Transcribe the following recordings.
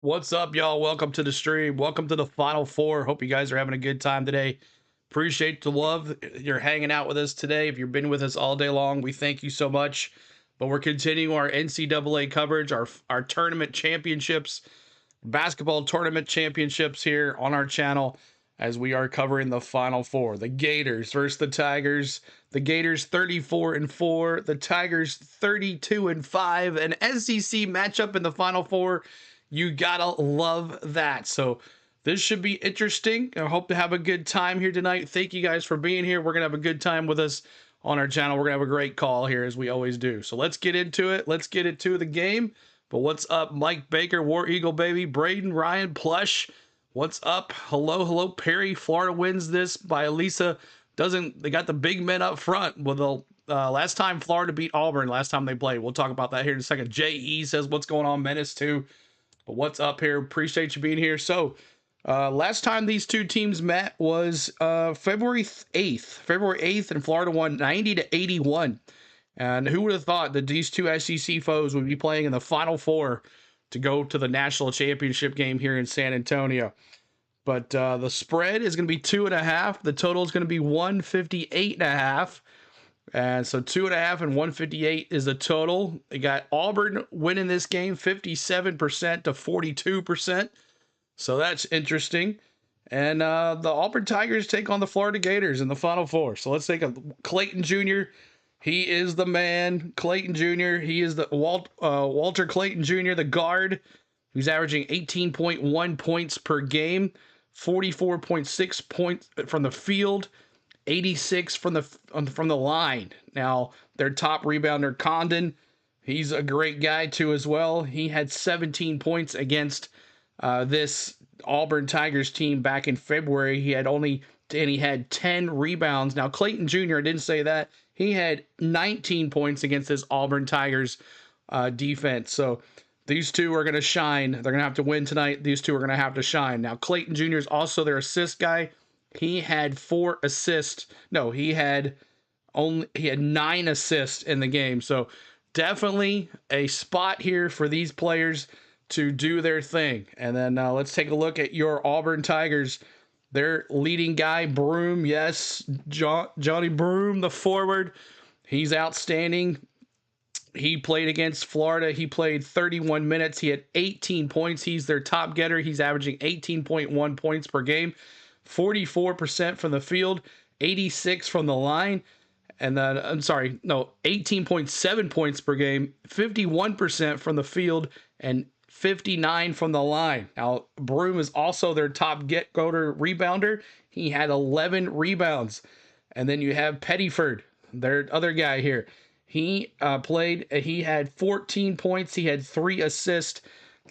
What's up, y'all? Welcome to the stream. Welcome to the Final Four. Hope you guys are having a good time today. Appreciate the love. You're hanging out with us today. If you've been with us all day long, we thank you so much. But we're continuing our NCAA coverage, our tournament championships, basketball tournament championships here on our channel as we are covering the Final Four. The Gators versus the Tigers. The Gators 34-4, the Tigers 32-5. An SEC matchup in the Final Four. You gotta love that. So this should be interesting. I hope to have a good time here tonight. Thank you guys for being here. We're gonna have a good time with us on our channel. We're gonna have a great call here as we always do. So let's get into it. Let's get into the game. But what's up, Mike Baker, War Eagle baby, Braden, Ryan, Plush. What's up? Hello, Perry. Florida wins this by Elisa. They got the big men up front with the last time Florida beat Auburn, last time they played. We'll talk about that here in a second. J.E. says, what's going on, Menace too? But what's up here? Appreciate you being here. So last time these two teams met was February 8th, and Florida won 90-81. And who would have thought that these two SEC foes would be playing in the Final Four to go to the national championship game here in San Antonio? But the spread is going to be 2.5. The total is going to be 158.5. And so 2.5 and 158 is the total. They got Auburn winning this game 57% to 42%. So that's interesting. And the Auburn Tigers take on the Florida Gators in the Final Four. So let's take a Clayton Jr. He is the man. Clayton Jr. He is the Walter Clayton Jr., the guard, who's averaging 18.1 points per game, 44.6 points from the field, 86 from the line. Now, their top rebounder, Condon, he's a great guy too as well. He had 17 points against this Auburn Tigers team back in February. He had 10 rebounds. Now, Clayton Jr., I didn't say that. He had 19 points against this Auburn Tigers defense. So these two are going to shine. They're going to have to win tonight. These two are going to have to shine. Now, Clayton Jr. is also their assist guy. He had 4 assists. No, he had 9 assists in the game. So definitely a spot here for these players to do their thing. And then let's take a look at your Auburn Tigers. Their leading guy, Broome. Yes, Johnny Broome, the forward. He's outstanding. He played against Florida. He played 31 minutes. He had 18 points. He's their top getter. He's averaging 18.1 points per game. 44% from the field, 86 from the line, and then 18.7 points per game, 51% from the field, and 59 from the line. Now, Broome is also their top get-goater rebounder. He had 11 rebounds. And then you have Pettiford, their other guy here. He had 14 points. He had 3 assists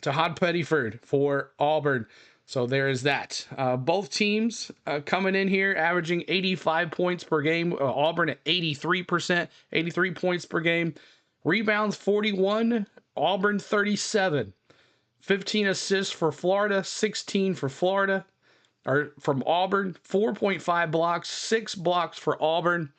to Todd Pettiford for Auburn. So there is that. Both teams coming in here averaging 85 points per game. Auburn at 83 points per game. Rebounds 41, Auburn 37. 15 assists for Florida, 16 for Florida, or from Auburn. 4.5 blocks, 6 blocks for Auburn,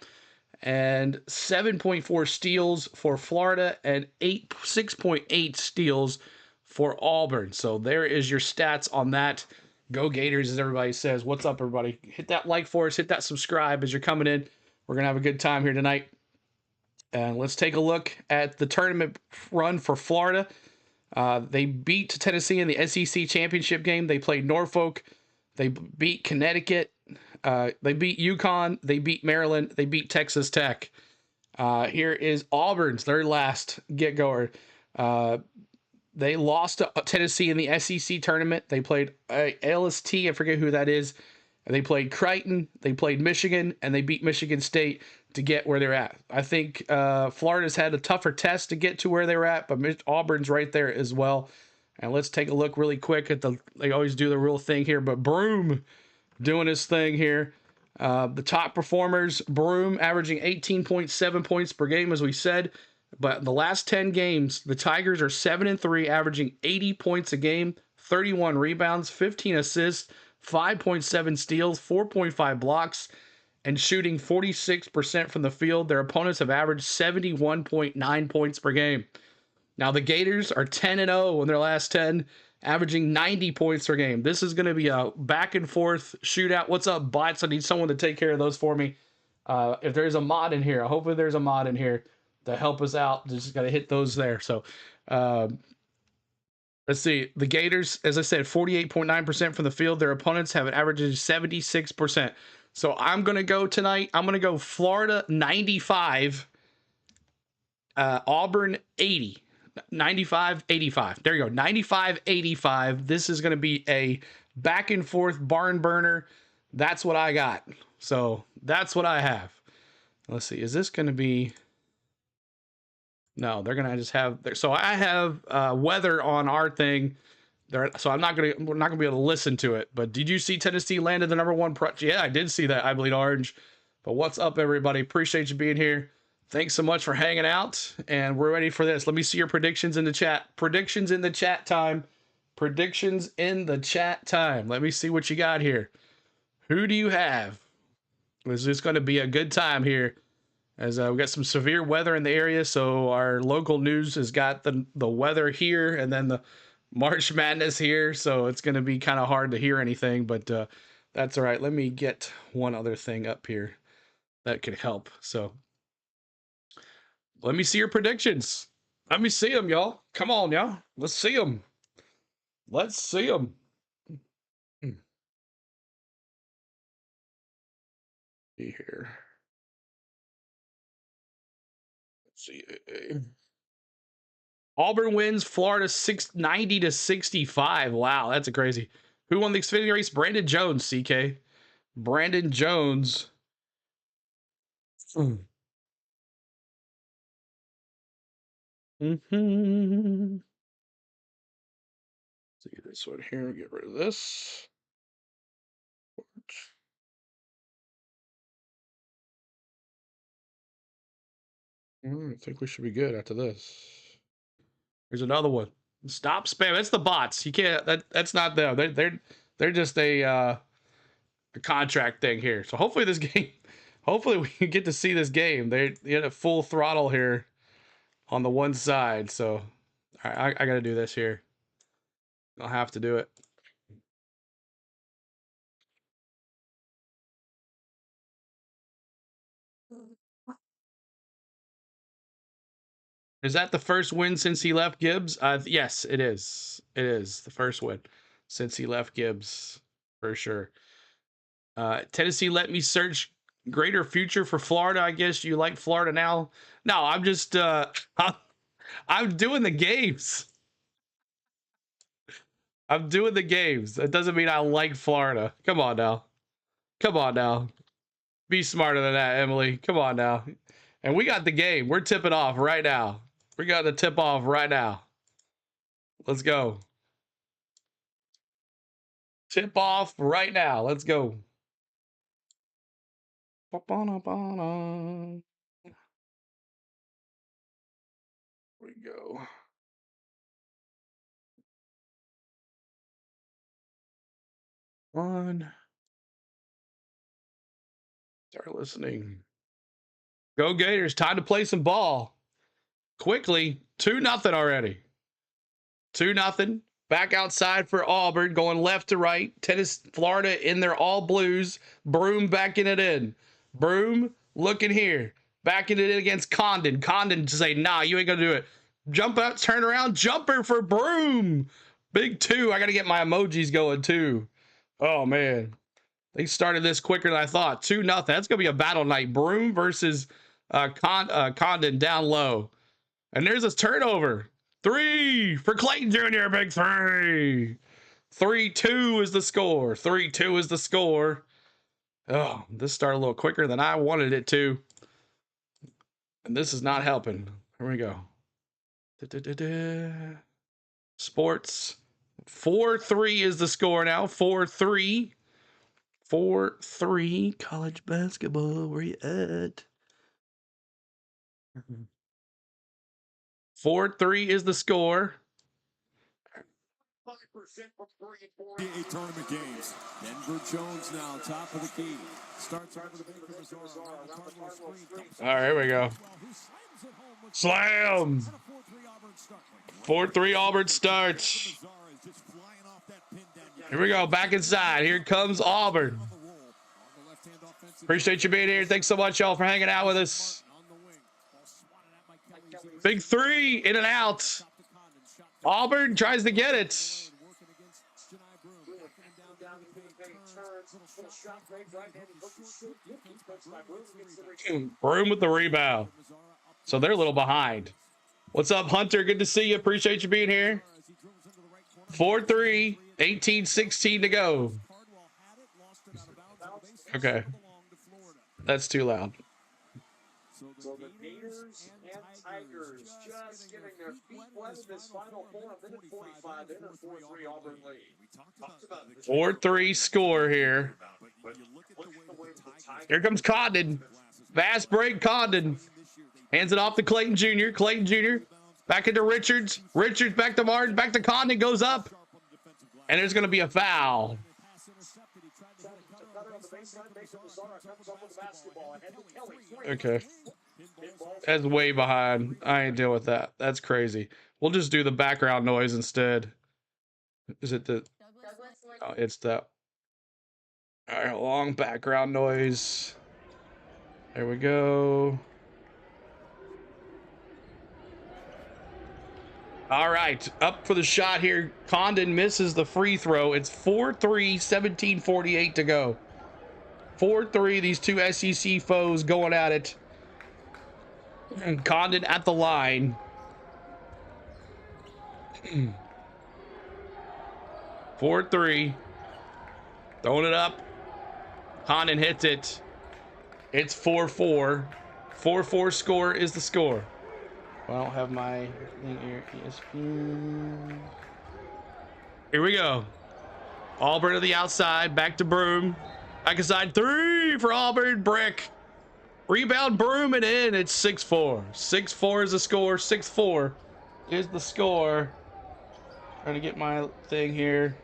and 7.4 steals for Florida, and 6.8 steals for Auburn. So there is your stats on that. Go Gators, as everybody says. What's up, everybody? Hit that like for us. Hit that subscribe as you're coming in. We're going to have a good time here tonight. And let's take a look at the tournament run for Florida. They beat Tennessee in the SEC championship game. They played Norfolk. They beat Connecticut. They beat UConn. They beat Maryland. They beat Texas Tech. Here is Auburn's, their last get-goer. They lost to Tennessee in the SEC tournament. They played LST, I forget who that is. They played Creighton, they played Michigan, and they beat Michigan State to get where they're at. I think Florida's had a tougher test to get to where they're at, but Auburn's right there as well. And let's take a look really quick at they always do the real thing here, but Broome doing his thing here. The top performers, Broome averaging 18.7 points per game, as we said. But in the last 10 games, the Tigers are 7-3, averaging 80 points a game, 31 rebounds, 15 assists, 5.7 steals, 4.5 blocks, and shooting 46% from the field. Their opponents have averaged 71.9 points per game. Now, the Gators are 10-0 in their last 10, averaging 90 points per game. This is going to be a back and forth shootout. What's up, bots? I need someone to take care of those for me. If there's a mod in here, hopefully there's a mod in here to help us out. Just got to hit those there. So, let's see. The Gators, as I said, 48.9% from the field. Their opponents have an average of 76%. So I'm going to go tonight. I'm going to go Florida 95, Auburn 80. 95-85. There you go. 95-85. This is going to be a back and forth barn burner. That's what I got. So that's what I have. Let's see. Is this going to be... No, they're going to just have... So I have weather on our thing. So we're not going to be able to listen to it. But did you see Tennessee landed the #1? Yeah, I did see that. I bleed orange. But what's up, everybody? Appreciate you being here. Thanks so much for hanging out, and we're ready for this. Let me see your predictions in the chat. Predictions in the chat time. Predictions in the chat time. Let me see what you got here. Who do you have? This is going to be a good time here, as we got some severe weather in the area, so our local news has got the weather here, and then the March Madness here, so it's going to be kind of hard to hear anything, but that's all right. Let me get one other thing up here that could help. So let me see your predictions. Let me see them, y'all. Come on, y'all. Let's see them. Let's see them. See here. Let's see. Auburn wins Florida 90-65. Wow, that's a crazy. Who won the Xfinity race? Brandon Jones, CK. Brandon Jones. Mm-hmm. See this one here. Get rid of this. I think we should be good after this. Here's another one. Stop spam. That's the bots. You can't. That's not them. They're just a contract thing here. So hopefully this game. Hopefully we can get to see this game. They had a full throttle here on the one side. So all right, I got to do this here. I'll have to do it. Is that the first win since he left Gibbs? Yes, it is. It is the first win since he left Gibbs, for sure. Tennessee let me search greater future for Florida. I guess you like Florida now. No, I'm just I'm doing the games. I'm doing the games. That doesn't mean I like Florida. Come on now. Come on now. Be smarter than that, Emily. Come on now. And we got the game. We're tipping off right now. We got the tip off right now. Let's go. Tip off right now. Let's go. Here we go. One. Start listening. Go Gators. Time to play some ball. Quickly. 2-0 already. 2-0. Back outside for Auburn, going left to right. Tennessee, Florida in their all blues. Broom backing it in. Broom looking here. Backing it in against Condon. Condon to say, nah, you ain't going to do it. Jump out, turn around, jumper for Broom. Big 2. I got to get my emojis going too. Oh, man. They started this quicker than I thought. 2-0. That's going to be a battle night. Broom versus Condon down low. And there's this turnover. 3 for Clayton Jr. Big 3. 3-2 is the score. 3-2 is the score. Oh, this started a little quicker than I wanted it to. And this is not helping. Here we go. Sports. 4-3 is the score now. 4-3. 4-3. College basketball. Where you at? 4-3 is the score. NCAA tournament games. Denver Jones now top of the key. Starts over the All right, here we go. Slam. 4-3 Auburn starts. Here we go, back inside. Here comes Auburn. Appreciate you being here. Thanks so much, y'all, for hanging out with us. Big three, in and out. Auburn tries to get it. Broom with the rebound. So they're a little behind. What's up, Hunter? Good to see you. Appreciate you being here. 4-3, 18-16 to go. Okay. That's too loud. So the Gators and Tigers just getting their feet wet in this final four, a minute 45 in a 4-3 Auburn lead. 4-3 score here. Here comes Condon. Fast break, Condon. Hands it off to Clayton Jr. Clayton Jr. Back into Richards. Richards back to Martin. Back to Condon. Goes up. And there's going to be a foul. Okay. That's way behind. I ain't deal with that. That's crazy. We'll just do the background noise instead. Is it the... Oh, it's that. All right, long background noise. There we go. All right, up for the shot here. Condon misses the free throw. It's 4-3, 17:48 to go. 4-3, these two SEC foes going at it. And Condon at the line. 4-3. Throwing it up. Condon hits it. It's 4-4. 4-4 score is the score. Well, I don't have my thing here. ESPN. Here we go. Auburn to the outside. Back to Broom. Back inside. 3 for Auburn. Brick. Rebound, Broom, and in. It's 6-4. 6-4 is the score. 6-4 is the score. Trying to get my thing here.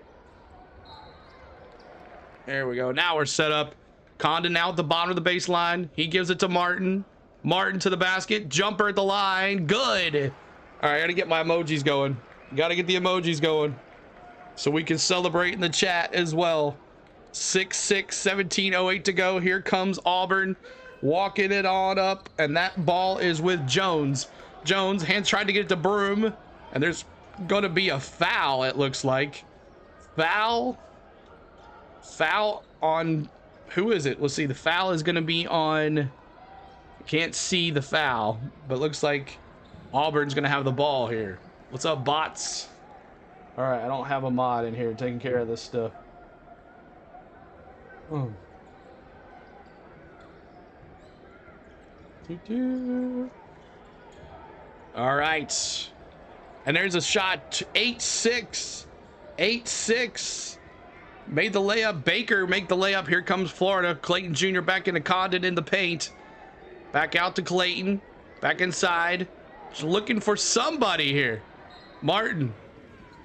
There we go. Now we're set up. Condon now at the bottom of the baseline. He gives it to Martin. Martin to the basket. Jumper at the line. Good. All right, I got to get my emojis going. Got to get the emojis going so we can celebrate in the chat as well. 6-6, 17:08 to go. Here comes Auburn. Walking it on up, and that ball is with Jones. Jones, hands tried to get it to Broom, and there's going to be a foul, it looks like. Foul on, who is it? Let's see, the foul is going to be on, can't see the foul, but looks like Auburn's going to have the ball here. What's up, bots? All right, I don't have a mod in here taking care of this stuff. Oh. All right, and there's a shot. 8-6, 8-6. Made the layup. Baker make the layup. Here comes Florida. Clayton Jr. back into Condon in the paint. Back out to Clayton. Back inside. Just looking for somebody here. Martin.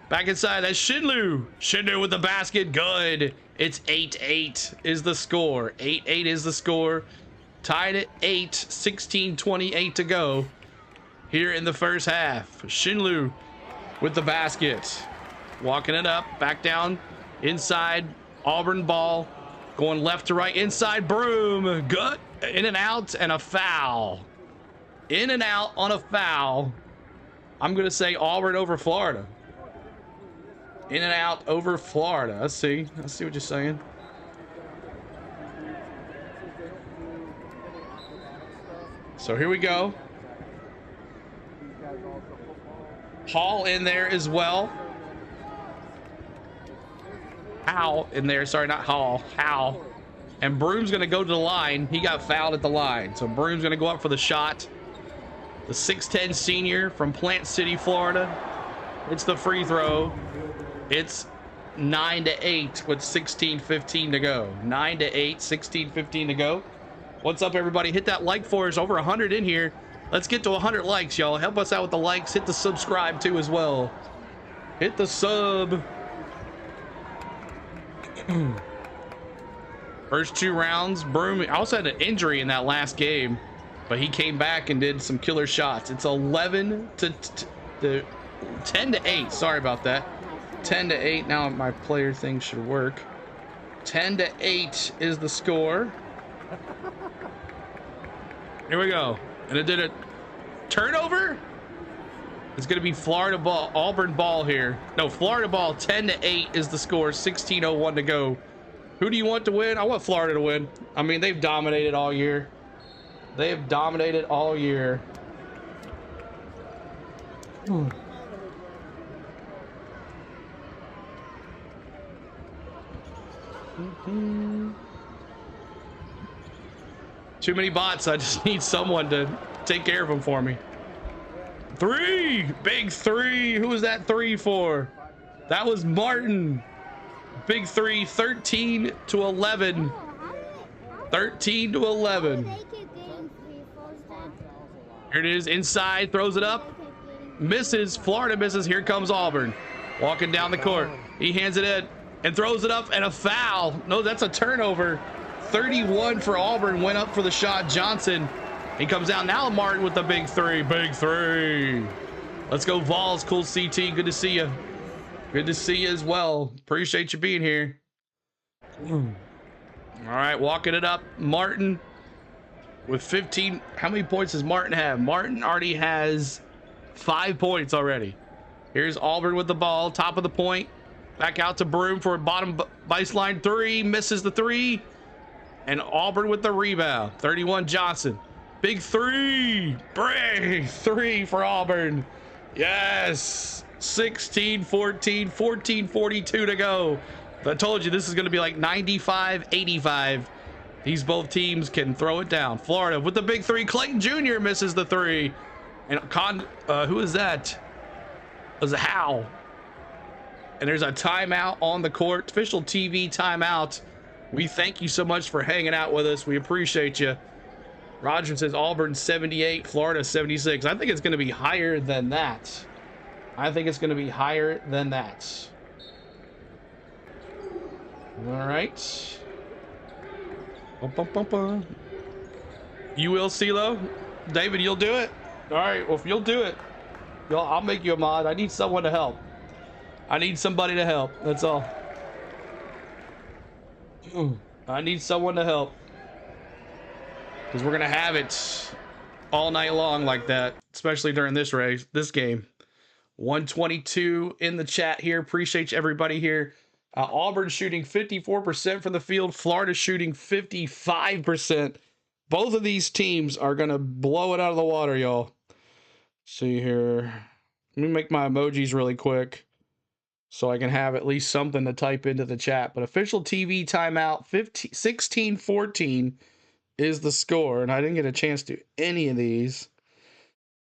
Back inside. That's Shinlu. Shinlu with the basket. Good. It's 8-8 is the score. 8-8 is the score. Tied at 8, 16:28 to go here in the first half. Shinlu with the basket. Walking it up, back down, inside, Auburn ball. Going left to right, inside, Broom. Good, in and out, and a foul. In and out on a foul. I'm going to say Auburn over Florida. In and out over Florida. I see what you're saying. So here we go. Hall in there as well. Howell in there. Sorry, not Hall. Howell. And Broom's going to go to the line. He got fouled at the line. So Broom's going to go up for the shot. The 6'10 senior from Plant City, Florida. It's the free throw. It's 9-8 with 16:15 to go. 9-8, 16:15 to go. What's up, everybody? Hit that like for us. Over 100 in here. Let's get to 100 likes, y'all. Help us out with the likes. Hit the subscribe too as well. Hit the sub. First 2 rounds, Broom also had an injury in that last game, but he came back and did some killer shots. It's 11 to 10 to 8. Sorry about that. 10 to 8. Now my player thing should work. 10 to 8 is the score. Here we go. And it did a turnover. It's going to be Florida ball, Auburn ball here. No, Florida ball. 10 to 8 is the score. 16:01 to go. Who do you want to win? I want Florida to win. I mean, they've dominated all year. They have dominated all year. Too many bots. I just need someone to take care of them for me. 3, big 3. Who was that 3 for? That was Martin. Big 3, 13 to 11. 13 to 11. Here it is, inside, throws it up. Misses, Florida misses. Here comes Auburn. Walking down the court. He hands it in and throws it up, and a foul. No, that's a turnover. 31 for Auburn, went up for the shot. Johnson, he comes down. Now Martin with the big 3. Big 3. Let's go Vols. Cool CT, good to see you. Good to see you as well. Appreciate you being here. All right, walking it up. Martin with 15. How many points does Martin have? Martin already has 5 points already. Here's Auburn with the ball, top of the point. Back out to Broom for a bottom baseline 3. Misses the 3. And Auburn with the rebound. 31 Johnson. Big 3. Big 3 for Auburn. Yes. 16-14, 14-42 to go. I told you this is going to be like 95-85. These both teams can throw it down. Florida with the big 3. Clayton Jr. misses the 3. And who is that? It was a Howe. And there's a timeout on the court. Official TV timeout. We thank you so much for hanging out with us. We appreciate you. Roger says Auburn 78, Florida 76. I think it's going to be higher than that. I think it's going to be higher than that. All right. You will, CeeLo? David, you'll do it? All right, well, if you'll do it, I'll make you a mod. I need someone to help. I need somebody to help. That's all. I need someone to help. Because we're going to have it all night long like that, especially during this race, this game. 122 in the chat here. Appreciate everybody here. Auburn shooting 54% from the field. Florida shooting 55%. Both of these teams are going to blow it out of the water, y'all. See here. Let me make my emojis really quick so I can have at least something to type into the chat. But official TV timeout, 16-14 is the score. And I didn't get a chance to do any of these.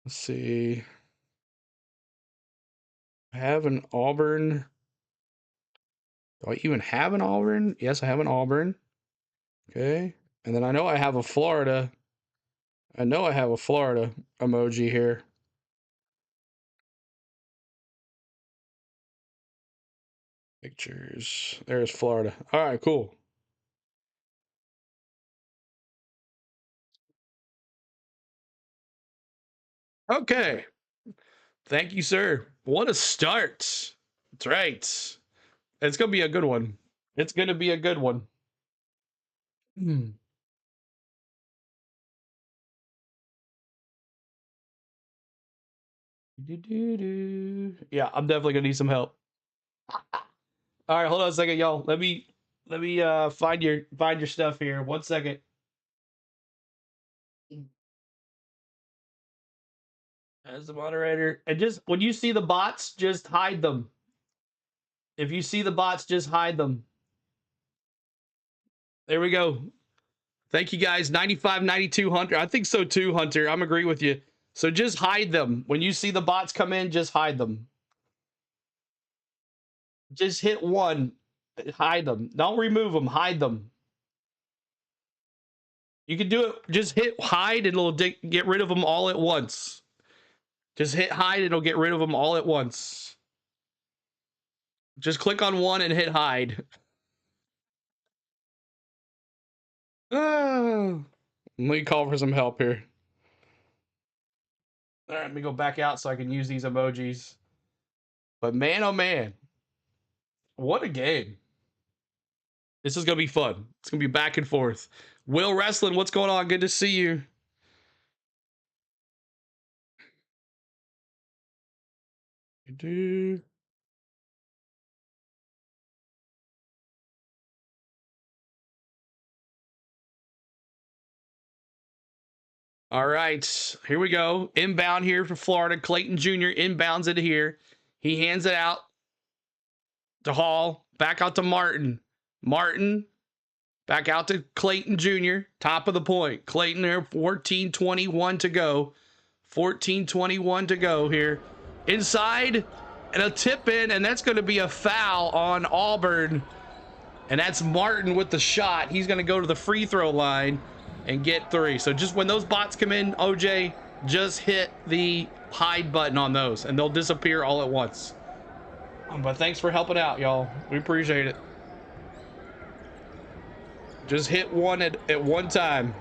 Let's see. I have an Auburn. Do I even have an Auburn? Yes, I have an Auburn. Okay. And then I know I have a Florida. I know I have a Florida emoji here. Pictures. There's Florida. All right, cool. Okay. Thank you, sir. What a start. That's right. It's going to be a good one. It's going to be a good one. Yeah, I'm definitely going to need some help. All right, hold on a second, y'all. Let me find your stuff here. 1 second. As the moderator, and just when you see the bots, just hide them. If you see the bots, just hide them. There we go. Thank you guys. 95, 92, Hunter. I think so too, Hunter. I'm agree with you. So just hide them. When you see the bots come in, just hide them. Just hit 1. Hide them. Don't remove them. Hide them. You can do it. Just hit hide and it'll get rid of them all at once. Just hit hide and it'll get rid of them all at once. Just click on 1 and hit hide. Let me call for some help here. All right, let me go back out so I can use these emojis. But man, oh man, what a game. This is going to be fun. It's going to be back and forth. Will Wrestling, what's going on? Good to see you. All right, here we go. Inbound here for Florida. Clayton Jr. inbounds it here. He hands it out to Hall. Back out to Martin. Martin. Back out to Clayton Jr. Top of the point. Clayton there. 14:21 to go. 14:21 to go here. Inside. And a tip in. And that's going to be a foul on Auburn. And that's Martin with the shot. He's going to go to the free throw line and get 3. So just when those bots come in, OJ, just hit the hide button on those and they'll disappear all at once. But thanks for helping out, y'all. We appreciate it. Just hit one at one time.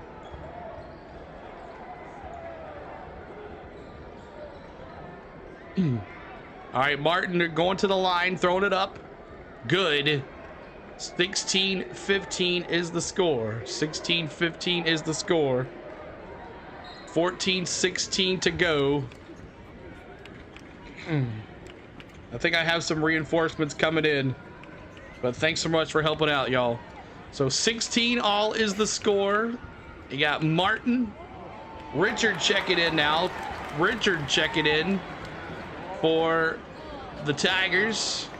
All right, Martin going to the line, throwing it up. Good. 16-15 is the score. 16-15 is the score. 14-16 to go. I think I have some reinforcements coming in. But thanks so much for helping out, y'all. So 16 all is the score. You got Martin. Richard checking in now. Richard checking in for the Tigers.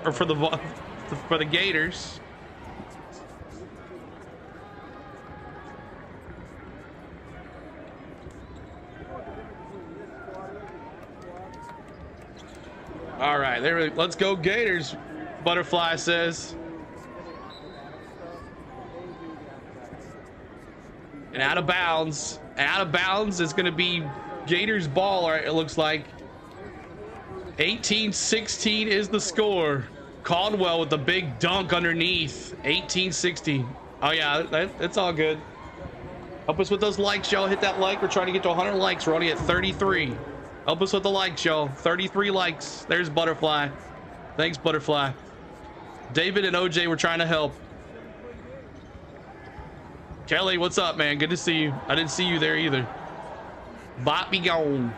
Or for the Gators. All right, let's go Gators, Butterfly says. And out of bounds. And out of bounds is going to be Gators ball, all right, it looks like. 18-16 is the score. Caldwell with the big dunk underneath. 18-16. Oh yeah, it's all good. Help us with those likes, y'all. Hit that like. We're trying to get to 100 likes. We're only at 33. Help us with the likes, y'all. 33 likes. There's Butterfly. Thanks, Butterfly. David and OJ were trying to help. Kelly, what's up, man? Good to see you. I didn't see you there either. Bot be gone.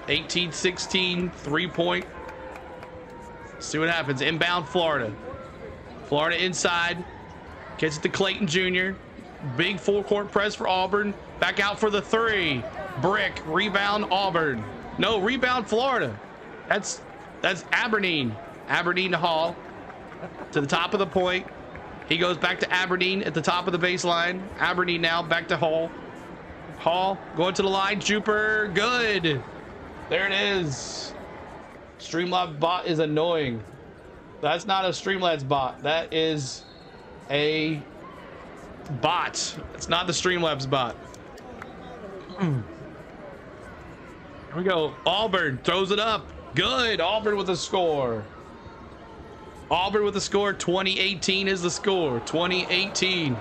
18-16, 3-point. See what happens. Inbound Florida. Florida inside. Gets it to Clayton Jr. Big full court press for Auburn. Back out for the 3. Brick. Rebound Auburn. No, rebound Florida. That's Aberdeen. Aberdeen to Hall. To the top of the point. He goes back to Aberdeen at the top of the baseline. Aberdeen now back to Hall. Hall going to the line. Jupiter. Good. There it is. Streamlabs bot is annoying. That's not a Streamlabs bot. That is a bot. It's not the Streamlabs bot. Here we go. Auburn throws it up. Good. Auburn with a score. Auburn with a score. 2018 is the score. 2018.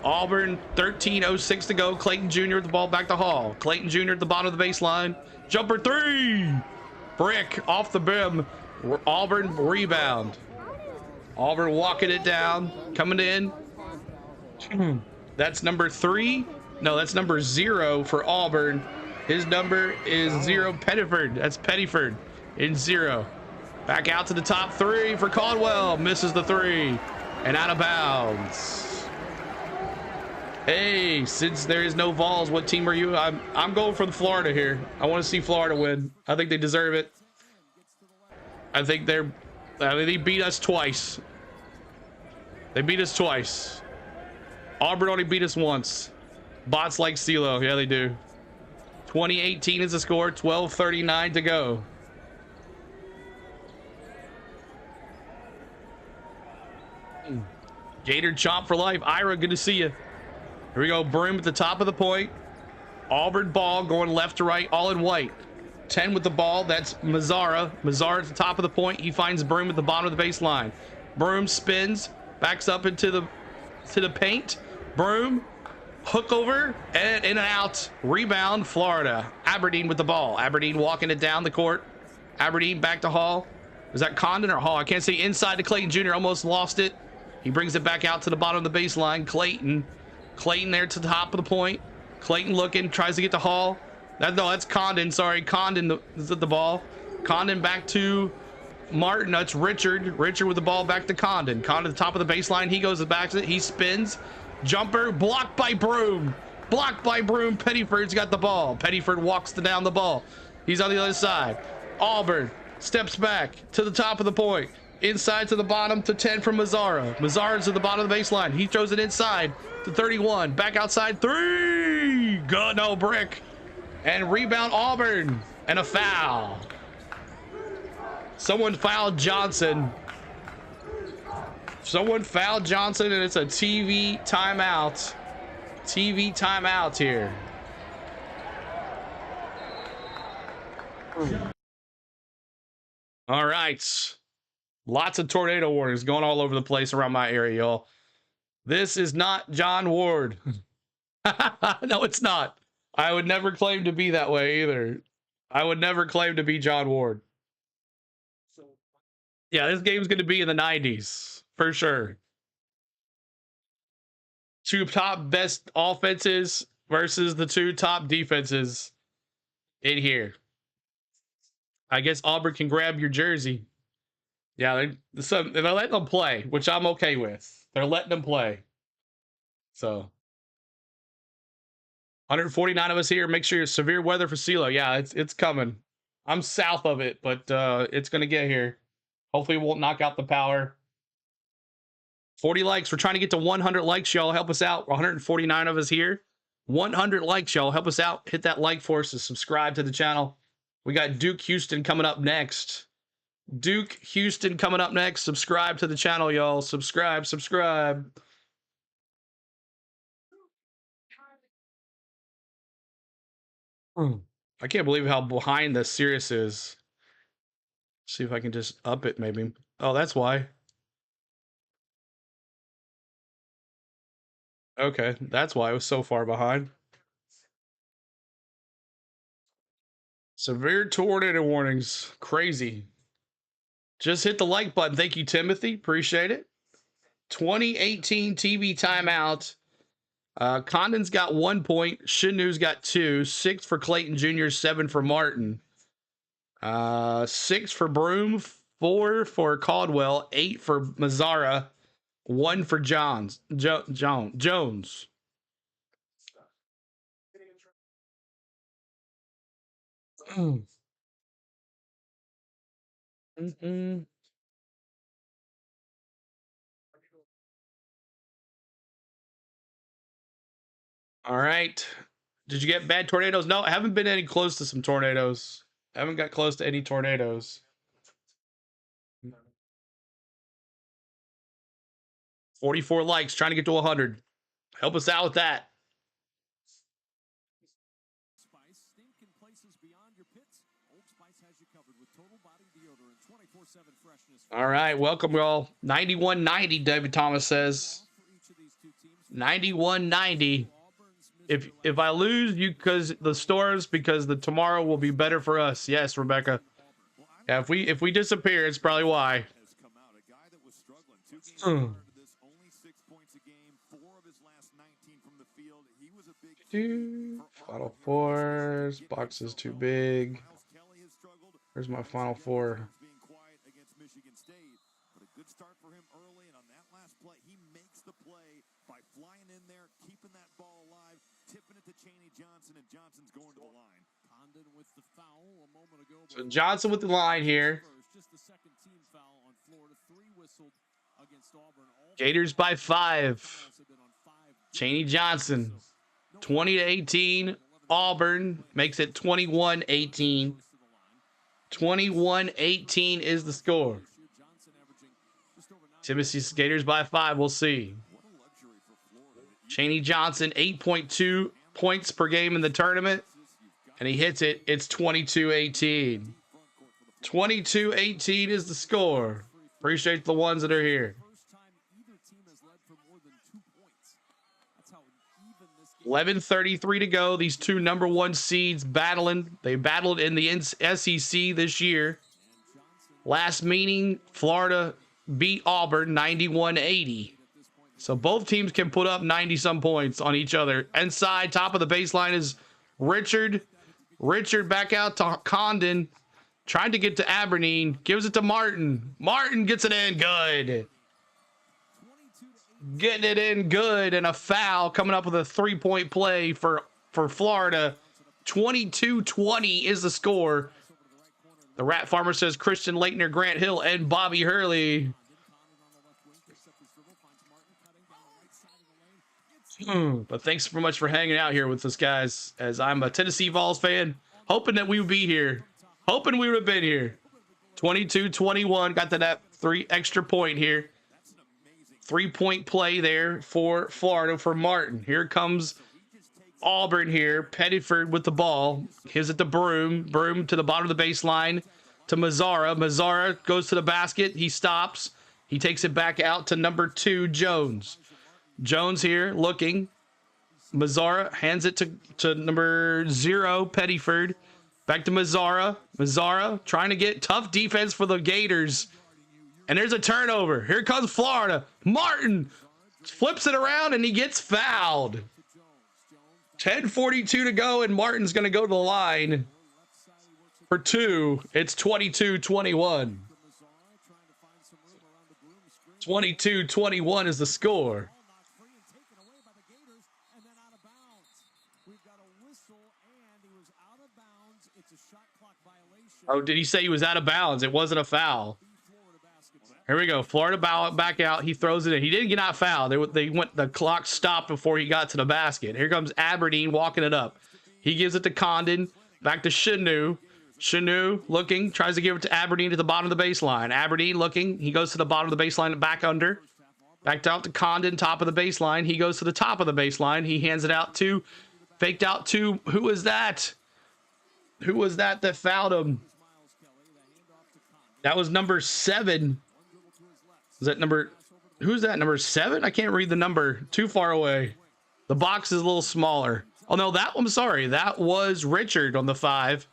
Auburn, 13:06 to go. Clayton Jr. with the ball back to Hall. Clayton Jr. at the bottom of the baseline. Jumper 3. Brick off the brim. Auburn rebound. Auburn walking it down. Coming in. That's number 3. No, that's number 0 for Auburn. His number is 0. Pettiford. That's Pettiford in 0. Back out to the top 3 for Caldwell. Misses the 3. And out of bounds. Hey, since there is no Vols, what team are you? I'm going for the Florida here. I want to see Florida win. I think they deserve it. I think they beat us twice. They beat us twice. Auburn only beat us once. Bots like CeeLo. Yeah, they do. 2018 is the score. 12:39 to go. Gator chomp for life. Ira, good to see you. Here we go. Broom at the top of the point. Auburn ball going left to right, all in white. 10 with the ball. That's Mazzara. Mazzara at the top of the point. He finds Broom at the bottom of the baseline. Broom spins, backs up into the paint. Broom, hook over, and in and out. Rebound, Florida. Aberdeen with the ball. Aberdeen walking it down the court. Aberdeen back to Hall. Is that Condon or Hall? I can't see. Inside to Clayton Jr. Almost lost it. He brings it back out to the bottom of the baseline. Clayton there to the top of the point. Clayton looking, tries to get to Hall. No, that's Condon. Sorry, Condon is at the ball. Condon back to Martin. That's Richard. Richard with the ball back to Condon. Condon at the top of the baseline. He goes back to it. He spins. Jumper blocked by Broom. Blocked by Broom. Pettiford's got the ball. Pettiford walks down the ball. He's on the other side. Auburn steps back to the top of the point. Inside to the bottom to 10 from Mazzara. Mazzara's at the bottom of the baseline. He throws it inside to 31. Back outside. 3. Good. No brick. And rebound Auburn. And a foul. Someone fouled Johnson. Someone fouled Johnson, and it's a TV timeout. TV timeout here. All right. Lots of tornado warnings going all over the place around my area, y'all. This is not John Ward. No, it's not. I would never claim to be that way either. I would never claim to be John Ward. Yeah, this game's going to be in the 90s for sure. Two top best offenses versus the two top defenses in here. I guess Auburn can grab your jersey. Yeah, they're letting them play, which I'm okay with. They're letting them play. So 149 of us here. Make sure you're severe weather for CeeLo. Yeah, it's coming. I'm south of it, but it's going to get here. Hopefully it won't knock out the power. 40 likes. We're trying to get to 100 likes, y'all. Help us out. 149 of us here. 100 likes, y'all. Help us out. Hit that like for us and subscribe to the channel. We got Duke Houston coming up next. Duke Houston coming up next. Subscribe to the channel, y'all. Subscribe. I can't believe how behind this series is. See if I can just up it, maybe. Oh, that's why. Okay, that's why it was so far behind. Severe tornado warnings. Crazy. Just hit the like button. Thank you, Timothy. Appreciate it. 2018 TV timeout. Condon's got 1 point. Shinu's got 2. 6 for Clayton Jr., 7 for Martin. 6 for Broom, 4 for Caldwell, 8 for Mazzara, 1 for Jones. All right. Did you get bad tornadoes? No, I haven't been any close to some tornadoes. I haven't got close to any tornadoes. 44 likes, trying to get to 100. Help us out with that. Spice, stink in places beyond your pits. Old Spice has you covered with total body deodorant, 24/7 freshness. All right, welcome y'all. 9190, David Thomas says. 9190. If I lose you because the stores, because the tomorrow will be better for us. Yes, Rebecca. Yeah, if we disappear, it's probably why. Final fours. Box is too big. Where's my final four? Good start for him early, and on that last play, he makes the play by flying in there, keeping that ball alive, tipping it to Chaney Johnson, and Johnson's going to the line. Condon with the foul a moment ago. So Johnson with the line here. Just the second team foul on Florida. 3 whistled against Auburn. Gators by 5. Chaney Johnson, 20-18. Auburn makes it 21-18. 21-18 is the score. Tennessee Gators by 5. We'll see. Chaney Johnson, 8.2 points per game in the tournament. And he hits it. It's 22-18. 22-18 is the score. Appreciate the ones that are here. That's how even this game 11:33 to go. These two #1 seeds battling. They battled in the SEC this year. Last meeting, Florida beat Auburn 91-80. So both teams can put up 90-some points on each other. Inside, top of the baseline is Richard. Richard back out to Condon. Trying to get to Aberdeen. Gives it to Martin. Martin gets it in good. Getting it in good. And a foul coming up with a 3-point play for Florida. 22-20 is the score. The Rat Farmer says Christian Laettner, Grant Hill, and Bobby Hurley. But thanks so much for hanging out here with us, guys, as I'm a Tennessee Vols fan, hoping that we would be here. Hoping we would have been here. 22-21, got to that 3 extra point here. 3-point play there for Florida for Martin. Here comes Auburn here. Pettiford with the ball. Here's it to Broom. Broom to the bottom of the baseline to Mazzara. Mazzara goes to the basket. He stops. He takes it back out to number 2, Jones. Jones here looking. Mazzara hands it to number 0, Pettiford. Back to Mazzara. Mazzara trying to get tough defense for the Gators. And there's a turnover. Here comes Florida. Martin flips it around and he gets fouled. 10:42 to go and Martin's going to go to the line for 2. It's 22-21. 22-21 is the score. Oh, did he say he was out of bounds? It wasn't a foul. Here we go. Florida back out. He throws it in. He didn't get out fouled. The clock stopped before he got to the basket. Here comes Aberdeen walking it up. He gives it to Condon. Back to Chanu. Chanu looking. Tries to give it to Aberdeen at the bottom of the baseline. Aberdeen looking. He goes to the bottom of the baseline and back under. Backed out to Condon, top of the baseline. He goes to the top of the baseline. He hands it out to, faked out to, who was that? Who was that fouled him? That was number 7. Is that number, who's that, number 7? I can't read the number, too far away. The box is a little smaller. Oh no, I'm sorry, that was Richard on the 5.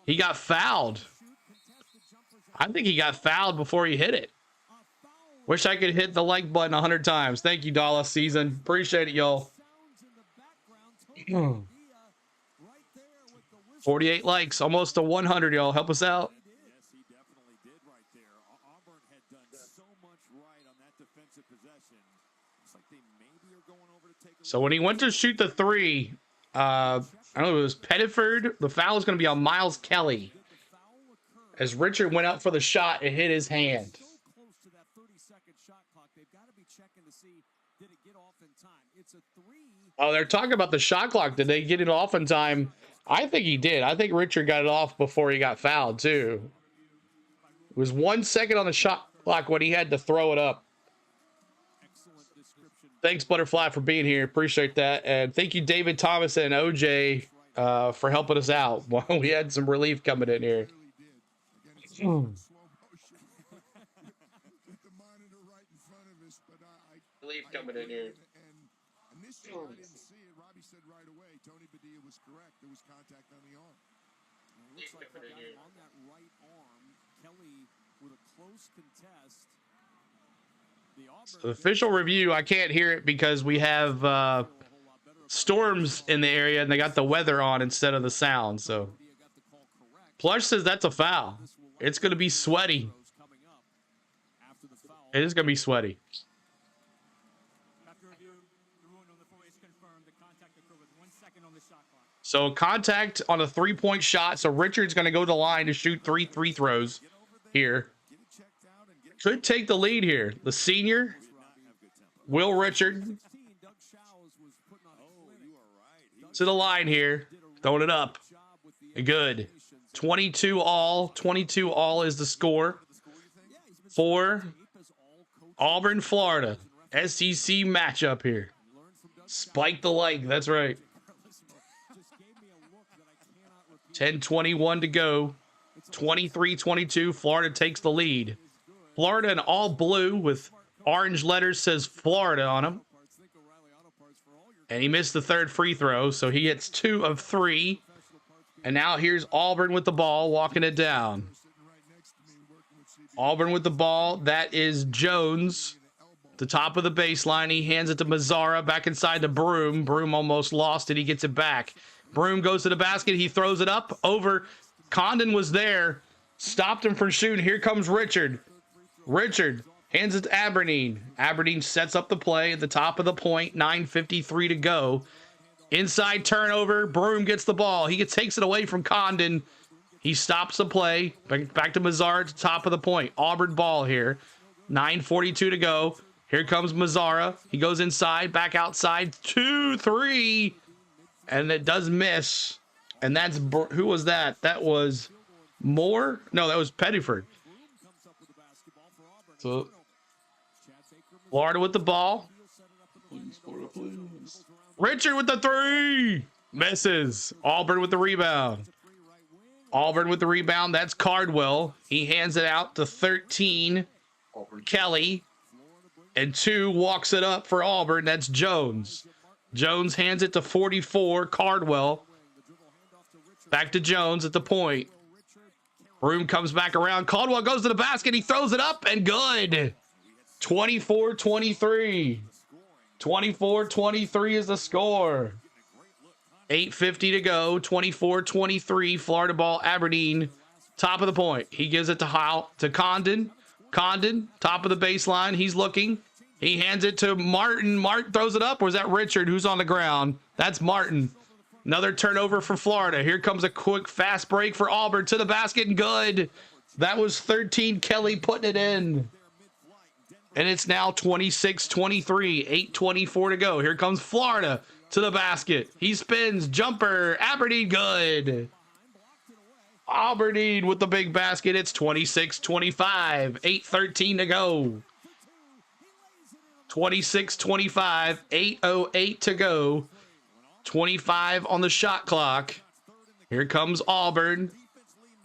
He got fouled. I think he got fouled before he hit it. Wish I could hit the like button 100 times. Thank you, Dallas Season. Appreciate it, y'all. 48 likes, almost to 100, y'all. Help us out. So when he went to shoot the 3, I don't know, it was Pettiford. The foul is going to be on Miles Kelly. As Richard went out for the shot, it hit his hand. Oh, they're talking about the shot clock. Did they get it off in time? I think he did. I think Richard got it off before he got fouled, too. It was 1 second on the shot clock when he had to throw it up. Thanks, Butterfly, for being here. Appreciate that. And thank you, David Thomas and OJ, for helping us out while we had some relief coming in here. Relief coming in here. I didn't see it. Robbie said right away. Tony Padilla was correct. There was contact on the arm. It looks like they got it on that right arm. Kelly with a close contest. The official review, I can't hear it because we have storms in the area and they got the weather on instead of the sound. So Plush says that's a foul. It's going to be sweaty. It is going to be sweaty. So contact on a 3-point shot. So Richard's going to go to the line to shoot 3 free throws here. Could take the lead here. The senior, Will Richard, to the line here. Throwing it up. Good. 22 all. 22 all is the score for Auburn, Florida. SEC matchup here. Spike the like. That's right. 10:21 to go. 23-22. Florida takes the lead. Florida in all blue with orange letters says Florida on them. And he missed the third free throw, so he hits 2 of 3. And now here's Auburn with the ball, walking it down. Auburn with the ball. That is Jones. The top of the baseline. He hands it to Mazzara back inside to Broom. Broom almost lost it. He gets it back. Broom goes to the basket. He throws it up over. Condon was there. Stopped him from shooting. Here comes Richard. Richard hands it to Aberdeen. Aberdeen sets up the play at the top of the point. 9:53 to go. Inside turnover. Broom gets the ball. He takes it away from Condon. He stops the play. Back to Mazzara at the top of the point. Auburn ball here. 9:42 to go. Here comes Mazzara. He goes inside, back outside. 2-3. And it does miss. And that's, who was that? That was Moore? No, that was Pettiford. So, Florida with the ball. Richard with the 3. Misses. Auburn with the rebound. Auburn with the rebound. That's Cardwell. He hands it out to 13. Kelly. And 2 walks it up for Auburn. That's Jones. Jones hands it to 44. Cardwell. Back to Jones at the point. Broom comes back around. Caldwell goes to the basket. He throws it up and good. 24-23. 24-23 is the score. 8:50 to go. 24-23. Florida ball. Aberdeen. Top of the point. He gives it to Condon. Condon, top of the baseline. He's looking. He hands it to Martin. Martin throws it up. Or is that Richard who's on the ground? That's Martin. Another turnover for Florida. Here comes a quick fast break for Auburn to the basket and good. That was 13. Kelly putting it in. And it's now 26-23. 8:24 to go. Here comes Florida to the basket. He spins. Jumper. Aberdeen good. Aberdeen with the big basket. It's 26-25. 8:13 to go. 26-25. 8:08 to go. 25 on the shot clock. Here comes Auburn.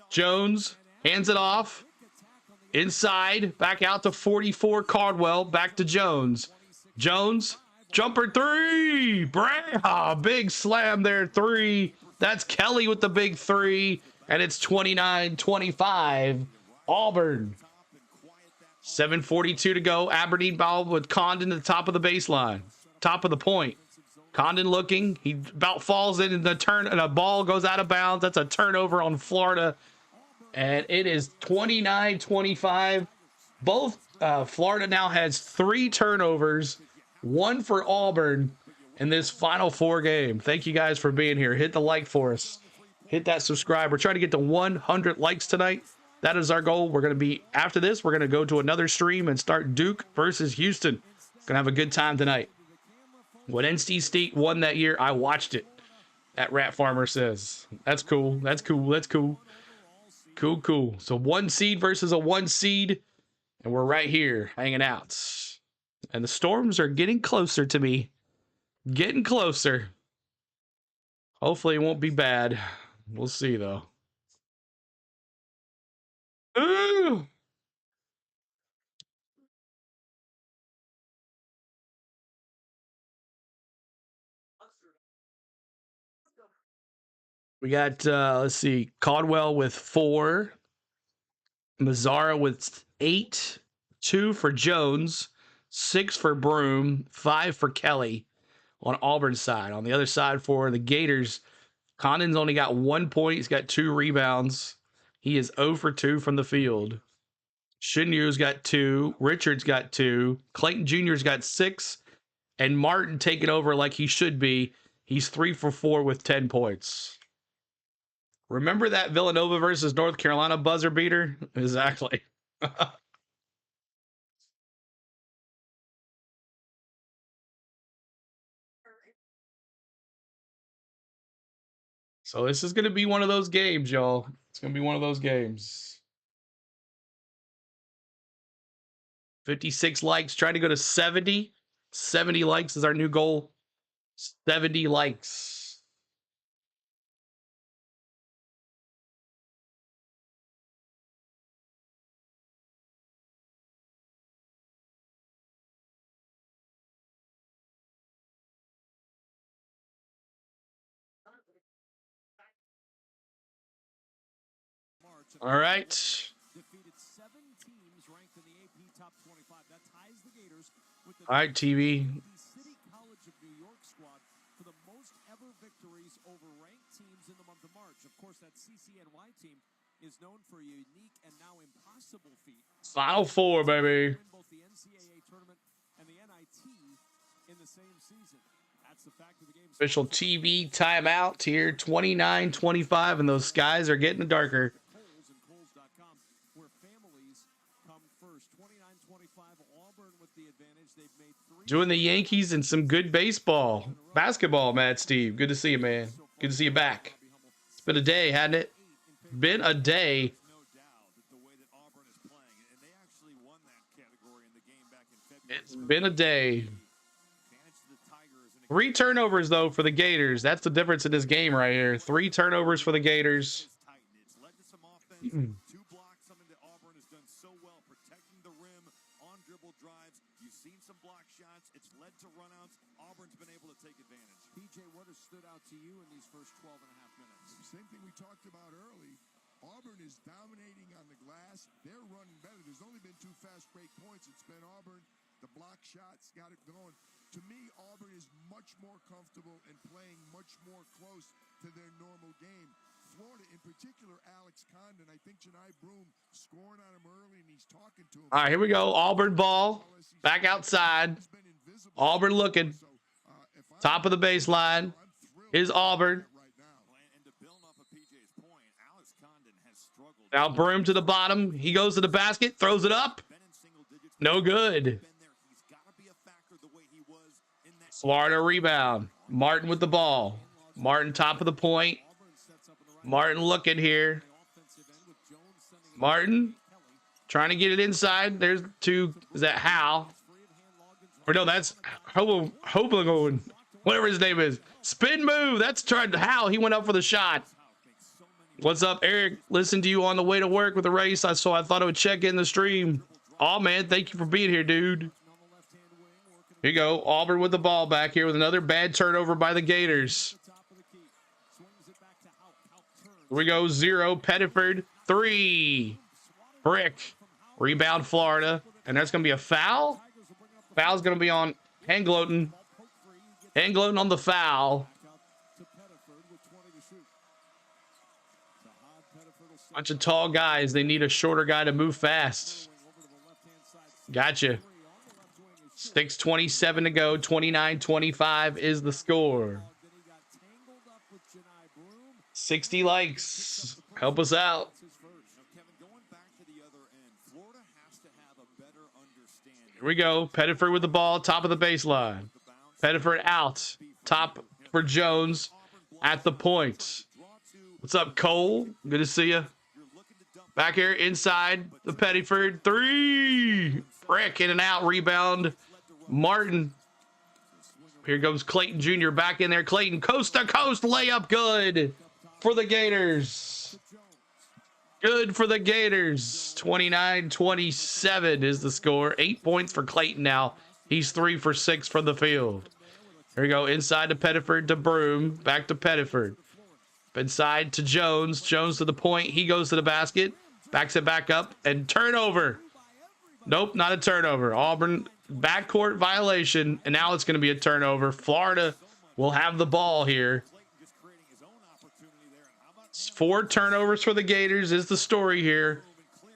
Jones hands it off. Inside. Back out to 44. Cardwell. Back to Jones. Jones. Jumper 3. Big slam there. 3. That's Kelly with the big 3. And it's 29-25. Auburn. 7:42 to go. Aberdeen ball with Condon at the top of the baseline. Top of the point. Condon looking. He about falls in and the ball goes out of bounds. That's a turnover on Florida. And it is 29-25. Both Florida now has 3 turnovers. 1 for Auburn in this Final Four game. Thank you guys for being here. Hit the like for us. Hit that subscribe. We're trying to get to 100 likes tonight. That is our goal. We're going to be, after this, we're going to go to another stream and start Duke versus Houston. Going to have a good time tonight. When NC State won that year, I watched it. That Rat Farmer says. That's cool. That's cool. That's cool. Cool. So 1 seed versus a 1 seed. And we're right here hanging out. And the Storms are getting closer to me. Getting closer. Hopefully it won't be bad. We'll see, though. Ooh. We got, let's see, Caldwell with 4. Mazzara with 8. 2 for Jones. 6 for Broom. 5 for Kelly on Auburn's side. On the other side for the Gators, Condon's only got 1 point. He's got 2 rebounds. He is 0 for 2 from the field. Shinyu's got 2. Richard's got 2. Clayton Jr.'s got 6. And Martin taking over like he should be. He's 3 for 4 with 10 points. Remember that Villanova versus North Carolina buzzer beater? Exactly. So this is going to be one of those games, y'all. It's going to be one of those games. 56 likes. Trying to go to 70. 70 likes is our new goal. 70 likes. All right. Defeated 7 teams ranked in the AP Top 25. That ties the Gators with the All right, TV. City College of New York squad for the most ever victories over ranked teams in the month of March. Of course, that CCNY team is known for a unique and now impossible feat. Final four, baby. Win both the NCAA tournament and the NIT in the same season. That's the fact of the game. Official TV timeout here, 29-25, and those skies are getting darker. Coles and Coles.com, where families come first. 29-25, Auburn with the advantage. They've made 3. Doing the Yankees and some good baseball. Basketball, Matt Steve. Good to see you, man. Good to see you back. It's been a day, hadn't it? Been a day. No doubt that the way that Auburn is playing, and they actually won that category in the game back in February. It's been a day. Advantage to the Tigers and 3 turnovers, though, for the Gators. That's the difference in this game right here. 3 turnovers for the Gators. it's tight. It's led to some offense. 2 blocks, something that Auburn has done so well, protecting the rim on dribble drives. You've seen some block shots. It's led to runouts. Auburn's been able to take advantage. PJ, what has stood out to you in these first 12 and a half minutes? Same thing we talked about early. Auburn is dominating on the glass. They're running better. There's only been 2 fast break points. It's been Auburn. The block shots got it going. To me, Auburn is much more comfortable and playing much more close to their normal game. Florida, in particular, Alex Condon, I think Janai Broom scoring on him early, and he's talking to him. All right, here we go. Auburn ball. Back outside. He's been invisible. Auburn looking. So, if I'm Top of the baseline I'm thrilled is Auburn. right now. And to build off of PJ's point, Alex Condon has struggled. Now Broom to the bottom. He goes to the basket, throws it up. Been in single digits. No good. Been there. He's got to be a factor the way he was in that. Florida rebound. Martin with the ball. Martin top of the point. Auburn sets up in the right Martin looking here. offensive end with Jones sending it Martin to Kelly. trying to get it inside. There's 2. Is that Hal? Free of hand logged and Or no, that's Hoboing. Whatever his name is. Spin move. That's tried Hal. He went up for the shot. What's up, Eric? Listen to you on the way to work with the race. I thought I would check in the stream. Oh man, thank you for being here, dude. on the left hand wing working Here you go. Auburn with the ball back here with another bad turnover by the Gators. the top of the key. Swings it back to Houck. Houck turns. Here we go. 0. Pettiford. 3. Brick. Rebound Florida. And that's going to be a foul. Foul's going to be on Hangloten. Poke free. Gets Hangloten on the foul. out to Pettiford with 20 to shoot. Sahad Pettiford will set Bunch of tall guys. They need a shorter guy to move fast. over to the left hand side. Gotcha. 3 on the left wing is 6:27 to go. 29-25 is the score. Then he got tangled up with Janai Broom. 60 likes. Help us out. That's his first. Now, Kevin, going back to the other end, Florida has to have a better understanding. Here we go. Pettiford with the ball. Top of the baseline. The bounce. Pettiford out. Top for Jones at the point. Draw two. What's up, Cole? Good to see you. You're looking to dump Back here inside the Pettiford. 3. Brick in and out. Rebound. Martin. Here goes Clayton Jr. back in there. Clayton coast to coast layup. Good for the Gators. Good for the Gators. 29-27 is the score. 8 points for Clayton now. He's 3 for 6 from the field. Here we go. Inside to Pettiford to Broom. Back to Pettiford. Inside to Jones. Jones to the point. He goes to the basket. Backs it back up. And turnover. Nope, not a turnover. Auburn backcourt violation. And now it's going to be a turnover. Florida will have the ball here. just creating his own opportunity there. And how about 4 turnovers for the Gators is the story here.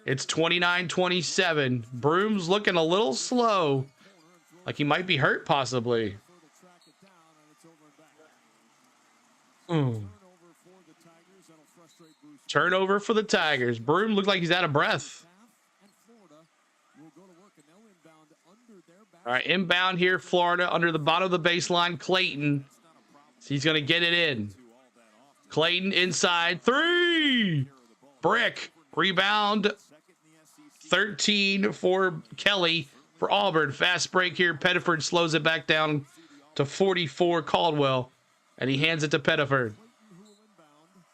It's 29-27. Broom's looking a little slow. Like he might be hurt possibly. further track it down, and it's over and back. Mm. Turnover for the Tigers. That'll frustrate Bruce. Turnover for the Tigers. Broom looked like he's out of breath. And Florida will go to work, and they'll inbound under their back. All right, inbound here, Florida under the bottom of the baseline. Clayton. He's going to get it in. Clayton inside. 3. Brick. Rebound. 13 for Kelly for Auburn. Fast break here. Pettiford slows it back down to 44 Caldwell. And he hands it to Pettiford.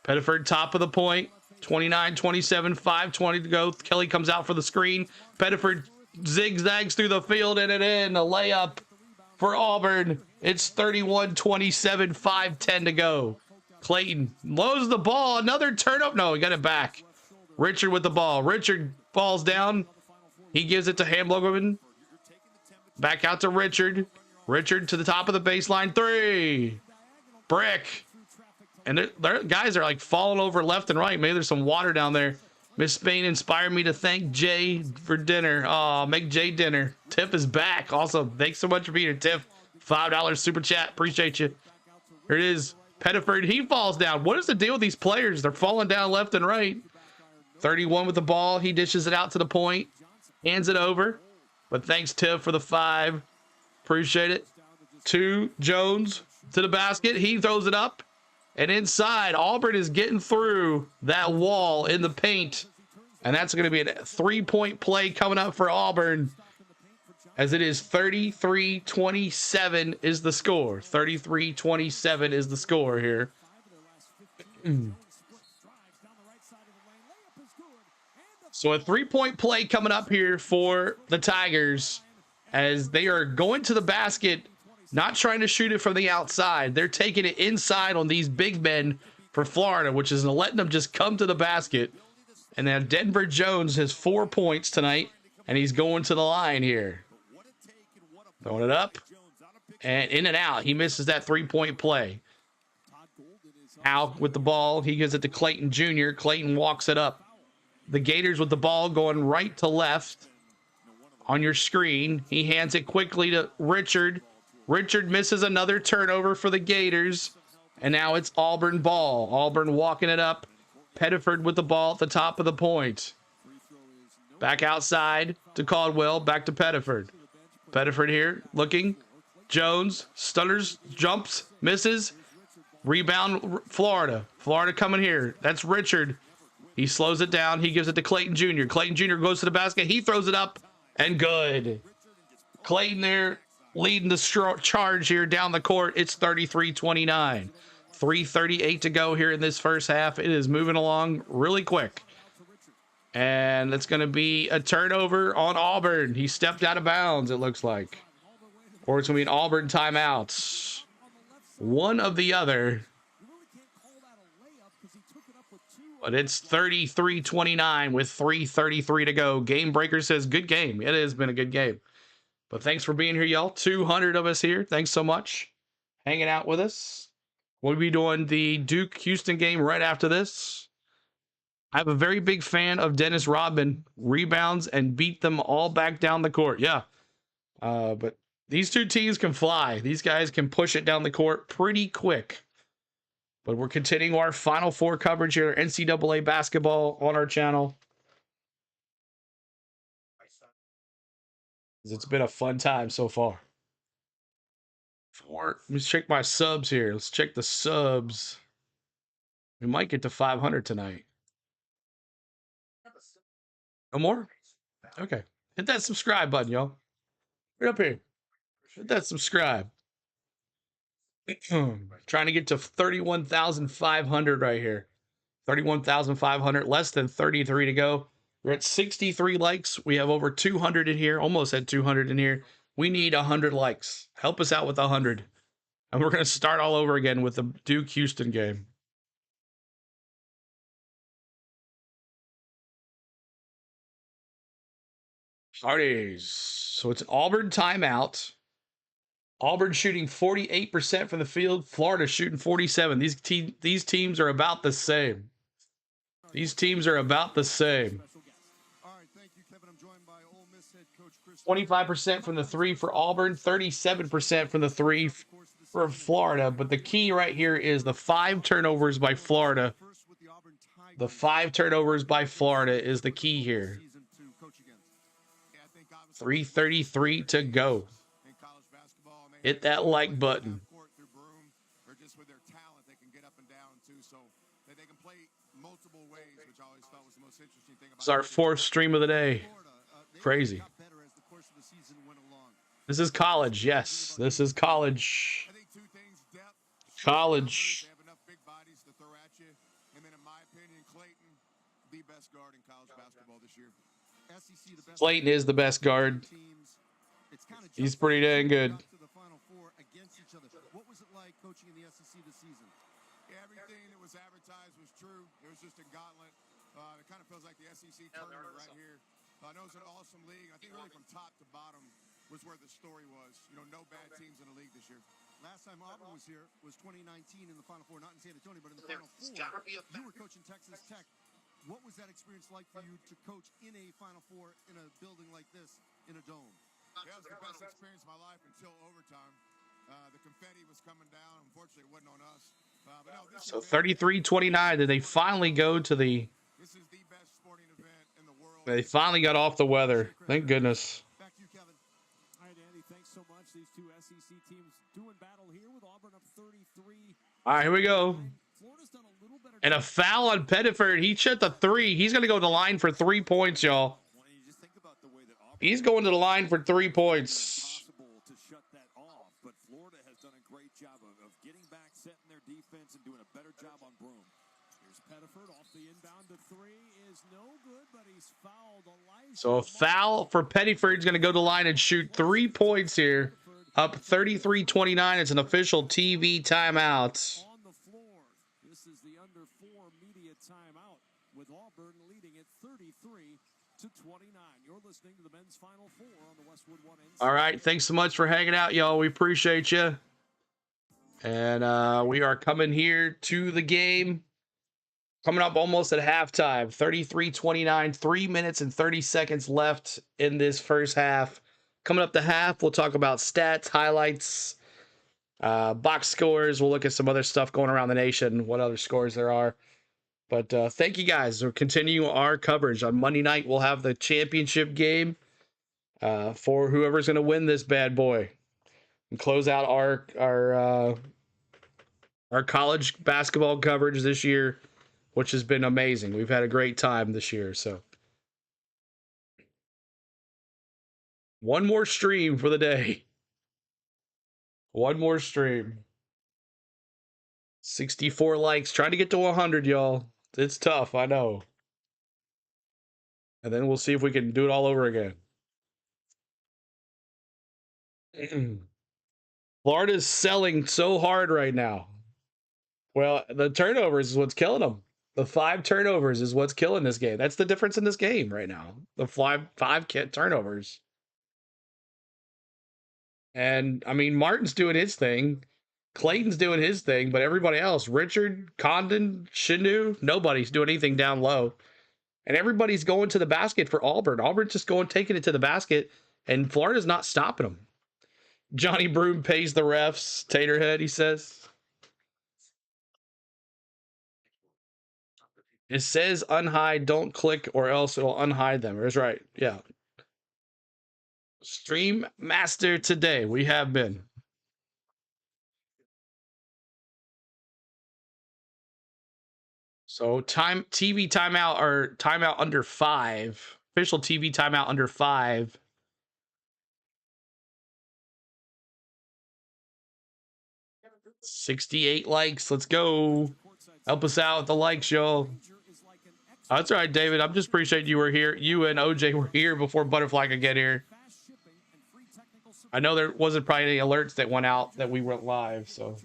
Pettiford top of the point. 29-27. 5:20 to go. Kelly comes out for the screen. Pettiford zigzags through the field and it in. A layup for Auburn. It's 31-27. 5:10 to go. Clayton lows the ball. Another turnover. No, he got it back. Richard with the ball. Richard falls down. He gives it to Hamlogan. Back out to Richard. Richard to the top of the baseline. 3. Brick. And their guys are like falling over left and right. Maybe there's some water down there. Miss Spain inspired me to thank Jay for dinner. Oh, make Jay dinner. Tiff is back. Also, thanks so much for being here, Tiff. $5 super chat. Appreciate you. Here it is. Pettiford, he falls down. What is the deal with these players? They're falling down left and right. 31 with the ball. He dishes it out to the point. Hands it over. But thanks, Tiff, for the 5. Appreciate it. 2, Jones to the basket. He throws it up. And inside, Auburn is getting through that wall in the paint. And that's going to be a 3-point play coming up for Auburn. As it is 33-27 is the score. 33-27 is the score here. So a 3-point play coming up here for the Tigers. As they are going to the basket. Not trying to shoot it from the outside. They're taking it inside on these big men for Florida, which is letting them just come to the basket. And then Denver Jones has 4 points tonight, and he's going to the line here. Throwing it up, and in and out. He misses that 3-point play. Al with the ball. He gives it to Clayton Jr. Clayton walks it up. The Gators with the ball going right to left on your screen. He hands it quickly to Richard. Richard misses another turnover for the Gators. And now it's Auburn ball. Auburn walking it up. Pettiford with the ball at the top of the point. Back outside to Caldwell. Back to Pettiford. Pettiford here looking. Jones stutters, jumps, misses. Rebound Florida. Florida coming here. That's Richard. He slows it down. He gives it to Clayton Jr. Clayton Jr. goes to the basket. He throws it up and good. Clayton there. Leading the charge here down the court. It's 33-29. 3:38 to go here in this first half. It is moving along really quick. And it's going to be a turnover on Auburn. He stepped out of bounds, it looks like. Or it's going to be an Auburn timeout. One of the other. But it's 33-29 with 3:33 to go. Game Breaker says, good game. It has been a good game. But thanks for being here, y'all. 200 of us here. Thanks so much. Hanging out with us. We'll be doing the Duke-Houston game right after this. I'm a very big fan of Dennis Rodman. Rebounds and beat them all back down the court. Yeah. But these two teams can fly. These guys can push it down the court pretty quick. But we're continuing our Final Four coverage here. NCAA basketball on our channel. It's been a fun time so far. Let's check my subs here. Let's check the subs. We might get to 500 tonight. No more? Okay. Hit that subscribe button, y'all. Right up here. Hit that subscribe. Trying to get to 31,500 right here. 31,500. Less than 33 to go. We're at 63 likes. We have over 200 in here. Almost at 200 in here. We need 100 likes. Help us out with 100. And we're going to start all over again with the Duke-Houston game. Parties. So it's an Auburn timeout. Auburn shooting 48% from the field. Florida shooting 47%. These teams are about the same. These teams are about the same. 25% from the three for Auburn, 37% from the three for Florida. But the key right here is the 5 turnovers by Florida. The 5 turnovers by Florida is the key here. 3:33 to go. Hit that like button. It's our 4th stream of the day. Crazy. This is college. Yes, this is college. College. Clayton is the best guard. He's pretty dang good. What was it like coaching in the SEC this season? Everything that was advertised was true. It was just a gauntlet. It kind of feels like the SEC tournament right here. I know it's an awesome league. I think really from top to bottom was where the story was. You know, no bad teams in the league this year. Last time Auburn was here was 2019 in the Final Four, not in San Antonio, but in the Final Four. You were coaching Texas Tech. What was that experience like for you to coach in a Final Four in a building like this, in a dome? Yeah, it was the best experience of my life until overtime. The confetti was coming down. Unfortunately, it wasn't on us. But no, So 33-29, did they finally go to the... This is the best sporting event in the world. They finally got off the weather. Thank goodness. Back to you, Kevin. All right, Andy, thanks so much. These two SEC teams doing battle here with Auburn up 33. All right, here we go. Florida's done a little better. And a foul on Pettiford. He shot the three. He's going to go to the line for 3 points, y'all. He's going to the line for 3 points. To shut that off, but Florida has done a great job of getting back, setting their defense, and doing a better job on Broome. Here's Pettiford off the inbound to three is no good, but he's fouled. So a foul for Pettiford is going to go to the line and shoot 3 points here. Up 33-29. It's an official TV timeout. On the floor. This is the under 4 media timeout with Auburn leading at 33-29. You're listening to the men's Final Four on the Westwood One. All right, thanks so much for hanging out, y'all. We appreciate you. And we are coming here to the game. Coming up almost at halftime. 33-29, 3 minutes and 30 seconds left in this first half. Coming up to half, we'll talk about stats, highlights, box scores. We'll look at some other stuff going around the nation, what other scores there are. But thank you guys. We'll continue our coverage. On Monday night, we'll have the championship game for whoever's going to win this bad boy. And close out our college basketball coverage this year, which has been amazing. We've had a great time this year. So one more stream for the day. One more stream. 64 likes. Trying to get to 100, y'all. It's tough, I know. And then we'll see if we can do it all over again. Florida's selling so hard right now. Well, the turnovers is what's killing them. The 5 turnovers is what's killing this game. That's the difference in this game right now. The five turnovers. And, I mean, Martin's doing his thing. Clayton's doing his thing, but everybody else, Richard, Condon, Shinu, nobody's doing anything down low. And everybody's going to the basket for Auburn. Auburn's just taking it to the basket, and Florida's not stopping them. Johnny Broome pays the refs. Taterhead, he says. It says unhide, don't click, or else it'll unhide them. That's right, yeah. Stream master today. We have been. So TV timeout or timeout under 5. Official TV timeout under 5. $68 likes. Let's go. Help us out with the likes, y'all. That's all right, David. I'm just appreciating you were here. You and OJ were here before Butterfly could get here. I know there wasn't probably any alerts that went out that we went live, so.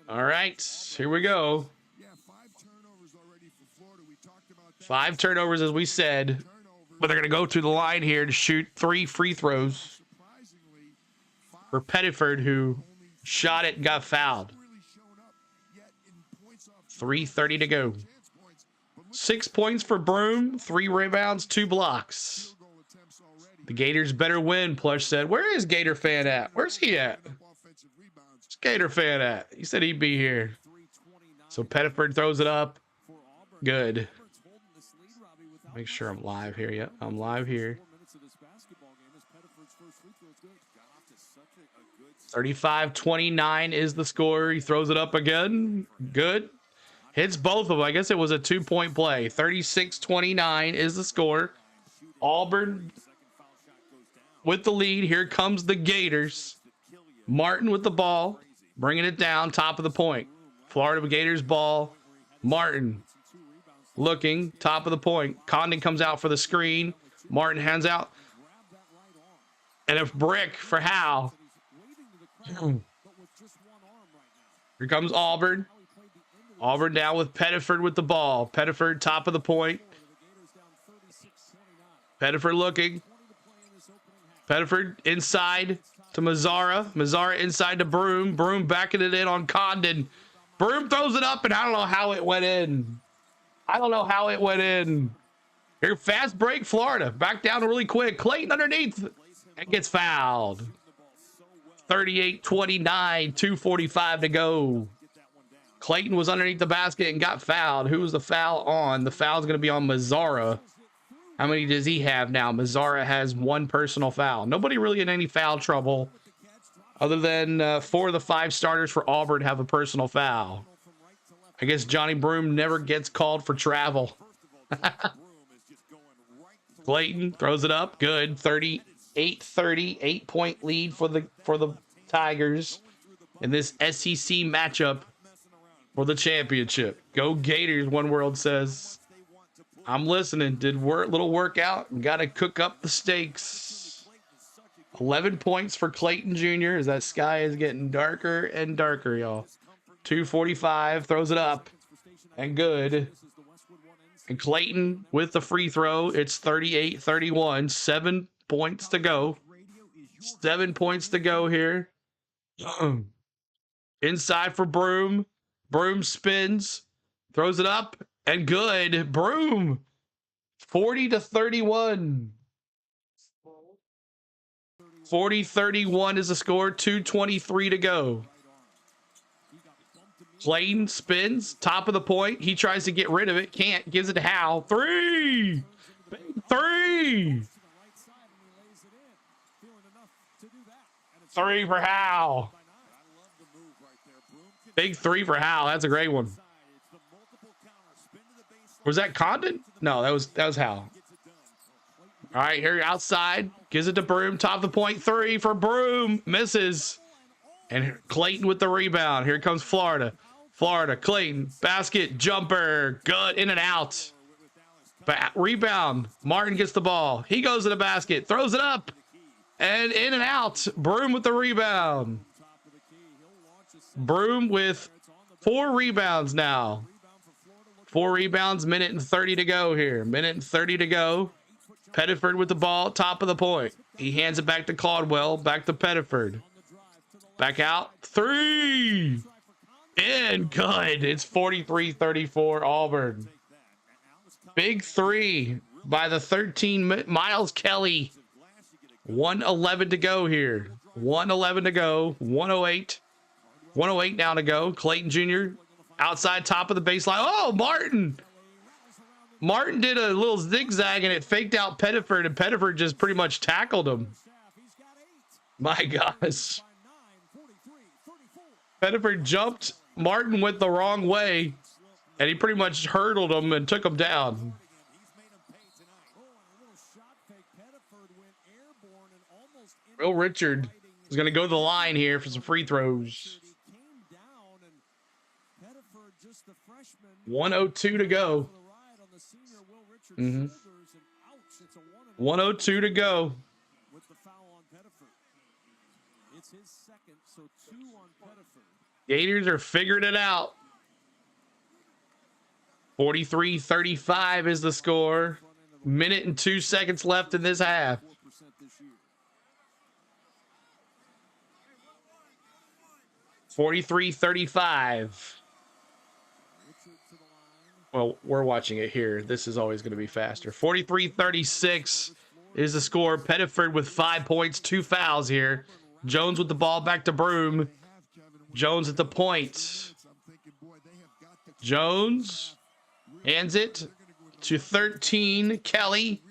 All right, here we go. 5 turnovers, as we said, but they're going to go through the line here to shoot 3 free throws for Pettiford, who shot it and got fouled. 3:30 to go. 6 points for Broome, 3 rebounds, 2 blocks. The Gators better win, Plush said. Where is Gator fan at? Where's he at? Where's Gator fan at? He said he'd be here. So Pettiford throws it up. Good. Make sure I'm live here. Yep, I'm live here. 35-29 is the score. He throws it up again. Good. Hits both of them. I guess it was a 2-point play. 36-29 is the score. Auburn with the lead. Here comes the Gators. Martin with the ball. Bringing it down. Top of the point. Florida Gators ball. Martin looking. Top of the point. Condon comes out for the screen. Martin hands out. And a brick for Hal. Here comes Auburn. Auburn down with Pettiford with the ball. Pettiford top of the point. Pettiford looking. Pettiford inside to Mazzara. Mazzara inside to Broom. Broom backing it in on Condon. Broom throws it up, and I don't know how it went in. I don't know how it went in. Here, fast break, Florida. Back down really quick. Clayton underneath and gets fouled. 38-29, 2:45 to go. Clayton was underneath the basket and got fouled. Who was the foul on? The foul's going to be on Mazzara. How many does he have now? Mazzara has 1 personal foul. Nobody really in any foul trouble other than 4 of the 5 starters for Auburn have a personal foul. I guess Johnny Broom never gets called for travel. Clayton throws it up. Good. 38-30, 8-point lead for the Tigers in this SEC matchup for the championship. Go Gators, One World says. I'm listening. Did little workout and got to cook up the steaks. 11 points for Clayton Jr. as that sky is getting darker and darker, y'all. 2:45, throws it up and good. And Clayton with the free throw. It's 38-31. 7 points to go. 7 points to go here. Inside for Broom. Broom spins. Throws it up. And good. Broom. 40-31. 40-31 is the score. 2:23 to go. Clayton spins. Top of the point. He tries to get rid of it. Can't. Gives it to Hal. 3. Big 3. 3 for Hal. Big 3 for Hal. That's a great one. Was that Condon? No, that was Hal. All right, here outside. Gives it to Broom. Top of the point. 3 for Broom. Misses. And Clayton with the rebound. Here comes Florida. Florida, Clayton, basket, jumper. Good. In and out. Rebound. Martin gets the ball. He goes to the basket. Throws it up. And in and out. Broom with the rebound. Broom with 4 rebounds now. 4 rebounds, minute and 30 to go here. Minute and 30 to go. Pettiford with the ball, top of the point. He hands it back to Caldwell, back to Pettiford. Back out, 3. In, good. It's 43-34 Auburn. Big 3 by the 13, Miles Kelly. 1:11 to go here. 1:11 to go. 1:08. 1:08 now to go. Clayton Jr. outside, top of the baseline. Oh, Martin. Martin did a little zigzag and it faked out Pettiford, and Pettiford just pretty much tackled him. My gosh. Pettiford jumped. Martin went the wrong way, and he pretty much hurdled him and took him down. Will Richard is going to go to the line here for some free throws. 1:02 to go. 1:02 to go. Gators are figuring it out. 43-35 is the score. Minute and 2 seconds left in this half. $43-35. Well, we're watching it here. This is always going to be faster. 43-36 is the score. Pettiford with 5 points, 2 fouls here. Jones with the ball back to Broom. Jones at the point. Jones hands it to 13. Kelly.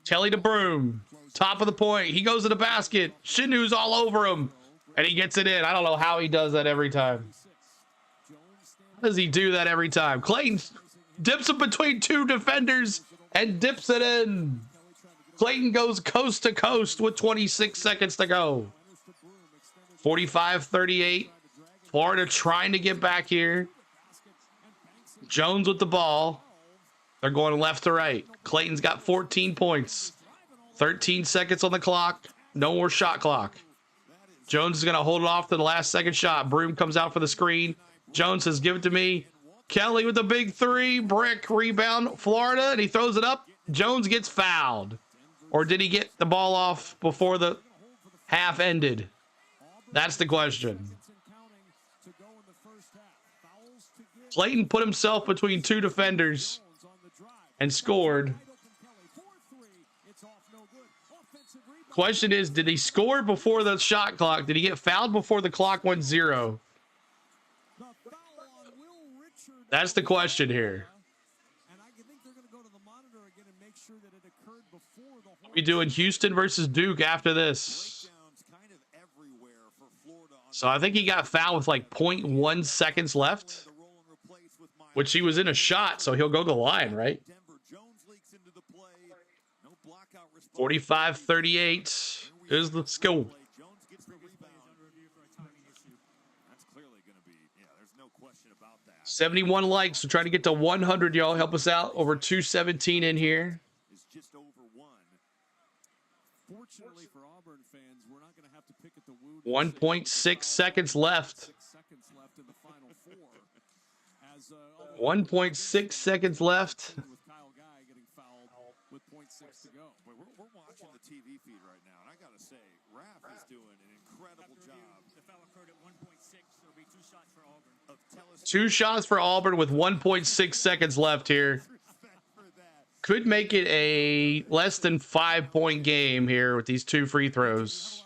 Kelly to Broom. Top of the point. He goes to the basket. Shinu's all over him. And he gets it in. I don't know how he does that every time. How does he do that every time? Clayton dips it between 2 defenders and dips it in. Clayton goes coast to coast with 26 seconds to go. 45-38. Florida trying to get back here. Jones with the ball. They're going left to right. Clayton's got 14 points. 13 seconds on the clock. No more shot clock. Jones is going to hold it off to the last second shot. Broom comes out for the screen. Jones says, give it to me. Kelly with the big three. Brick rebound. Florida, and he throws it up. Jones gets fouled. Or did he get the ball off before the half ended? That's the question. Clayton put himself between two defenders and scored. Question is, did he score before the shot clock? Did he get fouled before the clock went 0? That's the question here. We'll be doing Houston versus Duke after this. So I think he got fouled with like 0.1 seconds left, which he was in a shot, so he'll go to the line, right? 45-38 is the score. 71 likes. We're trying to get to 100, y'all. Help us out. Over 217 in here. Fortunately for Auburn fans, we're not going to have to pick at the wound. 1.6 seconds left. 1.6 seconds left. We're watching the TV feed right now, and I got to say, Raph is doing an incredible job. The foul occurred at 1.6. There'll be 2 shots for Auburn. 2 shots for Auburn with 1.6 seconds left here. Could make it a less than 5-point game here with these 2 free throws.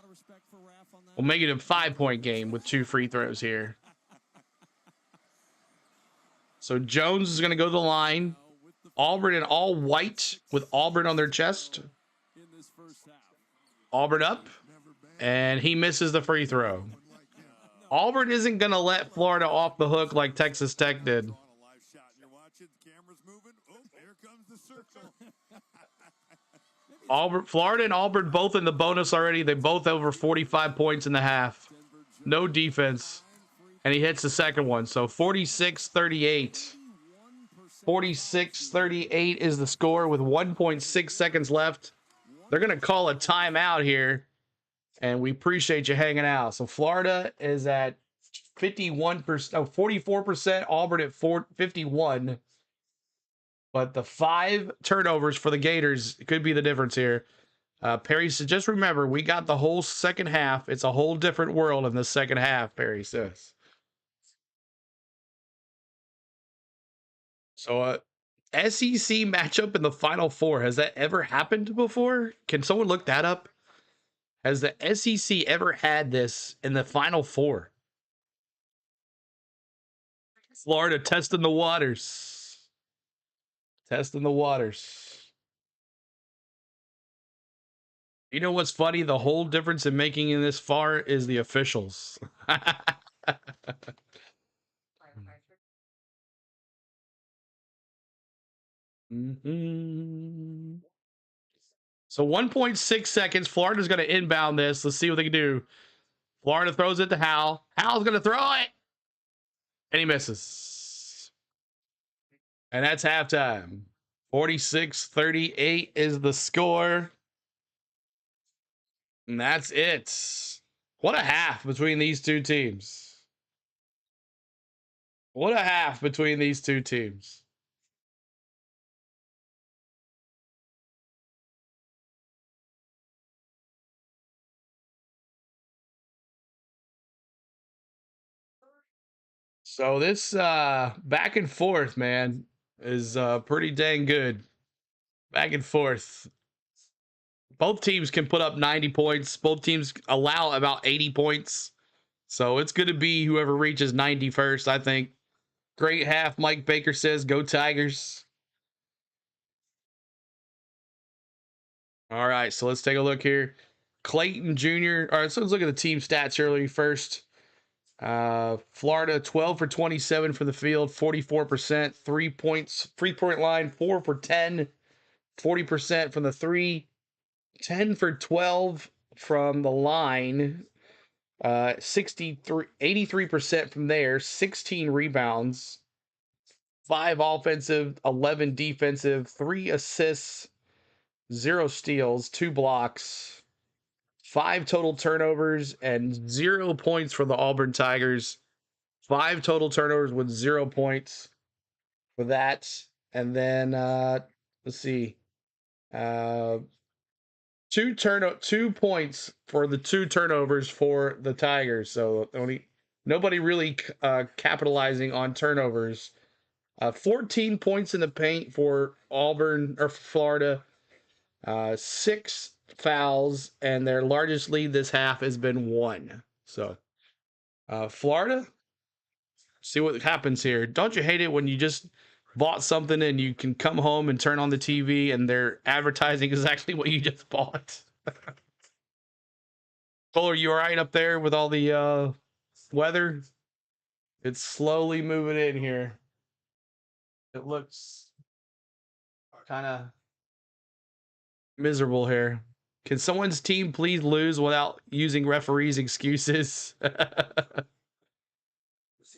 We'll make it a 5-point game with 2 free throws here. So Jones is going to go to the line. Auburn in all white with Auburn on their chest. Auburn up. And he misses the free throw. Auburn isn't going to let Florida off the hook like Texas Tech did. Auburn, Florida and Auburn both in the bonus already. They both over 45 points in the half. No defense. And he hits the second one. So 46-38. 46-38 is the score with 1.6 seconds left. They're going to call a timeout here. And we appreciate you hanging out. So Florida is at 51%, 44%. Auburn at 51%. But the 5 turnovers for the Gators could be the difference here. Perry said, just remember, we got the whole second half. It's a whole different world in the second half, Perry says. So, SEC matchup in the Final Four. Has that ever happened before? Can someone look that up? Has the SEC ever had this in the Final Four? Florida testing the waters. Testing the waters. You know what's funny? The whole difference in making it this far is the officials. So 1.6 seconds. Florida's going to inbound this. Let's see what they can do. Florida throws it to Hal. Hal's going to throw it. And he misses. And that's halftime. 46-38 is the score. And that's it. What a half between these two teams. What a half between these two teams. So this back and forth, man, is pretty dang good. Back and forth. Both teams can put up 90 points. Both teams allow about 80 points. So it's going to be whoever reaches 90 first, I think. Great half, Mike Baker says. Go Tigers. All right, so let's take a look here. Clayton Jr. All right, so let's look at the team stats early first. Florida 12 for 27 from the field, 44%, 3 points, 3-point line, 4 for 10, 40% from the 3, 10 for 12 from the line, 83% from there, 16 rebounds, 5 offensive, 11 defensive, 3 assists, 0 steals, 2 blocks, 5 total turnovers and 0 points for the Auburn Tigers. 5 total turnovers with 0 points for that. And then let's see. 2 points for the 2 turnovers for the Tigers. So nobody really capitalizing on turnovers. 14 points in the paint for Auburn or Florida. 6 fouls, and their largest lead this half has been 1. So Florida, see what happens here. Don't you hate it when you just bought something and you can come home and turn on the TV and their advertising is actually what you just bought? Cole, are you all right up there with all the weather? It's slowly moving in here. It looks kind of miserable here. Can someone's team please lose without using referees' excuses? All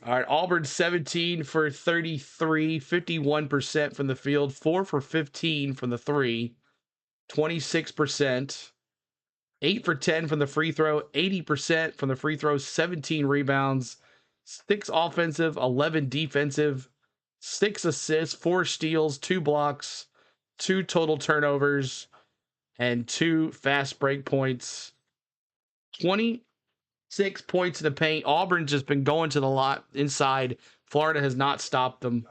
right, Auburn 17 for 33, 51% from the field, 4 for 15 from the 3, 26%, 8 for 10 from the free throw, 80% from the free throw, 17 rebounds, 6 offensive, 11 defensive, 6 assists, 4 steals, 2 blocks, 2 total turnovers, and 2 fast break points. 26 points in the paint. Auburn's just been going to the lot inside. Florida has not stopped them.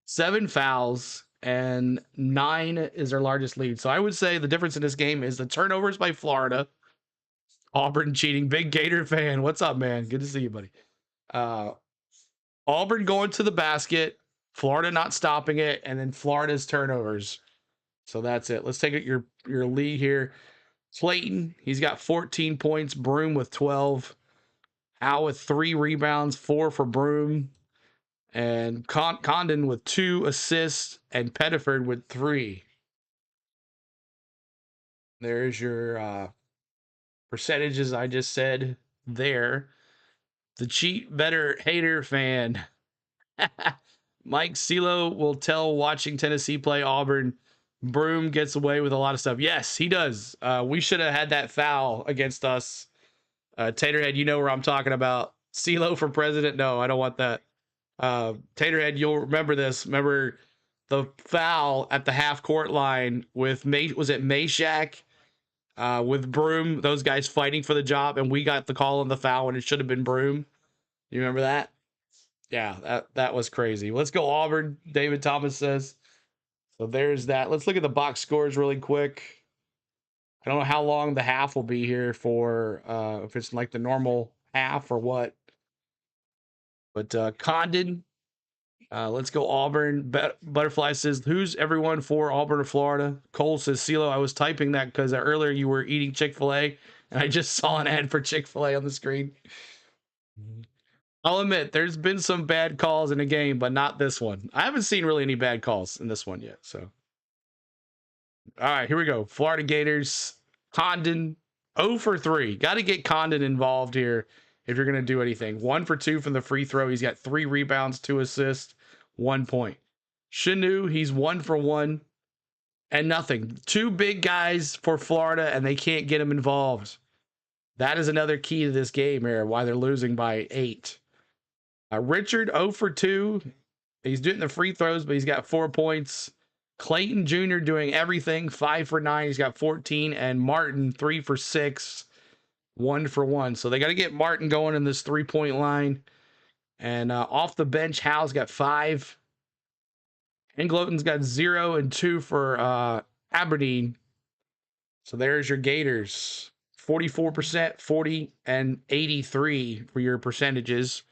7 fouls, and 9 is their largest lead. So I would say the difference in this game is the turnovers by Florida. Auburn cheating. Big Gator fan. What's up, man? Good to see you, buddy. Auburn going to the basket. Florida not stopping it. And then Florida's turnovers. So that's it. Let's take it your lead here. Clayton, he's got 14 points. Broom with 12. Al with 3 rebounds, 4 for Broom. And Condon with 2 assists. And Pettiford with 3. There's your percentages I just said there. The cheat better hater fan. Mike Celo will tell watching Tennessee play Auburn, Broom gets away with a lot of stuff. Yes, he does. We should have had that foul against us. Taterhead, you know where I'm talking about. Celo for president? No, I don't want that. Taterhead, you'll remember this. Remember the foul at the half-court line with, was it Meshack? With Broom, those guys fighting for the job, and we got the call on the foul when it should have been Broom. You remember that? Yeah, that was crazy. Let's go Auburn, David Thomas says. So there's that. Let's look at the box scores really quick. I don't know how long the half will be here for, if it's like the normal half or what. But Condon, let's go Auburn. Butterfly says, who's everyone for Auburn or Florida? Cole says, CeeLo, I was typing that because earlier you were eating Chick-fil-A, and I just saw an ad for Chick-fil-A on the screen. I'll admit, there's been some bad calls in the game, but not this one. I haven't seen really any bad calls in this one yet. So, all right, here we go. Florida Gators, Condon, 0 for 3. Got to get Condon involved here if you're going to do anything. 1 for 2 from the free throw. He's got 3 rebounds, 2 assists, 1 point. Shanu, he's 1 for 1 and nothing. 2 big guys for Florida, and they can't get him involved. That is another key to this game here, why they're losing by 8. Richard, 0 for 2. He's doing the free throws, but he's got 4 points. Clayton Jr. doing everything, 5 for 9. He's got 14. And Martin, 3 for 6, 1 for 1. So they got to get Martin going in this 3-point line. And off the bench, Hal's got 5. Engloton's got 0 and 2 for Aberdeen. So there's your Gators. 44%, 40, and 83 for your percentages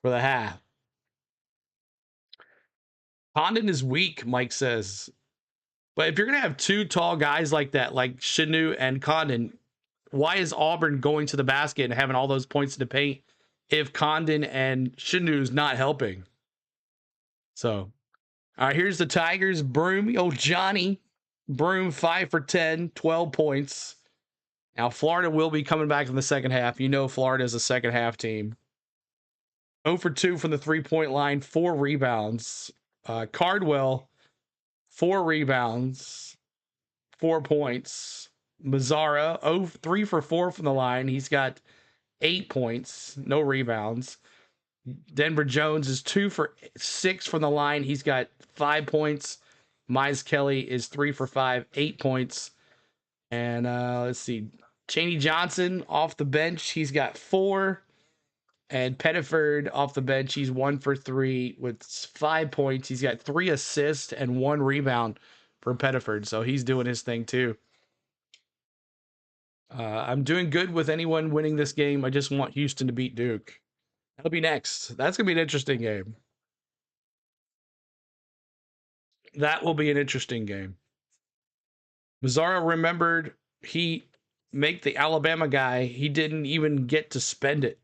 for the half. Condon is weak, Mike says. But if you're going to have 2 tall guys like that, like Shanu and Condon, why is Auburn going to the basket and having all those points in the paint if Condon and Shanu's not helping? So, all right, here's the Tigers. Broom, Johnny. Broom, 5 for 10, 12 points. Now, Florida will be coming back in the second half. You know Florida is a second half team. 0 for 2 from the 3-point line, 4 rebounds. Cardwell, 4 rebounds, 4 points. Mazzara, 3 for 4 from the line. He's got 8 points, no rebounds. Denver Jones is 2 for 6 from the line. He's got 5 points. Mize Kelly is 3 for 5, 8 points. And let's see. Chaney Johnson off the bench. He's got 4. And Pettiford off the bench. He's 1 for 3 with 5 points. He's got 3 assists and 1 rebound for Pettiford. So he's doing his thing too. I'm doing good with anyone winning this game. I just want Houston to beat Duke. That'll be next. That's going to be an interesting game. That will be an interesting game. Mazzara remembered he make the Alabama guy. He didn't even get to spend it.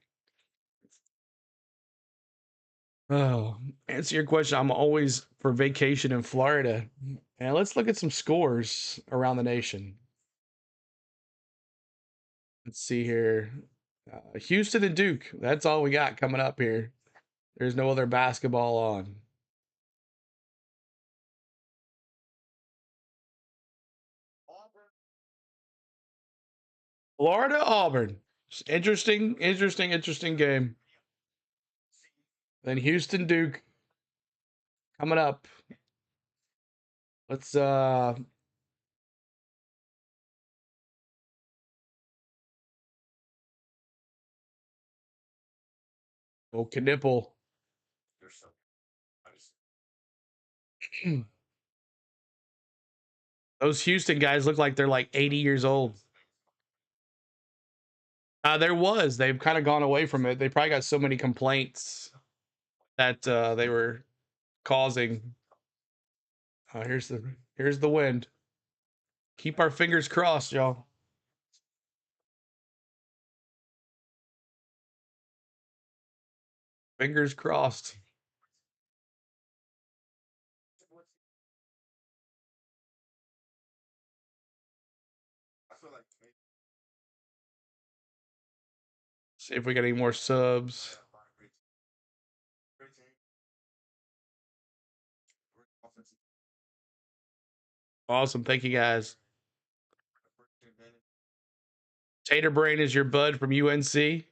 Oh, answer your question. I'm always for vacation in Florida. And let's look at some scores around the nation. Let's see here. Houston and Duke. That's all we got coming up here. There's no other basketball on. Florida, Auburn. Interesting game. Then Houston, Duke coming up. Let's oh, Knipple. Those Houston guys look like they're like 80 years old. There was. They've kind of gone away from it. They probably got so many complaints that they were causing. Here's the wind. Keep our fingers crossed, y'all. Fingers crossed. See if we get any more subs. Awesome. Thank you, guys. Tater Brain is your bud from UNC.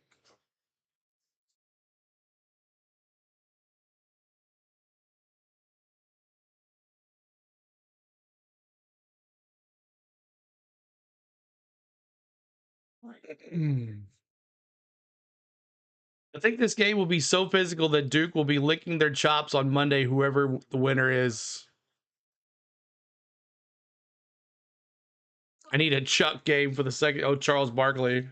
I think this game will be so physical that Duke will be licking their chops on Monday, whoever the winner is. I need a Chuck game for the second. Oh, Charles Barkley.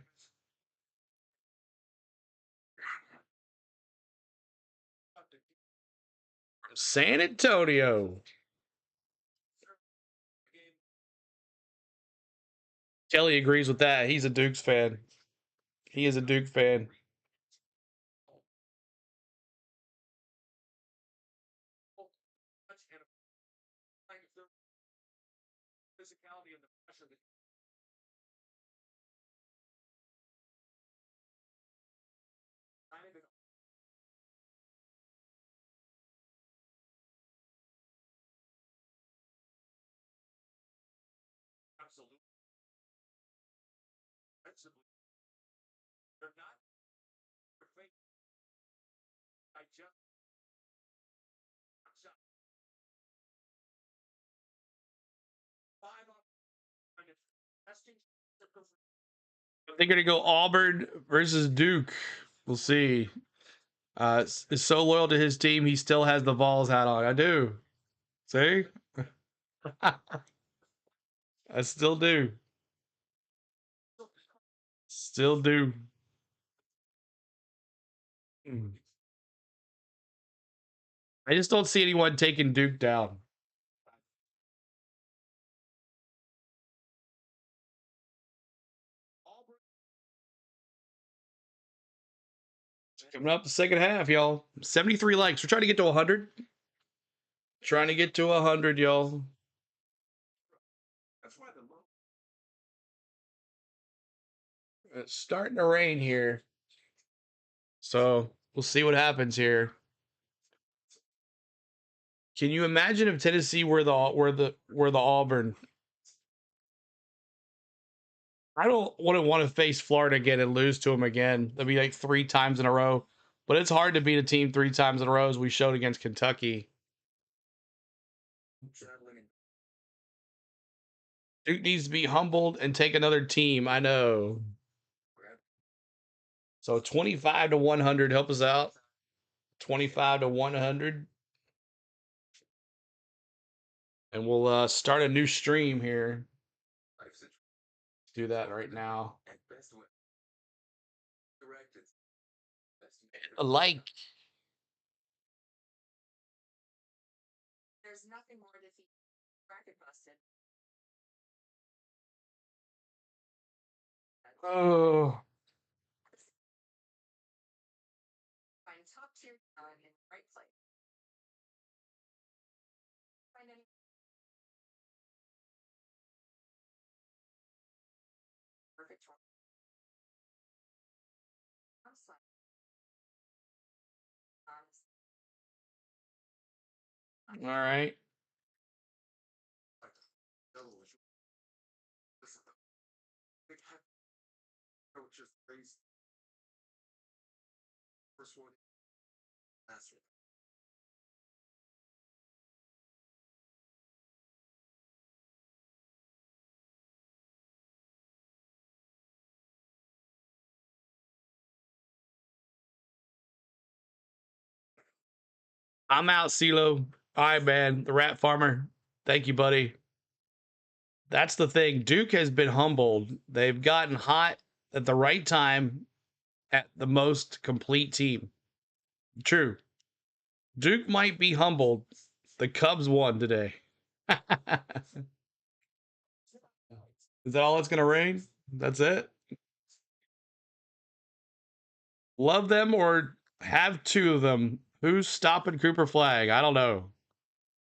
San Antonio. Kelly agrees with that. He's a Dukes fan. He is a Duke fan. They're going to go Auburn versus Duke. We'll see. Is so loyal to his team, he still has the Vols hat on. I do. See? I still do. Still do. I just don't see anyone taking Duke down. Coming up the second half, y'all. 73 likes. We're trying to get to 100. Trying to get to 100, y'all. It's starting to rain here. So we'll see what happens here. Can you imagine if Tennessee were the Auburn? I don't want to face Florida again and lose to them again. That'd be like 3 times in a row. But it's hard to beat a team 3 times in a row, as we showed against Kentucky. Duke needs to be humbled and take another team. I know. So 25 to 100, help us out. 25 to 100. And we'll start a new stream here. Do that right now. Like. There's nothing more defeating bracket busted. Oh. Find top tier talent in the right place. Find any perfect one. Outside. All right. I'm out, CeeLo. All right, man. The Rat Farmer. Thank you, buddy. That's the thing. Duke has been humbled. They've gotten hot at the right time at the most complete team. True. Duke might be humbled. The Cubs won today. Is that all it's going to rain? That's it? Love them or have 2 of them. Who's stopping Cooper Flag? I don't know.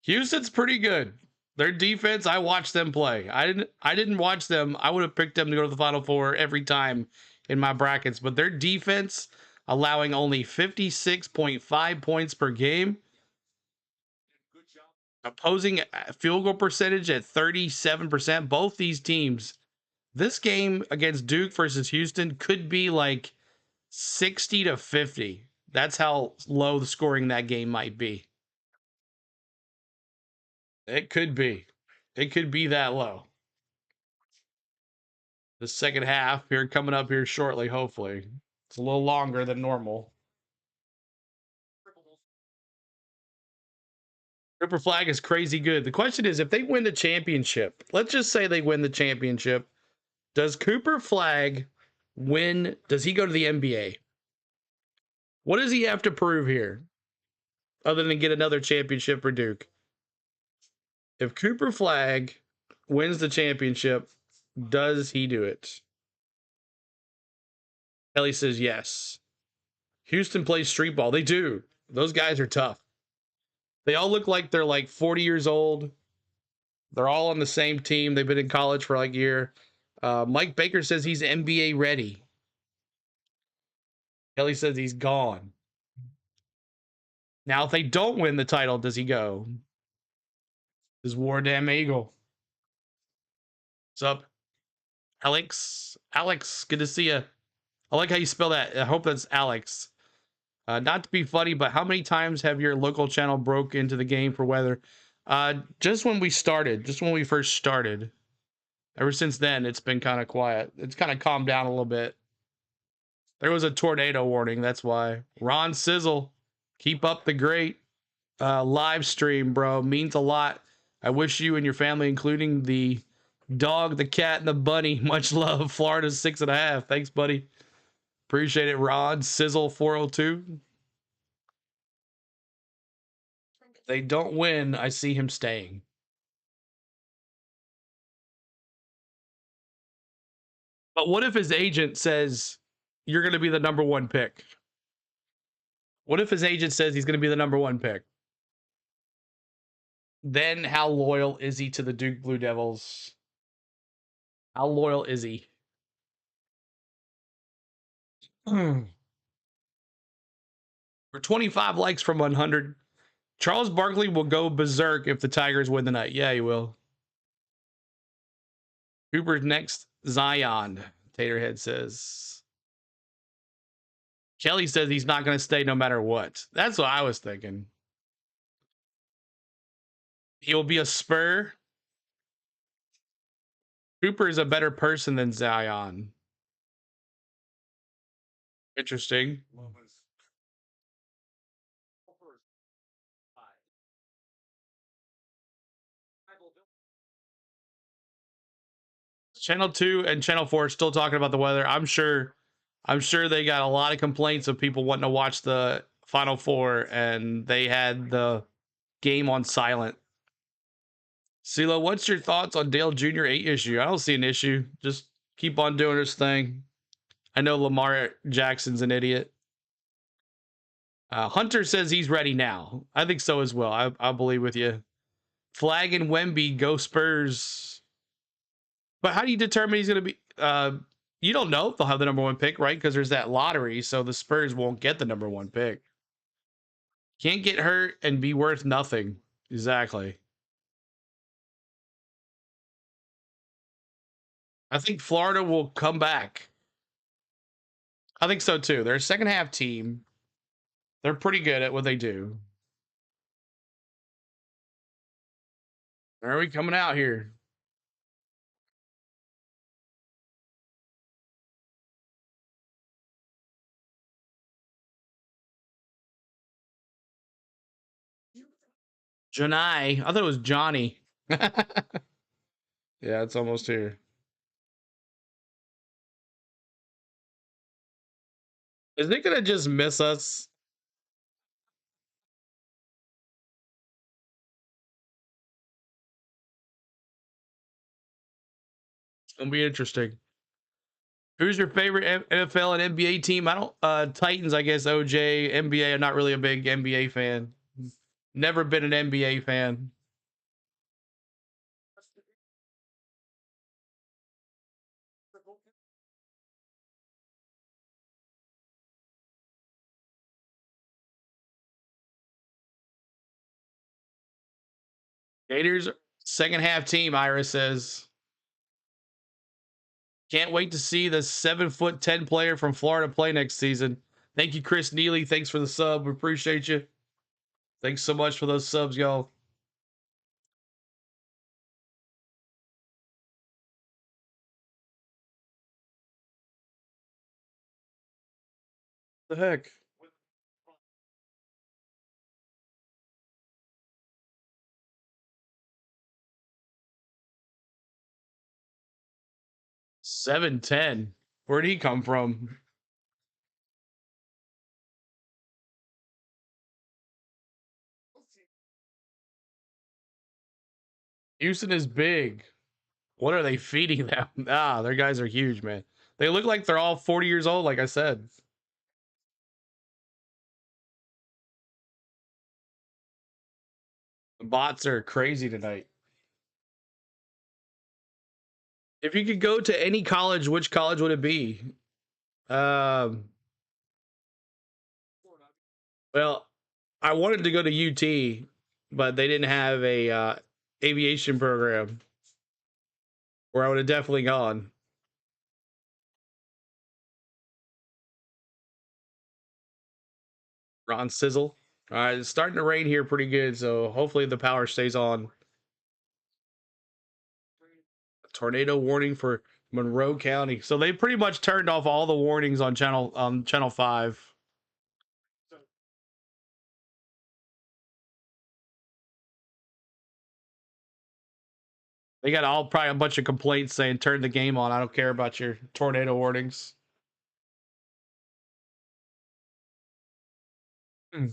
Houston's pretty good. Their defense, I watched them play. I didn't watch them. I would have picked them to go to the Final Four every time in my brackets, but their defense, allowing only 56.5 points per game, opposing field goal percentage at 37%. Both these teams, this game against Duke versus Houston could be like 60 to 50. That's how low the scoring that game might be. It could be. It could be that low. The second half here coming up here shortly, hopefully. It's a little longer than normal. Cooper Flag is crazy good. The question is, if they win the championship, let's just say they win the championship, does Cooper Flag win? Does he go to the NBA? What does he have to prove here other than get another championship for Duke? If Cooper Flag wins the championship, does he do it? Kelly says yes. Houston plays street ball. They do. Those guys are tough. They all look like they're like 40 years old. They're all on the same team. They've been in college for like a year. Mike Baker says he's NBA ready. Kelly says he's gone. Now, if they don't win the title, does he go? Is War Damn Eagle? What's up? Alex? Alex, good to see you. I like how you spell that. I hope that's Alex. Not to be funny, but how many times have your local channel broke into the game for weather? Just when we started, just when we first started. Ever since then, it's been kind of quiet. It's kind of calmed down a little bit. There was a tornado warning, that's why. Ron Sizzle, keep up the great live stream, bro. Means a lot. I wish you and your family, including the dog, the cat, and the bunny, much love. Florida's 6.5. Thanks, buddy. Appreciate it, Ron Sizzle 402. If they don't win, I see him staying. But what if his agent says you're going to be the number 1 pick? What if his agent says he's going to be the number 1 pick? Then how loyal is he to the Duke Blue Devils? How loyal is he? For 25 likes from 100, Charles Barkley will go berserk if the Tigers win tonight. Yeah, he will. Cooper's next, Zion. Taterhead says. Kelly says he's not going to stay no matter what. That's what I was thinking. He will be a Spur. Cooper is a better person than Zion. Interesting. Channel 2 and Channel 4 are still talking about the weather. I'm sure they got a lot of complaints of people wanting to watch the Final Four, and they had the game on silent. CeeLo, what's your thoughts on Dale Jr. 8 issue? I don't see an issue. Just keep on doing his thing. I know Lamar Jackson's an idiot. Hunter says he's ready now. I think so as well. I believe with you. Flag and Wemby, go Spurs. But how do you determine he's going to be? You don't know if they'll have the number 1 pick, right? Because there's that lottery, so the Spurs won't get the number 1 pick. Can't get hurt and be worth nothing. Exactly. I think Florida will come back. I think so too. They're a second half team. They're pretty good at what they do. Where are we coming out here? Janai. I thought it was Johnny. Yeah, it's almost here. Is it gonna just miss us? It's gonna be interesting. Who's your favorite NFL and NBA team? I don't Titans, I guess. OJ. NBA, I'm not really a big NBA fan. Never been an NBA fan. Gators second half team, Iris says. Can't wait to see the 7'10" player from Florida play next season. Thank you, Chris Neely. Thanks for the sub. We appreciate you. Thanks so much for those subs, y'all. The heck? $7.10. Where'd he come from? Houston is big. What are they feeding them? Their guys are huge, man. They look like they're all 40 years old, like I said. The bots are crazy tonight. If you could go to any college, which college would it be? Well, I wanted to go to UT, but they didn't have a aviation program where I would have definitely gone. Ron Sizzle. All right, it's starting to rain here pretty good, so hopefully the power stays on. Tornado warning for Monroe County. So they pretty much turned off all the warnings on channel 5. They got probably a bunch of complaints saying turn the game on. I don't care about your tornado warnings.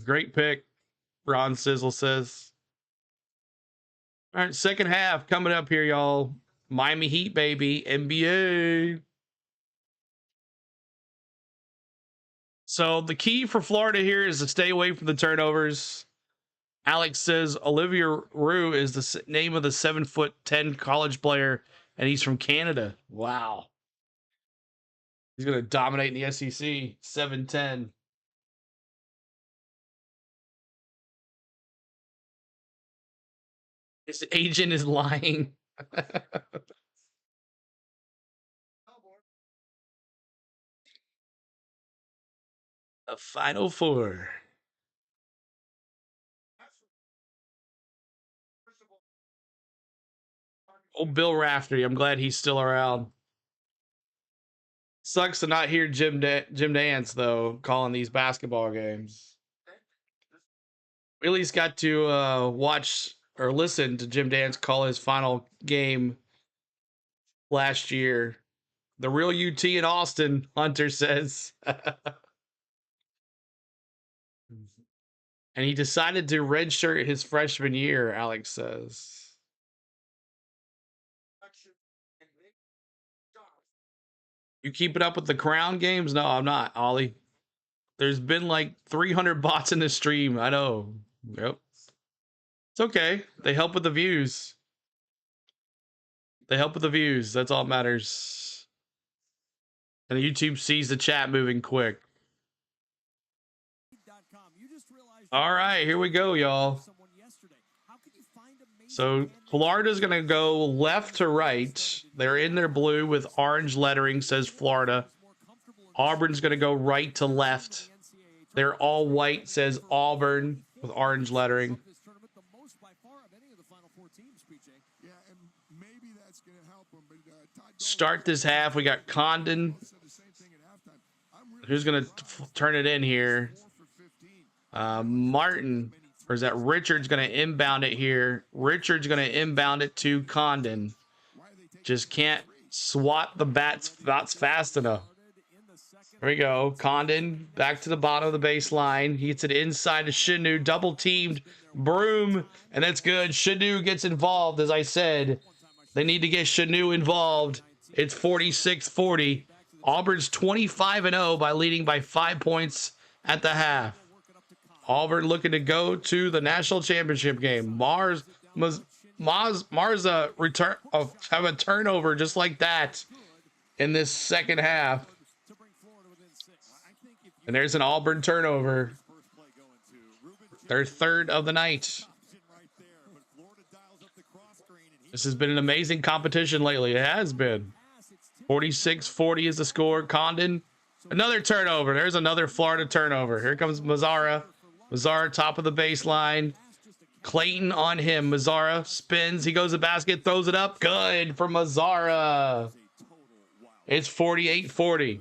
Great pick, Ron Sizzle says. All right, second half coming up here, y'all. Miami Heat, baby. NBA. So the key for Florida here is to stay away from the turnovers. Alex says Olivia Rue is the name of the 7'10" college player, and he's from Canada. Wow. He's going to dominate in the SEC. 7'10". His agent is lying. The Final Four. Oh, Bill Raftery. I'm glad he's still around. Sucks to not hear Jim Nance, though, calling these basketball games. We at least got to watch or listen to Jim Nance call his final game last year. The real UT in Austin, Hunter says. And he decided to redshirt his freshman year, Alex says. You keeping up with the Crown games? No, I'm not, Ollie. There's been like 300 bots in the stream. I know. Yep. It's okay. They help with the views. They help with the views. That's all that matters. And YouTube sees the chat moving quick. All right, here we go, y'all. So Florida's going to go left to right. They're in their blue with orange lettering, says Florida. Auburn's going to go right to left. They're all white, says Auburn, with orange lettering. Start this half. We got Condon. Who's going to turn it in here? Martin, or is that Richard's going to inbound it here? Richard's going to inbound it to Condon. Just can't swat the bats fast enough. There we go. Condon back to the bottom of the baseline. He hits it inside to Shinu. Double teamed. Broom. And that's good. Shinu gets involved, as I said. They need to get Shinu involved. It's 46-40. Auburn's 25-0 by leading by 5 points at the half. Auburn looking to go to the national championship game. Mars return have a turnover just like that in this second half. And there's an Auburn turnover. Their third of the night. This has been an amazing competition lately. It has been. 46-40 is the score. Condon, another turnover. There's another Florida turnover. Here comes Mazzara. Mazzara, top of the baseline. Clayton on him. Mazzara spins. He goes to the basket, throws it up. Good for Mazzara. It's 48-40.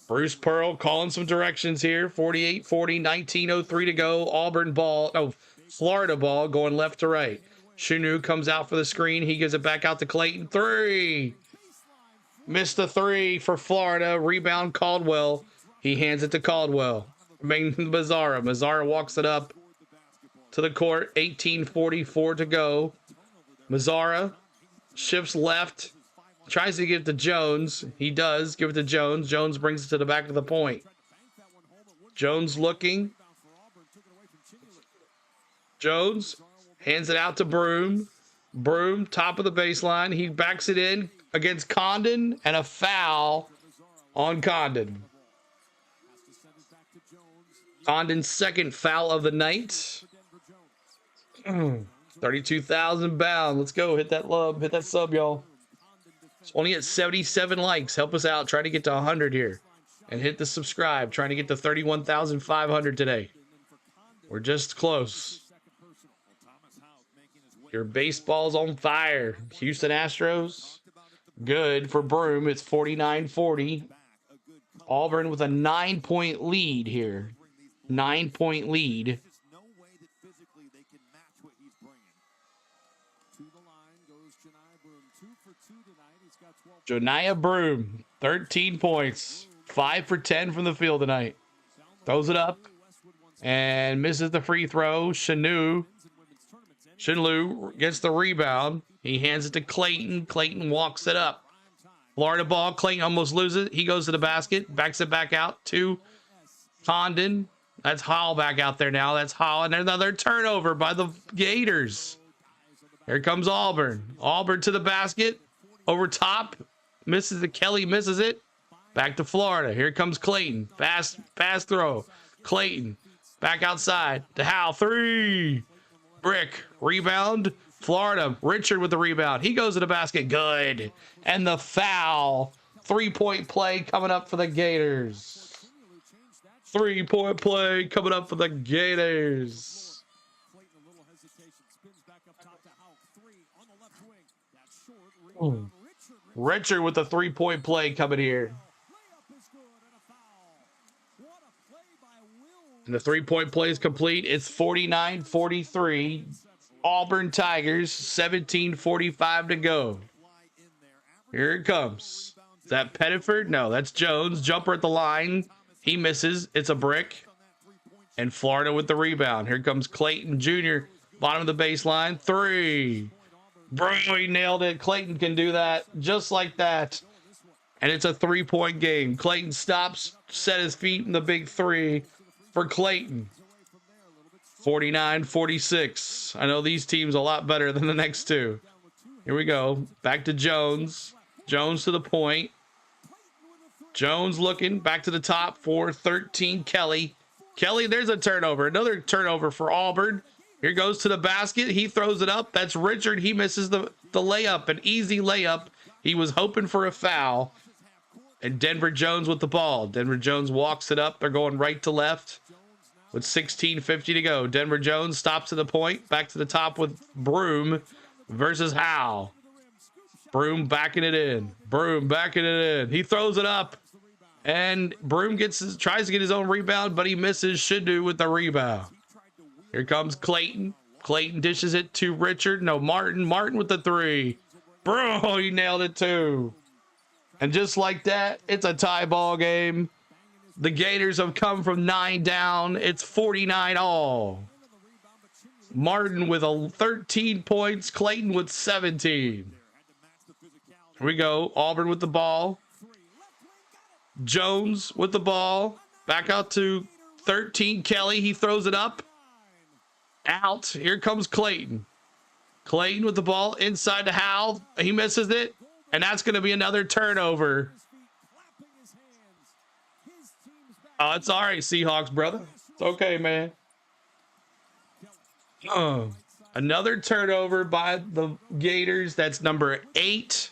Bruce Pearl calling some directions here. 48-40, 19:03 to go. Auburn ball. No, Florida ball going left to right. Shinu comes out for the screen. He gives it back out to Clayton. Three. Missed the three for Florida. Rebound Caldwell. He hands it to Caldwell. Mazzara. Mazzara walks it up to the court. 18:44 to go. Mazzara shifts left. Tries to give it to Jones. He does give it to Jones. Jones brings it to the back of the point. Jones looking. Jones hands it out to Broom. Broom, top of the baseline. He backs it in against Condon, and a foul on Condon. Condon's second foul of the night. 32,000 bound. Let's go. Hit that love. Hit that sub, y'all. It's only at 77 likes. Help us out. Try to get to 100 here. And hit the subscribe. Trying to get to 31,500 today. We're just close. Your baseball's on fire. Houston Astros. Good for Broom. It's 49-40. Auburn with a 9-point lead here. 9-point lead. Janiah Broom, 13 points. 5 for 10 from the field tonight. Throws it up and misses the free throw. Shinlu gets the rebound. He hands it to Clayton. Clayton walks it up. Florida ball. Clayton almost loses it. He goes to the basket. Backs it back out to Condon. That's Hall back out there now. That's Hall. And there's another turnover by the Gators. Here comes Auburn. Auburn to the basket. Over top. Misses it. Kelly misses it. Back to Florida. Here comes Clayton. Fast throw. Clayton. Back outside. To Howell. Three. Brick. Rebound. Florida. Richard with the rebound. He goes to the basket. Good. And the foul. 3-point play coming up for the Gators. 3-point play coming up for the Gators. Clayton, a little hesitation, spins back up top to Houck. 3 on the left wing. That's short. Rebound. Richard with a 3-point play coming here. Layup is good and a foul. What a play by Will. And the 3-point play is complete. It's 49-43. Auburn Tigers, 17:45 to go. Here it comes. Is that Pettiford? No, that's Jones. Jumper at the line. He misses. It's a brick. And Florida with the rebound. Here comes Clayton Jr. Bottom of the baseline. 3. Bro, he nailed it. Clayton can do that just like that. And it's a 3-point game. Clayton stops, set his feet in the big 3 for Clayton. 49-46. I know these teams a lot better than the next two. Here we go. Back to Jones. Jones to the point. Jones looking back to the top for 13. Kelly. Kelly, there's a turnover. Another turnover for Auburn. Here goes to the basket. He throws it up. That's Richard. He misses the layup. An easy layup. He was hoping for a foul. And Denver Jones with the ball. Denver Jones walks it up. They're going right to left with 16:50 to go. Denver Jones stops to the point. Back to the top with Broom versus Howe. Broom backing it in. Broom backing it in. He throws it up. And Broom tries to get his own rebound, but he misses. Should do with the rebound. Here comes Clayton. Clayton dishes it to Richard. No, Martin. Martin with the 3. Bro, he nailed it too. And just like that, it's a tie ball game. The Gators have come from 9 down. It's 49 all. Martin with 13 points. Clayton with 17. Here we go. Auburn with the ball. Jones with the ball. Back out to 13. Kelly. He throws it up. Out. Here comes Clayton. Clayton with the ball inside to Hal. He misses it. And that's going to be another turnover. Oh, it's all right, Seahawks, brother. It's okay, man. Another turnover by the Gators. That's number 8.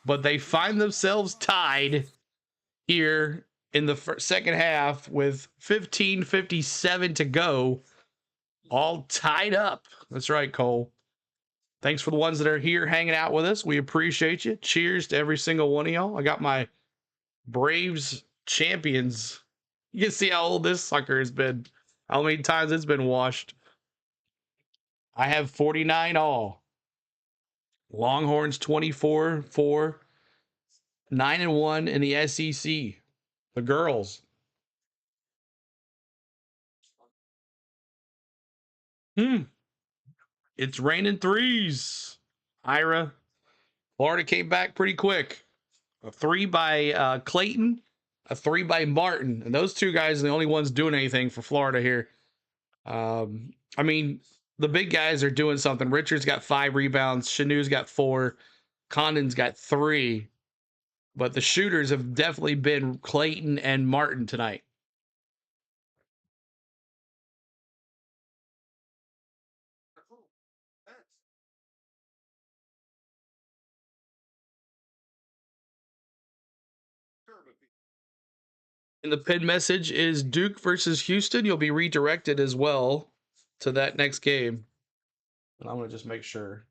But they find themselves tied here in the second half with 15:57 to go. All tied up. That's right, Cole. Thanks for the ones that are here hanging out with us. We appreciate you. Cheers to every single one of y'all. I got my Braves champions. You can see how old this sucker has been. How many times it's been washed. I have 49 all. Longhorns 24-4. 9-1 in the SEC. The girls. It's raining 3s. Ira. Florida came back pretty quick. A 3 by Clayton. A 3 by Martin. And those two guys are the only ones doing anything for Florida here. I mean, the big guys are doing something. Richard's got 5 rebounds. Chanu's got 4. Condon's got 3. But the shooters have definitely been Clayton and Martin tonight. And the pinned message is Duke versus Houston. You'll be redirected as well to that next game. And I'm going to just make sure.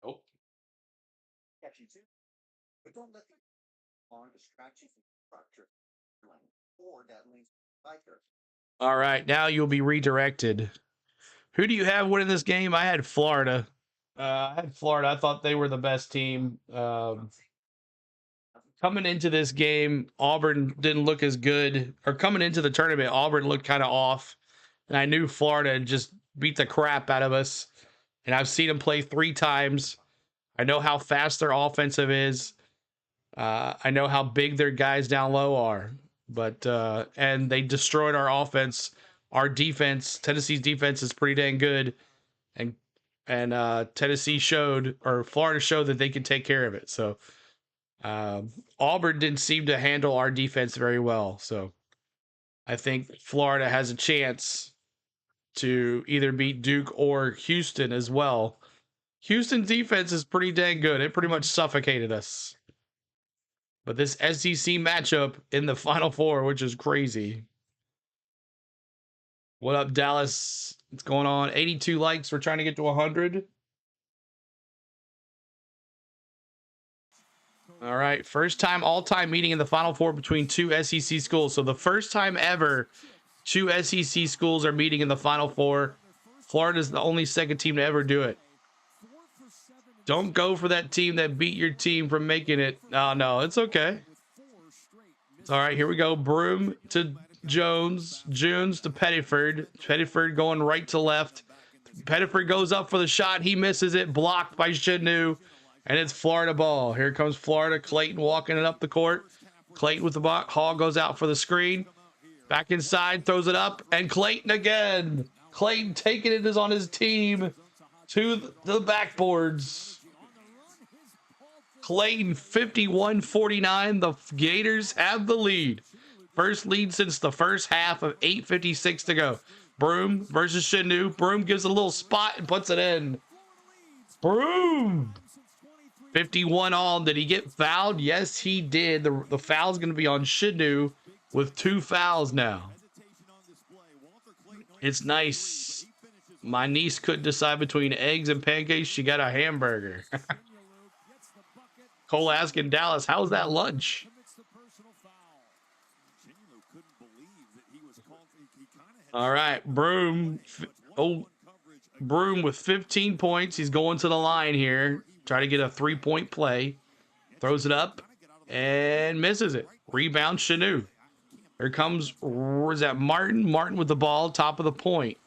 Oh. But don't let the on distract you from structure or that links biker. All right, now you'll be redirected. Who do you have winning this game? I had Florida. I thought they were the best team. Coming into this game, Auburn didn't look as good. Or coming into the tournament, Auburn looked kind of off. And I knew Florida just beat the crap out of us. And I've seen them play 3 times. I know how fast their offensive is. I know how big their guys down low are. But and they destroyed our offense. Our defense, Tennessee's defense is pretty dang good. And Tennessee showed, or Florida showed, that they could take care of it. So Auburn didn't seem to handle our defense very well. So I think Florida has a chance to either beat Duke or Houston as well. Houston's defense is pretty dang good. It pretty much suffocated us. But this SEC matchup in the Final Four, which is crazy. What up, Dallas? What's going on? 82 likes. We're trying to get to 100. All right. First time all-time meeting in the Final Four between two SEC schools. So the first time ever two SEC schools are meeting in the Final Four. Florida's the only second team to ever do it. Don't go for that team that beat your team from making it. Oh, no, it's okay. It's all right. Here we go. Broom to Jones. Jones to Pettiford. Pettiford going right to left. Pettiford goes up for the shot. He misses it. Blocked by Shinu. And it's Florida ball. Here comes Florida. Clayton walking it up the court. Clayton with the ball. Hall goes out for the screen. Back inside. Throws it up. And Clayton again. Clayton taking it is on his team to the backboards. Clayton 51-49. The Gators have the lead. First lead since the first half of 8:56 to go. Broom versus Shinu. Broom gives a little spot and puts it in. Broom. 51 all. Did he get fouled? Yes, he did. The foul's going to be on Shinu with 2 fouls now. It's nice. My niece couldn't decide between eggs and pancakes. She got a hamburger. Cole asking Dallas, how's that lunch? All right, Broom. Oh, Broom with 15 points. He's going to the line here. Try to get a 3-point play. Throws it up and misses it. Rebound, Shinu. Here comes, where's that? Martin. Martin with the ball, top of the point.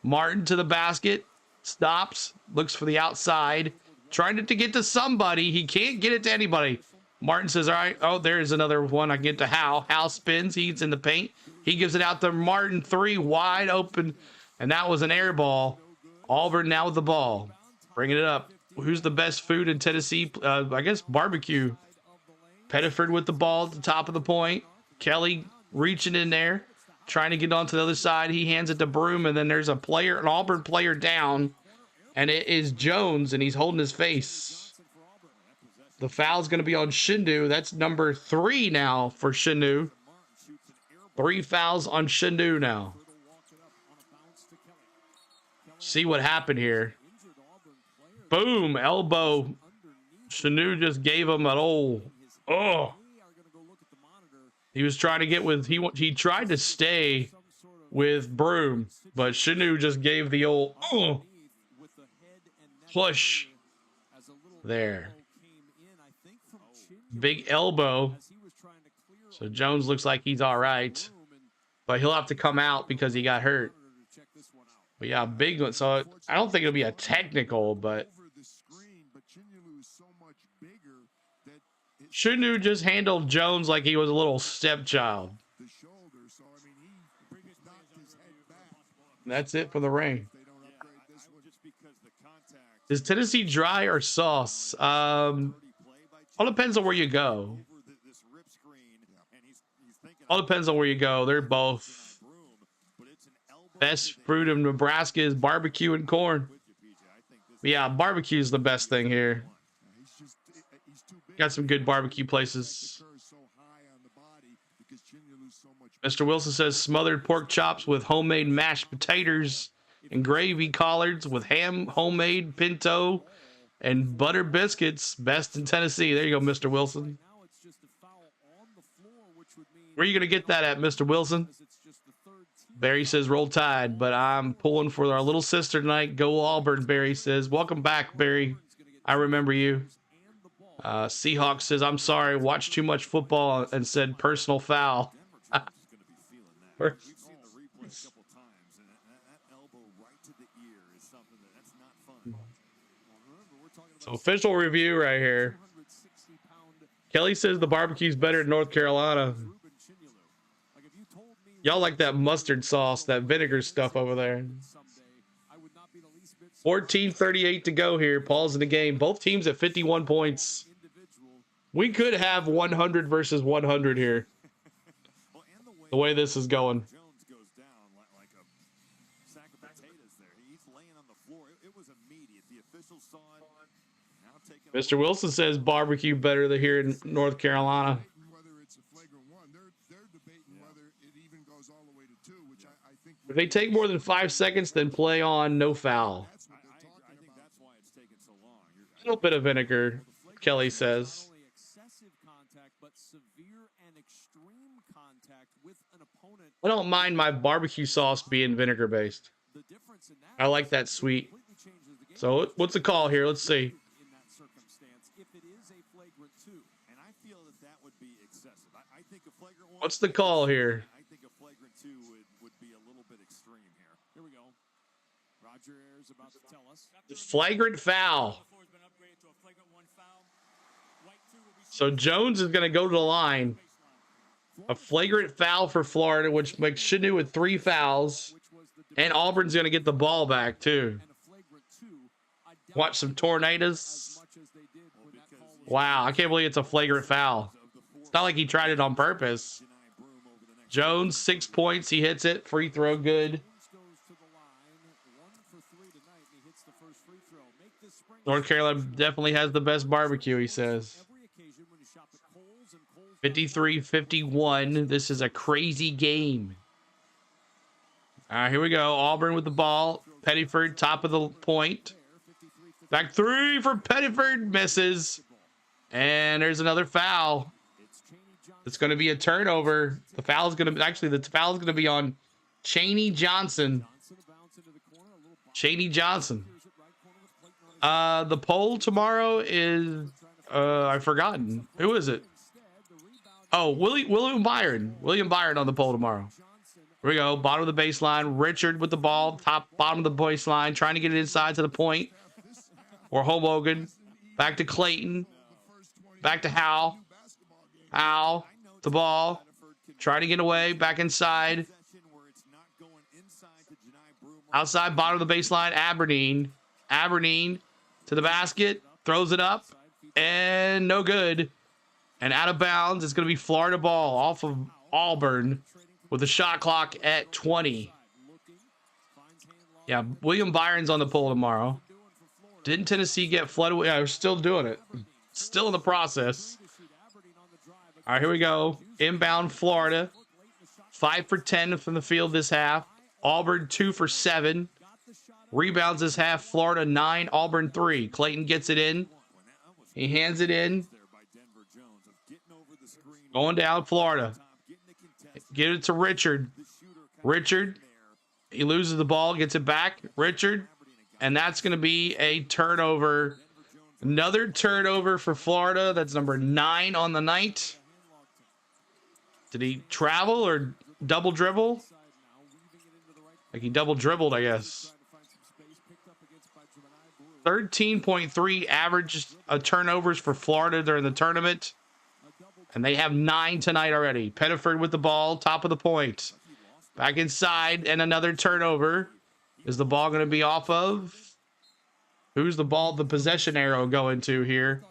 Martin to the basket. Stops. Looks for the outside. Trying to get to somebody. He can't get it to anybody. Martin says, all right. Oh, there's another one. I get to Hal. Hal spins. He's in the paint. He gives it out to Martin. 3 wide open. And that was an air ball. Auburn now with the ball. Bringing it up. Who's the best food in Tennessee? I guess barbecue. Pettiford with the ball at the top of the point. Kelly reaching in there. Trying to get onto the other side. He hands it to Broom. And then there's a player, an Auburn player down. And it is Jones. And he's holding his face. The foul's going to be on Shinu. That's number 3 now for Shinu. 3 fouls on Shinu now. See what happened here. Boom, elbow. Shinu just gave him an old, oh. He was trying to get with, he tried to stay with Broom, but Shinu just gave the old, oh, push there. Big elbow. So Jones looks like he's all right, but he'll have to come out because he got hurt. But yeah, big one. So I don't think it'll be a technical, but Shinu just handled Jones like he was a little stepchild. That's it for the rain. Is Tennessee dry or sauce? All depends on where you go. All depends on where you go. They're both. Best fruit of Nebraska is barbecue and corn. But yeah, barbecue is the best thing here. Got some good barbecue places. Mr. Wilson says smothered pork chops with homemade mashed potatoes and gravy collards with ham, homemade pinto, and butter biscuits. Best in Tennessee. There you go, Mr. Wilson. Where are you going to get that at, Mr. Wilson? Barry says roll tide, but I'm pulling for our little sister tonight. Go Auburn, Barry says. Welcome back, Barry. I remember you. Seahawks says, I'm sorry, watched too much football and said personal foul. So official review right here. Kelly says the barbecue's better in North Carolina. Y'all like that mustard sauce, that vinegar stuff over there. 14:38 to go here. Paul's in the game. Both teams at 51 points. We could have 100 versus 100 here. The way this is going. officials saw it. Now taking Mr. Wilson says barbecue better than here in North Carolina. Whether it's a flagrant one, they're debating whether it even goes all the way to 2, which I think If they take more than 5 seconds, then play on no foul. that's what they're talking I think about. that's why it's taken so long. A little bit of vinegar, Kelly says. Not only excessive contact, but severe and extreme contact with an opponent. I don't mind my barbecue sauce being vinegar based. The difference in that I like that sweet. completely changes the game. So what's the call here? Let's see. In that circumstance, if it is a flagrant 2. And I feel that that would be excessive. I think a flagrant one. What's the call here? I think a flagrant 2 would be a little bit extreme here. Here we go. Roger Ayers about to tell us. Flagrant foul. So Jones is going to go to the line. A flagrant foul for Florida, which makes Shinu with 3 fouls. And Auburn's going to get the ball back, too. And a flagrant 2. I doubt Watch some tornadoes. as much as they did when that call was Wow, I can't believe it's a flagrant foul. It's not like he tried it on purpose. Jones, 6 points. He hits it. Free throw, good. Jones goes to the line. 1 for 3 tonight, and he hits the first free throw. Make this spring North Carolina definitely has the best barbecue, he says. every occasion when you shop at Kohl's and Kohl's 53-51. This is a crazy game. All right, here we go. Auburn with the ball. Pettiford, top of the point. Back 3 for Pettiford. Misses. And there's another foul. It's going to be a turnover. The foul is going to actually, the foul is going to be on Chaney Johnson. Chaney Johnson. The poll tomorrow is I've forgotten. Who is it? Oh, William Byron. William Byron on the poll tomorrow. Here we go. Bottom of the baseline. Richard with the ball. Bottom of the baseline. Trying to get it inside to the point. Or Hoboken. Back to Clayton. Back to Howell. Howell. The ball. Trying to get away. Back inside. Outside. Bottom of the baseline. Aberdeen. Aberdeen to the basket. Throws it up. And no good. And out of bounds. It's going to be Florida ball off of Auburn. With the shot clock at 20. Yeah, William Byron's on the poll tomorrow. Didn't Tennessee get flooded? Yeah, we're still doing it. Still in the process. All right, here we go. Inbound Florida. 5 for 10 from the field this half. Auburn 2 for 7. Rebounds this half. Florida 9, Auburn 3. Clayton gets it in. He hands it in. Going down Florida. Get it to Richard. Richard. He loses the ball. Gets it back. Richard. And that's going to be a turnover. Another turnover for Florida. That's number 9 on the night. Did he travel or double dribble? Like he double dribbled, I guess. 13.3 average turnovers for Florida during the tournament. And they have 9 tonight already. Pettiford with the ball, top of the point. Back inside, and another turnover. Is the ball going to be off of? Who's the ball, the possession arrow going to here?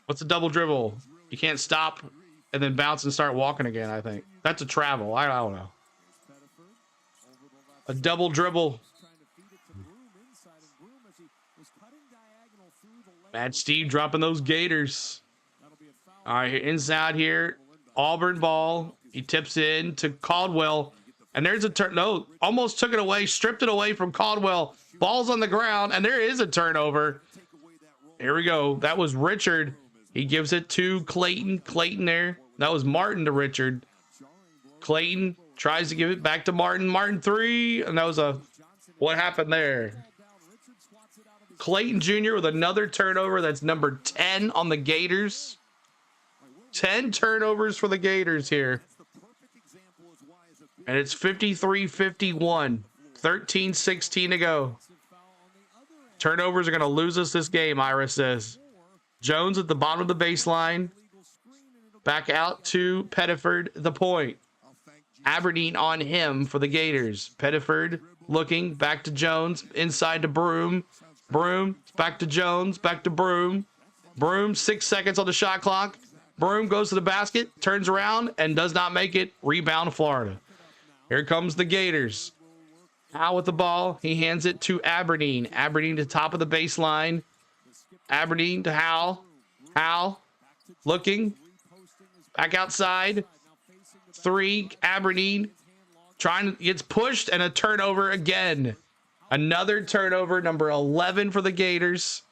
What's a double dribble? You can't stop and then bounce and start walking again, I think. That's a travel. I don't know. A double dribble. Mad Steve dropping those Gators. All right, inside here. Auburn ball. He tips in to Caldwell. And there's a turn. No, almost took it away. Stripped it away from Caldwell. Ball's on the ground. And there is a turnover. Here we go. That was Richard. He gives it to Clayton. Clayton there. That was Martin to Richard. Clayton tries to give it back to Martin. Martin 3. And that was a... What happened there? Clayton Jr. with another turnover. That's number 10 on the Gators. 10 turnovers for the Gators here. And it's 53-51. 13-16 to go. Turnovers are going to lose us this game, Ira says. Jones at the bottom of the baseline. Back out to Pettiford, the point. Aberdeen on him for the Gators. Pettiford looking back to Jones. Inside to Broom. Broom back to Jones. Back to Broom. Broom, 6 seconds on the shot clock. Broom goes to the basket, turns around, and does not make it. Rebound Florida. Here comes the Gators. Hal with the ball. He hands it to Aberdeen. Aberdeen to top of the baseline. Aberdeen to Hal. Hal looking. Back outside. 3. Aberdeen gets pushed and a turnover again. Another turnover, number 11 for the Gators.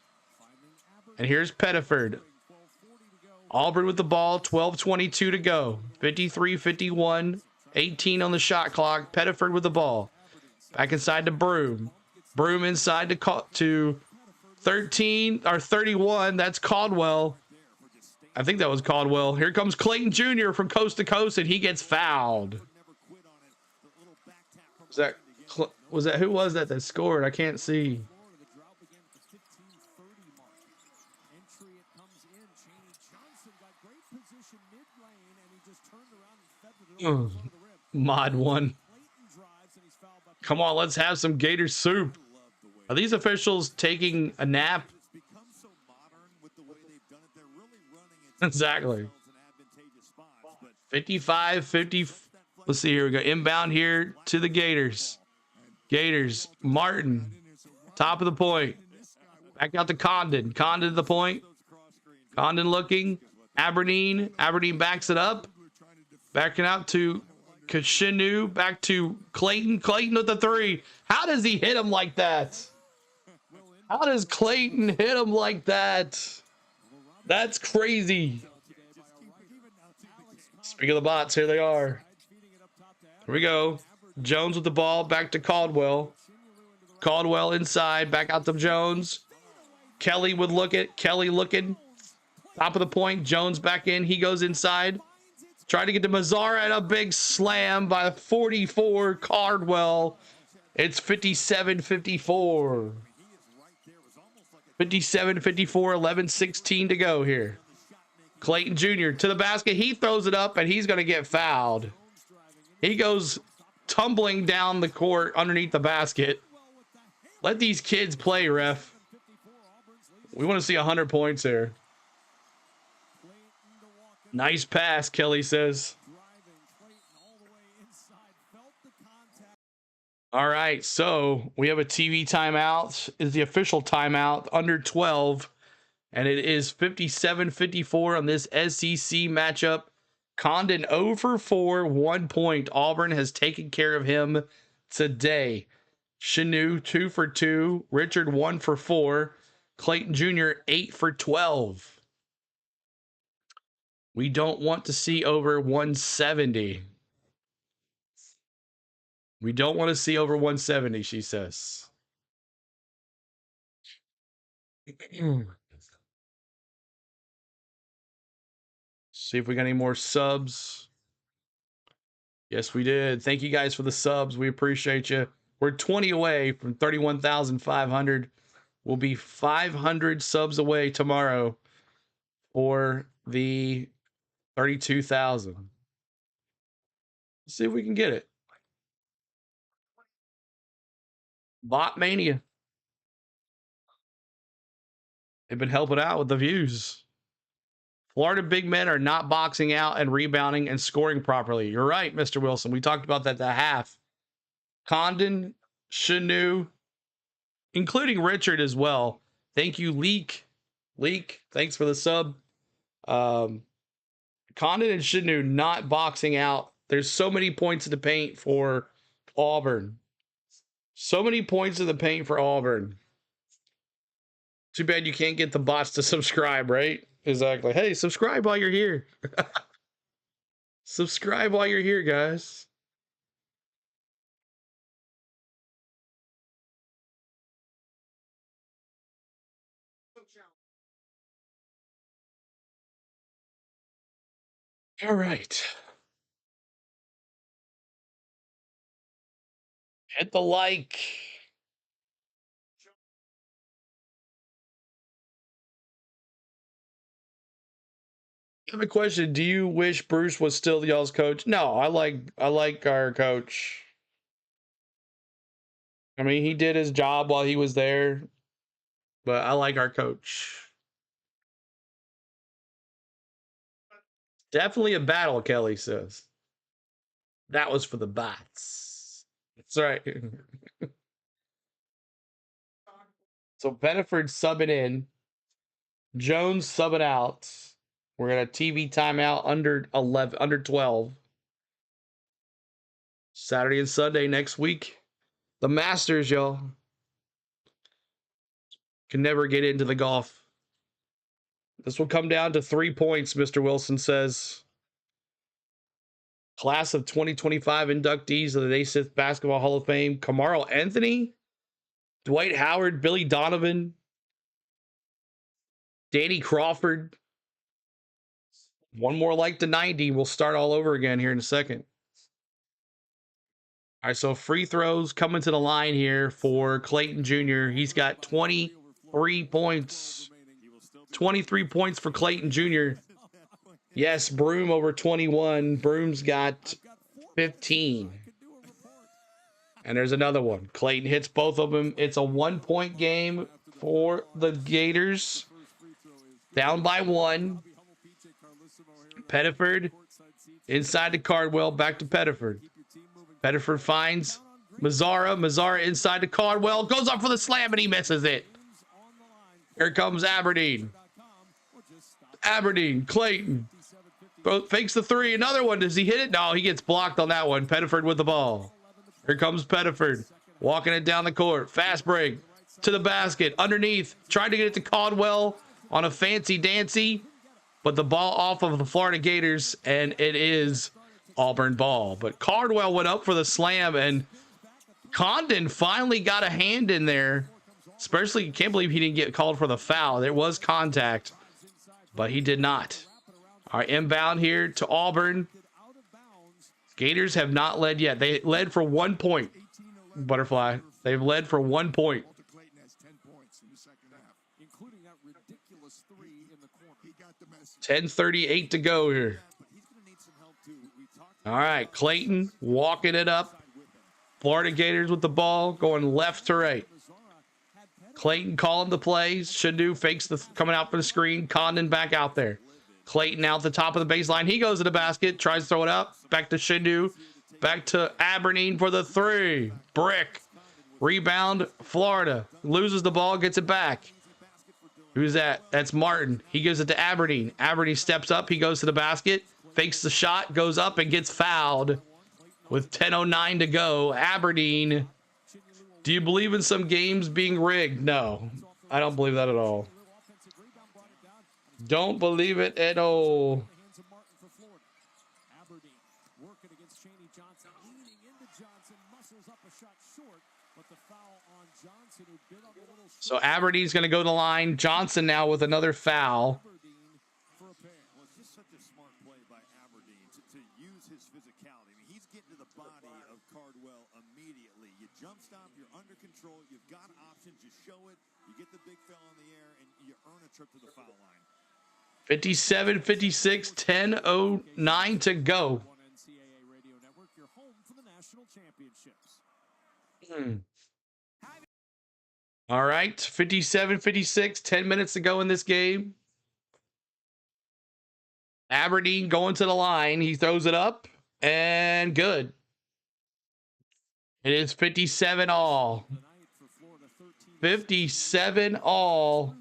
And here's Pettiford. Auburn with the ball, 12:22 to go. 53-51, 18 on the shot clock. Pettiford with the ball. Back inside to Broom. Broom inside to 13 or 31. That's Caldwell. I think that was Caldwell. Here comes Clayton Jr. from coast to coast, and he gets fouled. Was that who was that scored? I can't see. Mod 1. Come on, let's have some Gator soup. Are these officials taking a nap? Exactly. 55-50. Let's see here. We go inbound here to the Gators. Gators. Martin. Top of the point. Back out to Condon. Condon to the point. Condon looking. Aberdeen. Aberdeen backs it up. Backing out to Kashinu. Back to Clayton. Clayton with the 3. How does he hit him like that? How does Clayton hit him like that? That's crazy. Speaking of the bots, here they are. Here we go. Jones with the ball. Back to Caldwell. Caldwell inside. Back out to Jones. Kelly would look at. Kelly looking. Top of the point. Jones back in. He goes inside. Trying to get to Mazzara and a big slam by 44 Caldwell. It's 57-54. 57-54, 11-16 to go here. Clayton Jr. to the basket. He throws it up, and he's going to get fouled. He goes tumbling down the court underneath the basket. Let these kids play, ref. We want to see 100 points here. Nice pass, Kelly says. All right, so we have a TV timeout. Is the official timeout under 12, and it is 57-54 on this SEC matchup. Condon 0 for 4, 1 point. Auburn has taken care of him today. Chenu 2 for 2, Richard 1 for 4, Clayton Jr. 8 for 12. We don't want to see over 170. We don't want to see over 170, she says. See if we got any more subs. Yes, we did. Thank you guys for the subs. We appreciate you. We're 20 away from 31,500. We'll be 500 subs away tomorrow for the 32,000. Let's see if we can get it. Bot Mania. They've been helping out with the views. Florida big men are not boxing out and rebounding and scoring properly. You're right, Mr. Wilson. We talked about that at the half. Condon, Chenu, including Richard as well. Thank you, Leak. Leak, thanks for the sub. Condon and Chenu not boxing out. There's so many points in the paint for Auburn. So many points in the paint for Auburn. Too bad you can't get the bots to subscribe, right? Exactly. Hey, subscribe while you're here. Subscribe while you're here, guys. All right. Hit the like. I have a question. Do you wish Bruce was still y'all's coach? No, I like our coach. I mean, he did his job while he was there, but I like our coach. Definitely a battle, Kelly says. That was for the bots. That's right. So Beneford subbing in. Jones subbing out. We're gonna TV timeout under 12. Saturday and Sunday next week. The Masters, y'all. Can never get into the golf. This will come down to 3 points, Mr. Wilson says. Class of 2025 inductees of the Naismith Basketball Hall of Fame: Carmelo Anthony, Dwight Howard, Billy Donovan, Danny Crawford. One more like the 90. We'll start all over again here in a second. All right, so free throws coming to the line here for Clayton Jr. He's got 23 points. 23 points for Clayton Jr. Yes, Broom over 21. Broom's got 15. And there's another one. Clayton hits both of them. It's a 1-point game for the Gators. Down by 1. Pettiford inside to Cardwell. Back to Pettiford. Pettiford finds Mazzara. Mazzara inside to Cardwell. Goes up for the slam and he misses it. Here comes Aberdeen. Aberdeen. Clayton. Fakes the 3. Another one. Does he hit it? No, he gets blocked on that one. Pettiford with the ball. Here comes Pettiford. Walking it down the court. Fast break. To the basket. Underneath. Trying to get it to Caldwell on a fancy dancy. But the ball off of the Florida Gators. And it is Auburn ball. But Cardwell went up for the slam. And Condon finally got a hand in there. Especially, can't believe he didn't get called for the foul. There was contact. But he did not. All right, inbound here to Auburn. Gators have not led yet. They led for 1 point. Butterfly. They've led for 1 point. 10:38 to go here. All right, Clayton walking it up. Florida Gators with the ball, going left to right. Clayton calling the plays. Shindu fakes the coming out for the screen. Condon back out there. Clayton out the top of the baseline. He goes to the basket, tries to throw it up. Back to Shindu. Back to Aberdeen for the 3. Brick. Rebound, Florida. Loses the ball, gets it back. Who's that? That's Martin. He gives it to Aberdeen. Aberdeen steps up. He goes to the basket. Fakes the shot, goes up and gets fouled with 10:09 to go. Aberdeen. Do you believe in some games being rigged? No, I don't believe that at all. Don't believe it at all. So Aberdeen's going to go to the line. Johnson now with another foul. Just such a smart play by Aberdeen to use his physicality. I mean, he's getting to the body of Cardwell immediately. You jump stop, you're under control, you've got options, you show it, you get the big fella in the air, and you earn a trip to the foul line. 57-56, 10:09 to go. NCAA Radio Network, your home for the national championships. All right, 57-56, 10 minutes to go in this game. Aberdeen going to the line. He throws it up and good. It is 57 all. 57 all.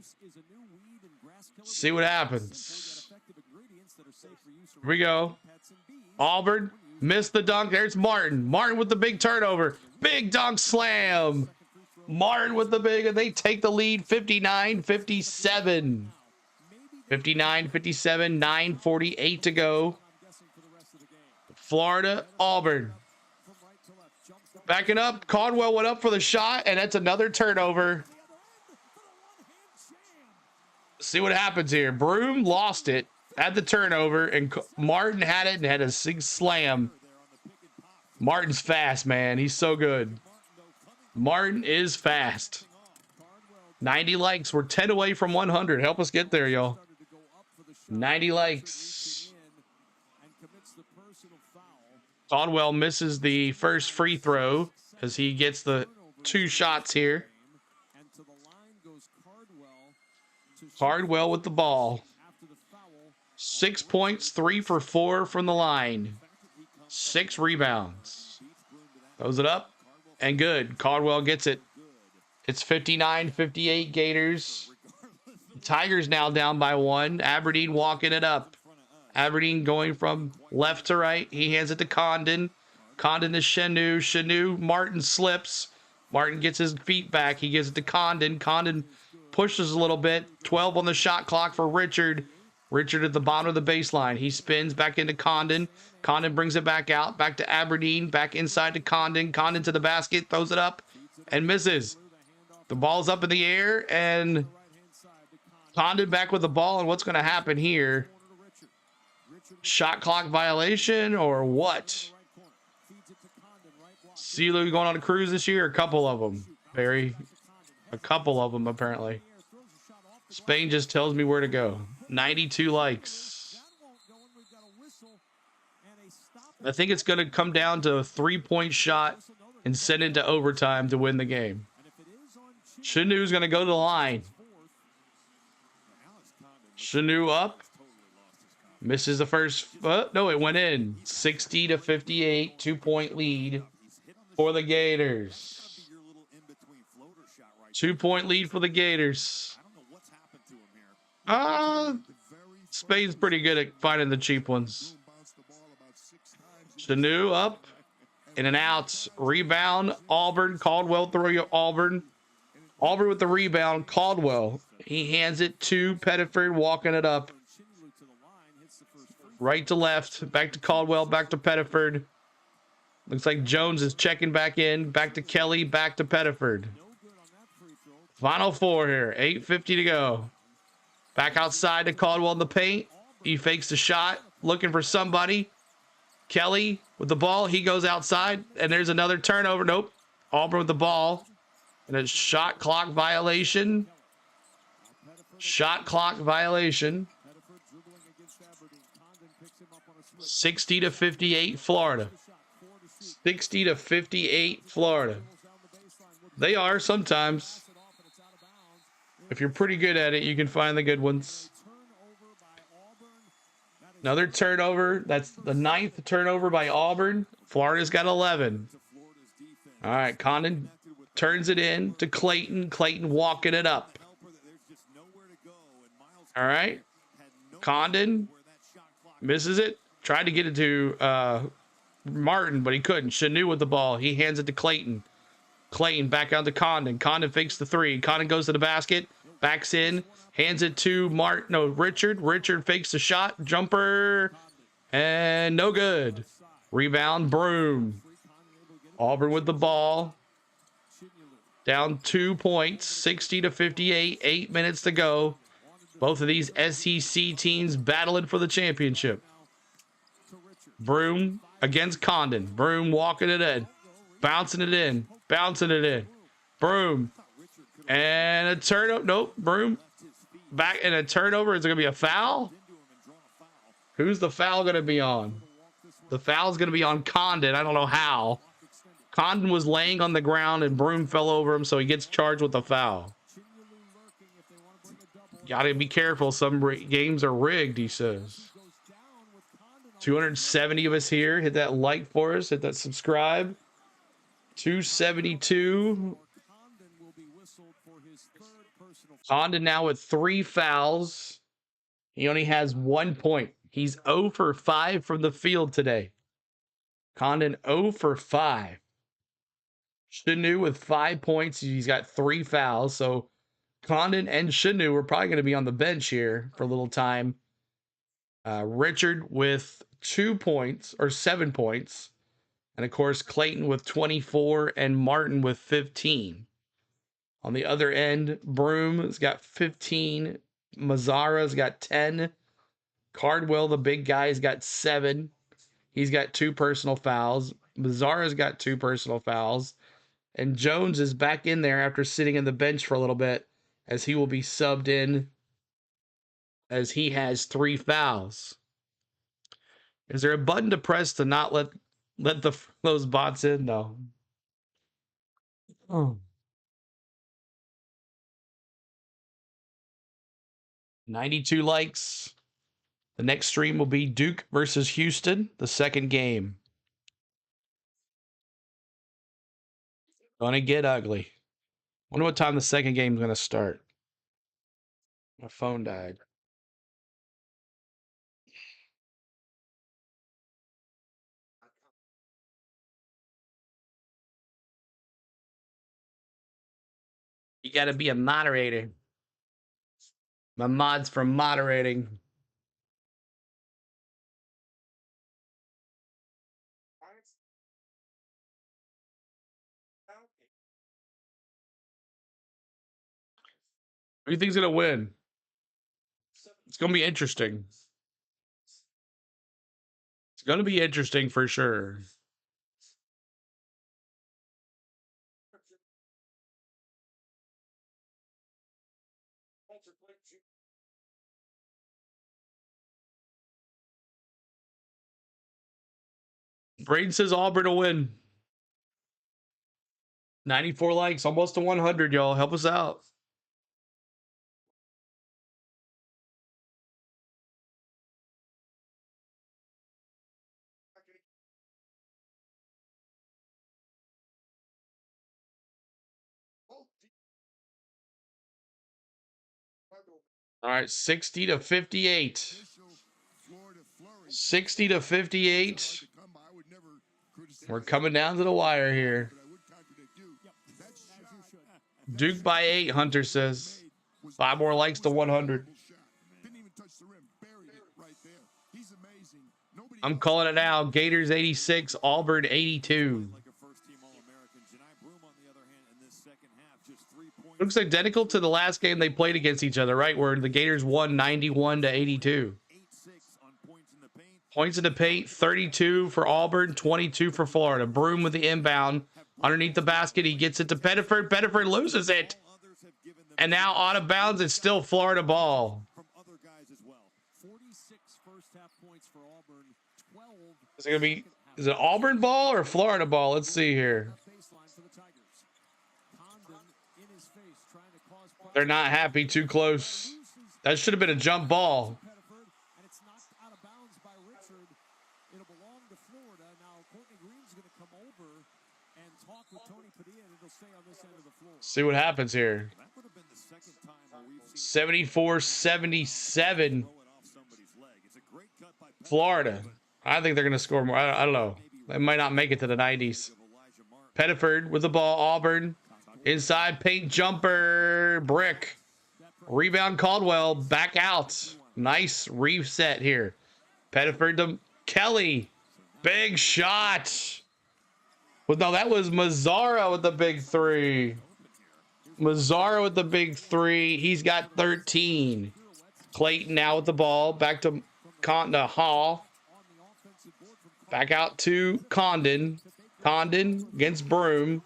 See what happens. Here we go. Auburn missed the dunk. There's Martin. Martin with the big turnover. Big dunk slam. Martin with the big, and they take the lead 59-57. 59-57, 9:48 to go. Florida, Auburn. Backing up. Caldwell went up for the shot, and that's another turnover. See what happens here. Broom lost it, had the turnover, and Martin had it and had a big slam. Martin's fast, man. He's so good. Martin is fast. 90 likes. We're 10 away from 100. Help us get there, y'all. 90 likes. Caldwell misses the first free throw as he gets the 2 shots here. Cardwell with the ball. 6 points, 3 for 4 from the line. 6 rebounds. Throws it up. and good. Caldwell gets it. It's 59-58 Gators. Tigers now down by 1. Aberdeen walking it up. Aberdeen going from left to right. He hands it to Condon. Condon to Chenu. Chenu, Martin slips. Martin gets his feet back. He gives it to Condon. Condon pushes a little bit. 12 on the shot clock for Richard. Richard at the bottom of the baseline. He spins back into Condon. Condon brings it back out. Back to Aberdeen. Back inside to Condon. Condon to the basket. Throws it up and misses. The ball's up in the air, and Condon back with the ball. And what's going to happen here? Shot clock violation or what? CeeLo going on a cruise this year? A couple of them, Barry. A couple of them, apparently. Spain just tells me where to go. 92 likes. I think it's going to come down to a 3-point shot and send it to overtime to win the game. Chenu's going to go to the line. Chenu up. Misses the first. No, it went in. 60-58. 2-point lead for the Gators. 2-point lead for the Gators. Spain's pretty good at finding the cheap ones. Chenu up. In and out. Rebound. Auburn. Caldwell throw Auburn. Auburn with the rebound. Caldwell. He hands it to Pettiford, walking it up. Right to left. Back to Caldwell. Back to Pettiford. Looks like Jones is checking back in. Back to Kelly. Back to Pettiford. Final 4 here. 8:50 to go. Back outside to Caldwell in the paint. He fakes the shot. Looking for somebody. Kelly with the ball. He goes outside. And there's another turnover. Nope. Auburn with the ball. And a shot clock violation. Shot clock violation. 60-58 Florida. 60-58 Florida. They are sometimes. If you're pretty good at it, you can find the good ones. Another turnover. That's the 9th turnover by Auburn. Florida's got 11. All right, Condon turns it in to Clayton. Clayton walking it up. All right. Condon misses it. Tried to get it to Martin, but he couldn't. Chenu with the ball. He hands it to Clayton. Clayton back out to Condon. Condon fakes the 3. Condon goes to the basket. Backs in. Hands it to Richard. Richard fakes the shot. Jumper. And no good. Rebound, Broom. Auburn with the ball. Down 2 points. 60-58. 8 minutes to go. Both of these SEC teams battling for the championship. Broom against Condon. Broom walking it in. Bouncing it in. Bouncing it in. Broom. And a turnover. Nope. Broom. Back in a turnover. Is it going to be a foul? Who's the foul going to be on? The foul's going to be on Condon. I don't know how. Condon was laying on the ground and Broom fell over him, so he gets charged with a foul. Gotta be careful. Some games are rigged, he says. 270 of us here. Hit that like for us. Hit that subscribe. 272. Condon now with 3 fouls. He only has 1 point. He's 0 for 5 from the field today. Condon 0 for 5. Chenu with 5 points. He's got 3 fouls. So Condon and Chenu are probably going to be on the bench here for a little time. Richard with 2 points or 7 points. And of course, Clayton with 24 and Martin with 15. On the other end, Broom's got 15. Mazzara's got 10. Cardwell, the big guy, has got 7. He's got 2 personal fouls. Mazzara's got 2 personal fouls. And Jones is back in there after sitting in the bench for a little bit, as he will be subbed in as he has 3 fouls. Is there a button to press to not let those bots in? No. Oh. 92 likes. The next stream will be Duke versus Houston, the second game. Gonna get ugly. Wonder what time the second game's gonna start. My phone died. You gotta be a moderator. My mod's for moderating. Who do you think's gonna win? It's gonna be interesting. It's gonna be interesting for sure. Braden says Auburn to win. 94 likes, almost to 100, y'all. Help us out. All right, 60 to 58. 60 to 58. We're coming down to the wire here. Duke by 8, Hunter says. 5 more likes to 100. I'm calling it now. Gators 86, Auburn 82. Looks identical to the last game they played against each other, right? Where the Gators won 91 to 82. Points in the paint, 32 for Auburn, 22 for Florida. Broom with the inbound. Underneath the basket, he gets it to Pettiford. Pettiford loses it. And now out of bounds, it's still Florida ball. Is it gonna be? Is it Auburn ball or Florida ball? Let's see here. They're not happy. Too close. That should have been a jump ball. See what happens here. 74-77. Florida. I think they're going to score more. I don't know. They might not make it to the 90s. Pettiford with the ball. Auburn. Inside paint jumper. Brick. Rebound Caldwell. Back out. Nice reset here. Pettiford to Kelly. Big shot. Well, no, that was Mazzara with the big three. Mazzara with the big three. He's got 13. Clayton now with the ball. Back to Hall. Back out to Condon. Condon against Broom.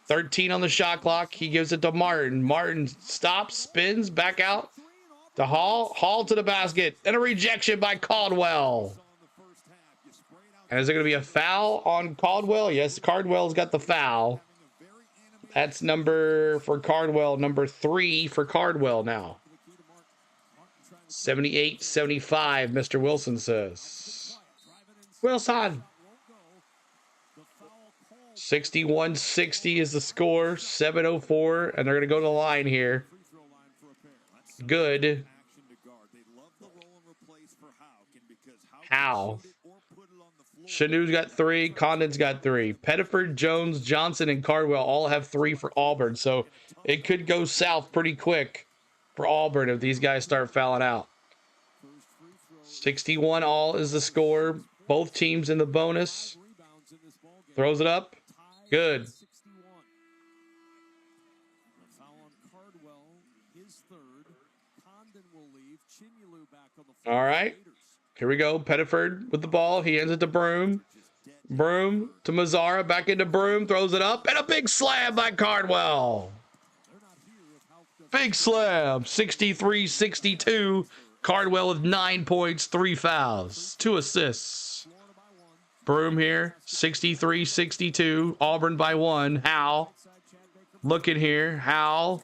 13 on the shot clock. He gives it to Martin. Martin stops, spins, back out to Hall. Hall to the basket. And a rejection by Caldwell. And is there going to be a foul on Caldwell? Yes, Caldwell's got the foul. That's number for Caldwell, number 3 for Caldwell now. 78-75, Mr. Wilson says. Wilson. 61-60 is the score. 7:04, and they're going to go to the line here. Good. How? Chanu's got 3. Condon's got 3. Pettiford, Jones, Johnson, and Cardwell all have 3 for Auburn. So it could go south pretty quick for Auburn if these guys start fouling out. 61 all is the score. Both teams in the bonus. Throws it up. Good. All right. Here we go. Pettiford with the ball. He hands it to Broom. Broom to Mazzara. Back into Broom. Throws it up. And a big slam by Cardwell. Big slam. 63-62. Cardwell with 9 points, 3 fouls, 2 assists. Broom here. 63-62. Auburn by 1. Howell. Looking here. Howell.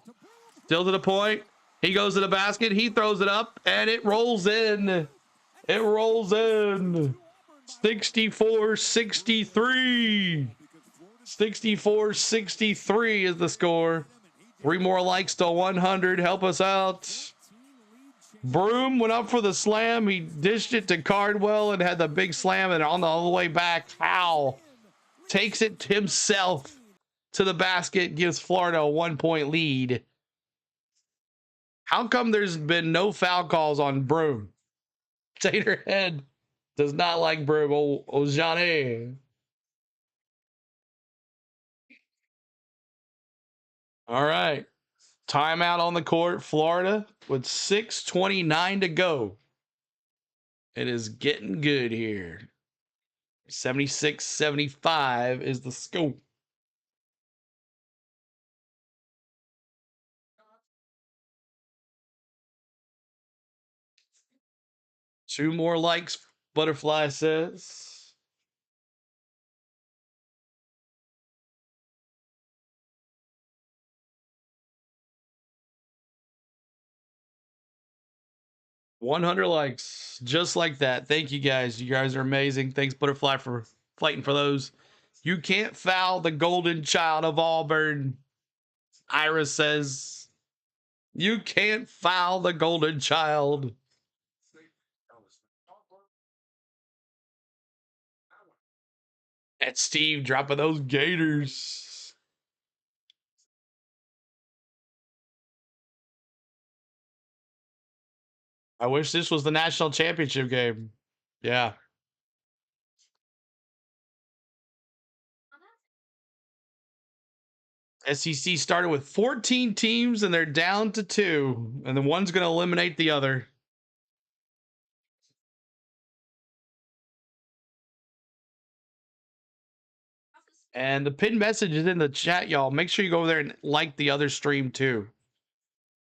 Still to the point. He goes to the basket. He throws it up. And it rolls in. It rolls in. 64-63. 64-63 is the score. 3 more likes to 100. Help us out. Broom went up for the slam. He dished it to Cardwell and had the big slam. And on the all the way back, Howell takes it himself to the basket, gives Florida a 1-point lead. How come there's been no foul calls on Broom? Taterhead does not like Broom. Johnny. All right. Timeout on the court. Florida with 6:29 to go. It is getting good here. 76-75 is the score. Two more likes, Butterfly says. $100 likes, just like that. Thank you guys. You guys are amazing. Thanks, Butterfly, for fighting for those. You can't foul the golden child of Auburn. Ira says, you can't foul the golden child. That's Steve dropping those Gators. I wish this was the national championship game. Yeah. SEC started with 14 teams and they're down to 2, and the one's going to eliminate the other. And the pinned message is in the chat, y'all. Make sure you go over there and like the other stream too.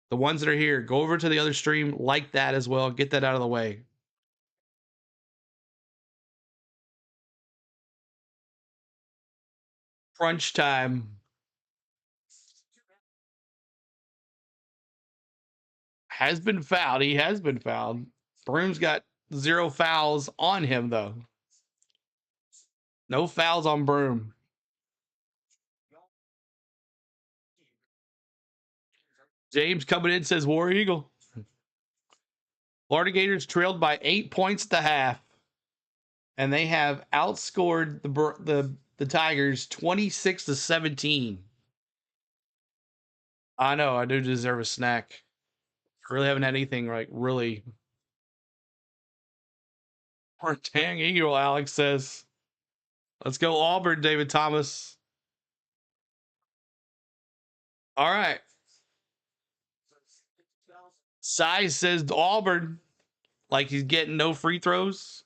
The ones that are here, go over to the other stream, like that as well. Get that out of the way. Crunch time. Has been fouled. He has been fouled. Broom's got 0 fouls on him, though. No fouls on Broom. James coming in says War Eagle. Florida Gators trailed by 8 points at the half, and they have outscored the Tigers 26-17. I know, I do deserve a snack. Really haven't had anything like really. Or dang eagle, Alex says. Let's go Auburn, David Thomas. All right. Size says Auburn, like he's getting no free throws.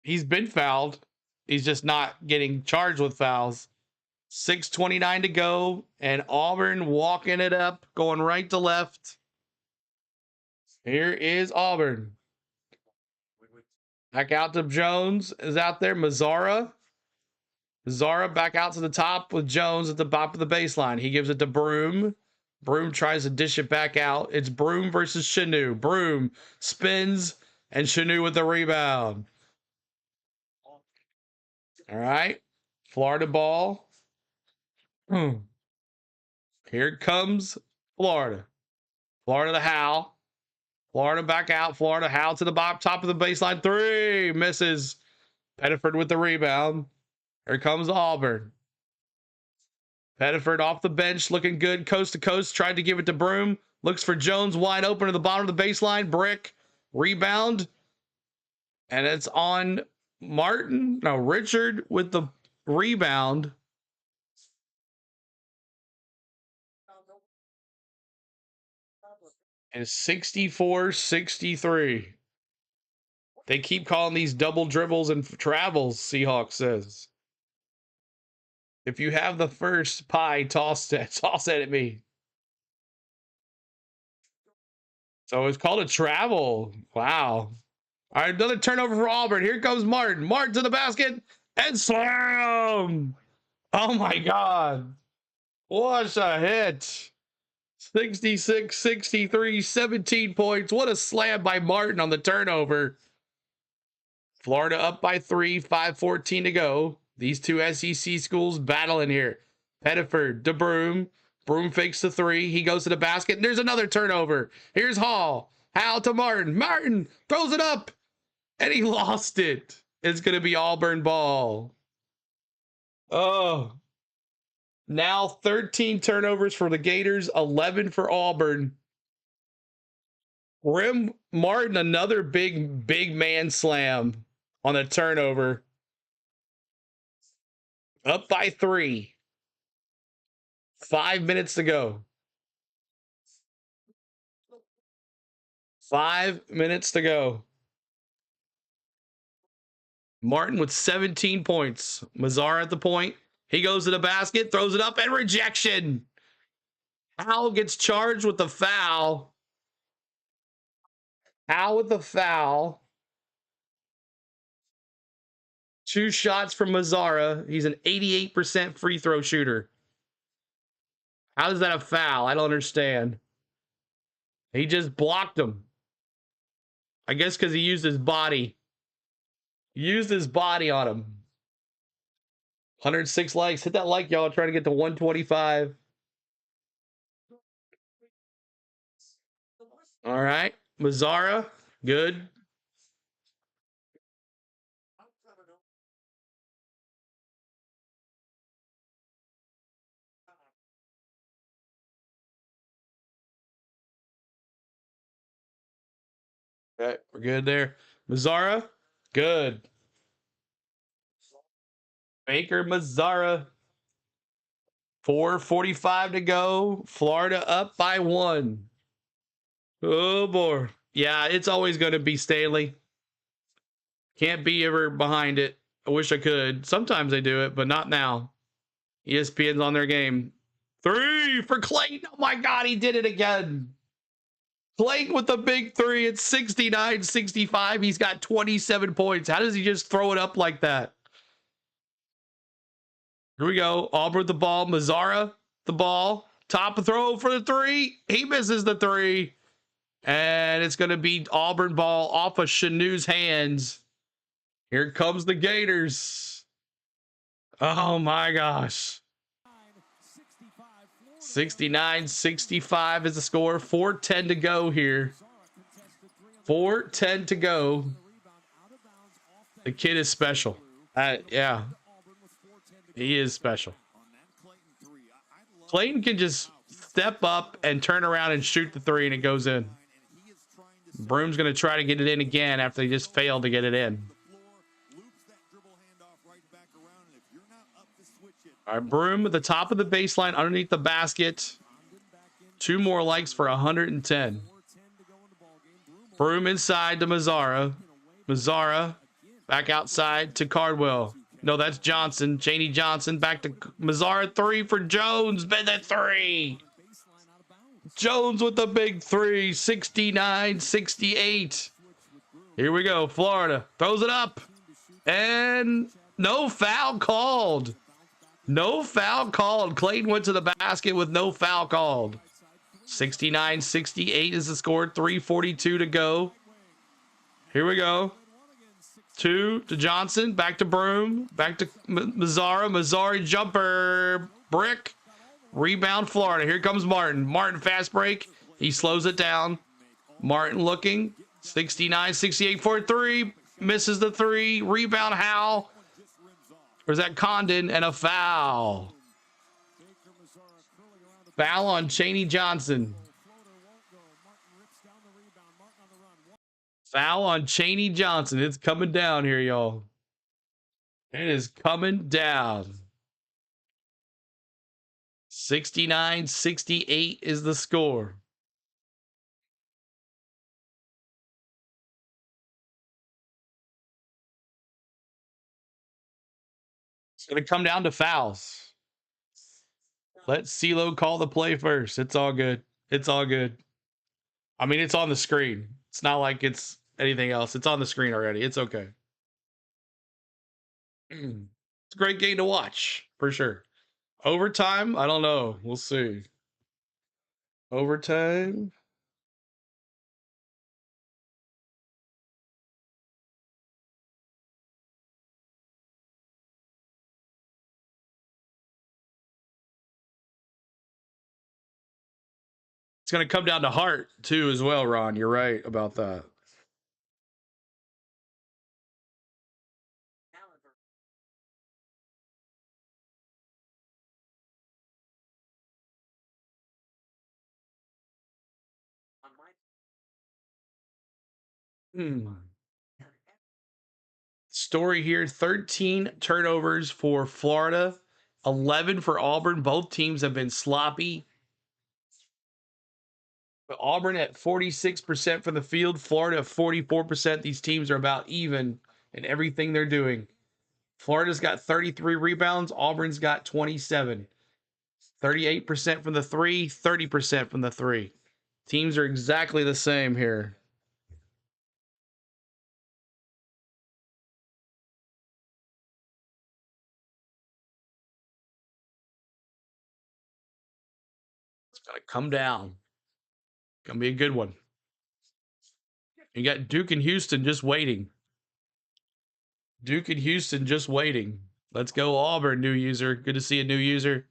He's been fouled. He's just not getting charged with fouls. 6:29 to go, and Auburn walking it up, going right to left. Here is Auburn. Back out to Jones is out there. Mazzara back out to the top with Jones at the top of the baseline. He gives it to Broom. Broom tries to dish it back out. It's Broom versus Chanu. Broom spins, and Chanu with the rebound. All right. Florida ball. Here comes Florida. Florida to Howell. Florida back out. Florida Howell to the top of the baseline. 3. Misses. Pettiford with the rebound. Here comes Auburn. Pettiford off the bench, looking good, coast to coast. Tried to give it to Broom. Looks for Jones wide open at the bottom of the baseline. Brick. Rebound. And it's on Richard with the rebound. And 64-63. They keep calling these double dribbles and travels, Seahawks says. If you have the first pie, toss it at me. So it's called a travel. Wow. All right, another turnover for Auburn. Here comes Martin. Martin to the basket and slam. Oh my God. What a hit. 66-63, 17 points. What a slam by Martin on the turnover. Florida up by 3, 5:14 to go. These two SEC schools battling here. Pettiford, DeBroom. Broom fakes the three. He goes to the basket. And there's another turnover. Here's Hall. Hal to Martin. Martin throws it up. And he lost it. It's going to be Auburn ball. Oh. Now 13 turnovers for the Gators, 11 for Auburn. Rim Martin, another big man slam on a turnover. Up by 3. 5 minutes to go. 5 minutes to go. Martin with 17 points. Mazzara at the point. He goes to the basket, throws it up, and rejection. Howell gets charged with the foul. Howell with the foul. 2 shots from Mazzara. He's an 88% free throw shooter. How is that a foul? I don't understand. He just blocked him. I guess because he used his body. He used his body on him. 106 likes. Hit that like, y'all. Trying to get to 125. All right. Mazzara. Good. Okay, we're good there. Mazzara. Good. Baker Mazzara. 4:45 to go. Florida up by 1. Oh, boy. Yeah, it's always going to be Staley. Can't be ever behind it. I wish I could. Sometimes they do it, but not now. ESPN's on their game. 3 for Clayton. Oh, my God, he did it again. Clayton with the big 3 at 69-65. He's got 27 points. How does he just throw it up like that? Here we go. Auburn with the ball. Mazzara, the ball. Top throw for the 3. He misses the 3. And it's going to be Auburn ball off of Chanou's hands. Here comes the Gators. Oh, my gosh. 69-65 is the score. 4:10 to go here. 4:10 to go. The kid is special. Yeah. He is special. Clayton can just step up and turn around and shoot the 3 and it goes in. Broom's going to try to get it in again after they just failed to get it in. All right, Broom at the top of the baseline underneath the basket. 2 more likes for 110. Broom inside to Mazzara. Mazzara back outside to Cardwell. No, that's Johnson. Chaney Johnson back to Mazzara. 3 for Jones. Been the 3. Jones with the big 3. 69-68. Here we go. Florida throws it up. And no foul called. No foul called. Clayton went to the basket with no foul called. 69-68 is the score. 3:42 to go. Here we go. 2 to Johnson. Back to Broom. Back to Mazzara. Mazzara jumper. Brick. Rebound Florida. Here comes Martin. Martin fast break. He slows it down. Martin looking. 69-68 for 3. Misses the 3. Rebound Howell. Or is that Condon? And a foul. Foul on Chaney Johnson. Foul on Chaney Johnson. It's coming down here, y'all. It is coming down. 69-68 is the score. It's going to come down to fouls. Let CeeLo call the play first. It's all good. It's all good. I mean, it's on the screen. It's not like it's anything else. It's on the screen already. It's okay. It's a great game to watch, for sure. Overtime? I don't know. We'll see. Overtime? It's going to come down to heart, too, as well, Ron. You're right about that. Story here, 13 turnovers for Florida, 11 for Auburn. Both teams have been sloppy. But Auburn at 46% from the field, Florida at 44%. These teams are about even in everything they're doing. Florida's got 33 rebounds. Auburn's got 27. 38% from the three, 30% from the three. Teams are exactly the same here. It's got to come down. Gonna be a good one. You got Duke and Houston just waiting. Duke and Houston just waiting. Let's go Auburn, new user. Good to see a new user.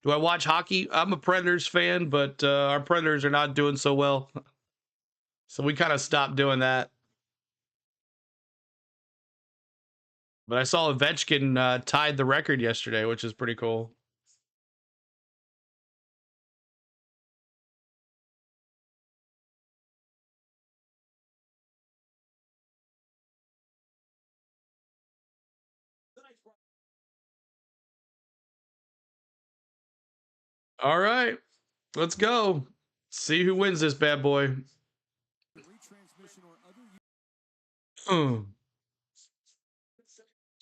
Do I watch hockey? I'm a Predators fan, but our Predators are not doing so well. So we kind of stopped doing that. But I saw Ovechkin tied the record yesterday, which is pretty cool. All right, let's go. See who wins this bad boy. Can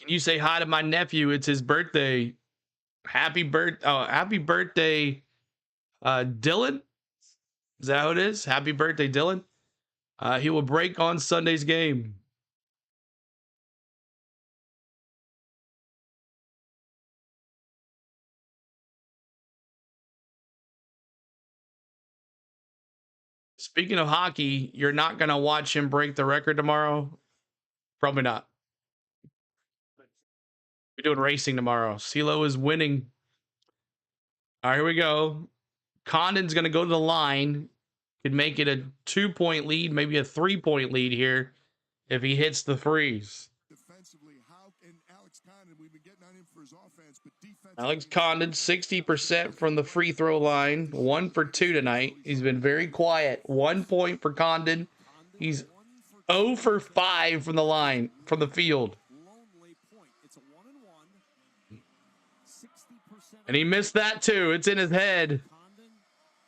you say hi to my nephew? It's his birthday. Happy birthday, Dylan. Is that how it is? Happy birthday, Dylan. He will break on Sunday's game. Speaking of hockey, you're not going to watch him break the record tomorrow? Probably not. We're doing racing tomorrow. CeeLo is winning. All right, here we go. Condon's going to go to the line. Could make it a 2-point lead, maybe a 3-point lead here if he hits the threes. Defensively, how and Alex Condon, we've been getting on him for his offense, but defensively, Alex Condon, 60% from the free throw line. 1 for 2 tonight. He's been very quiet. 1 point for Condon. He's 0 for 5 from the line, from the field. And he missed that too. It's in his head.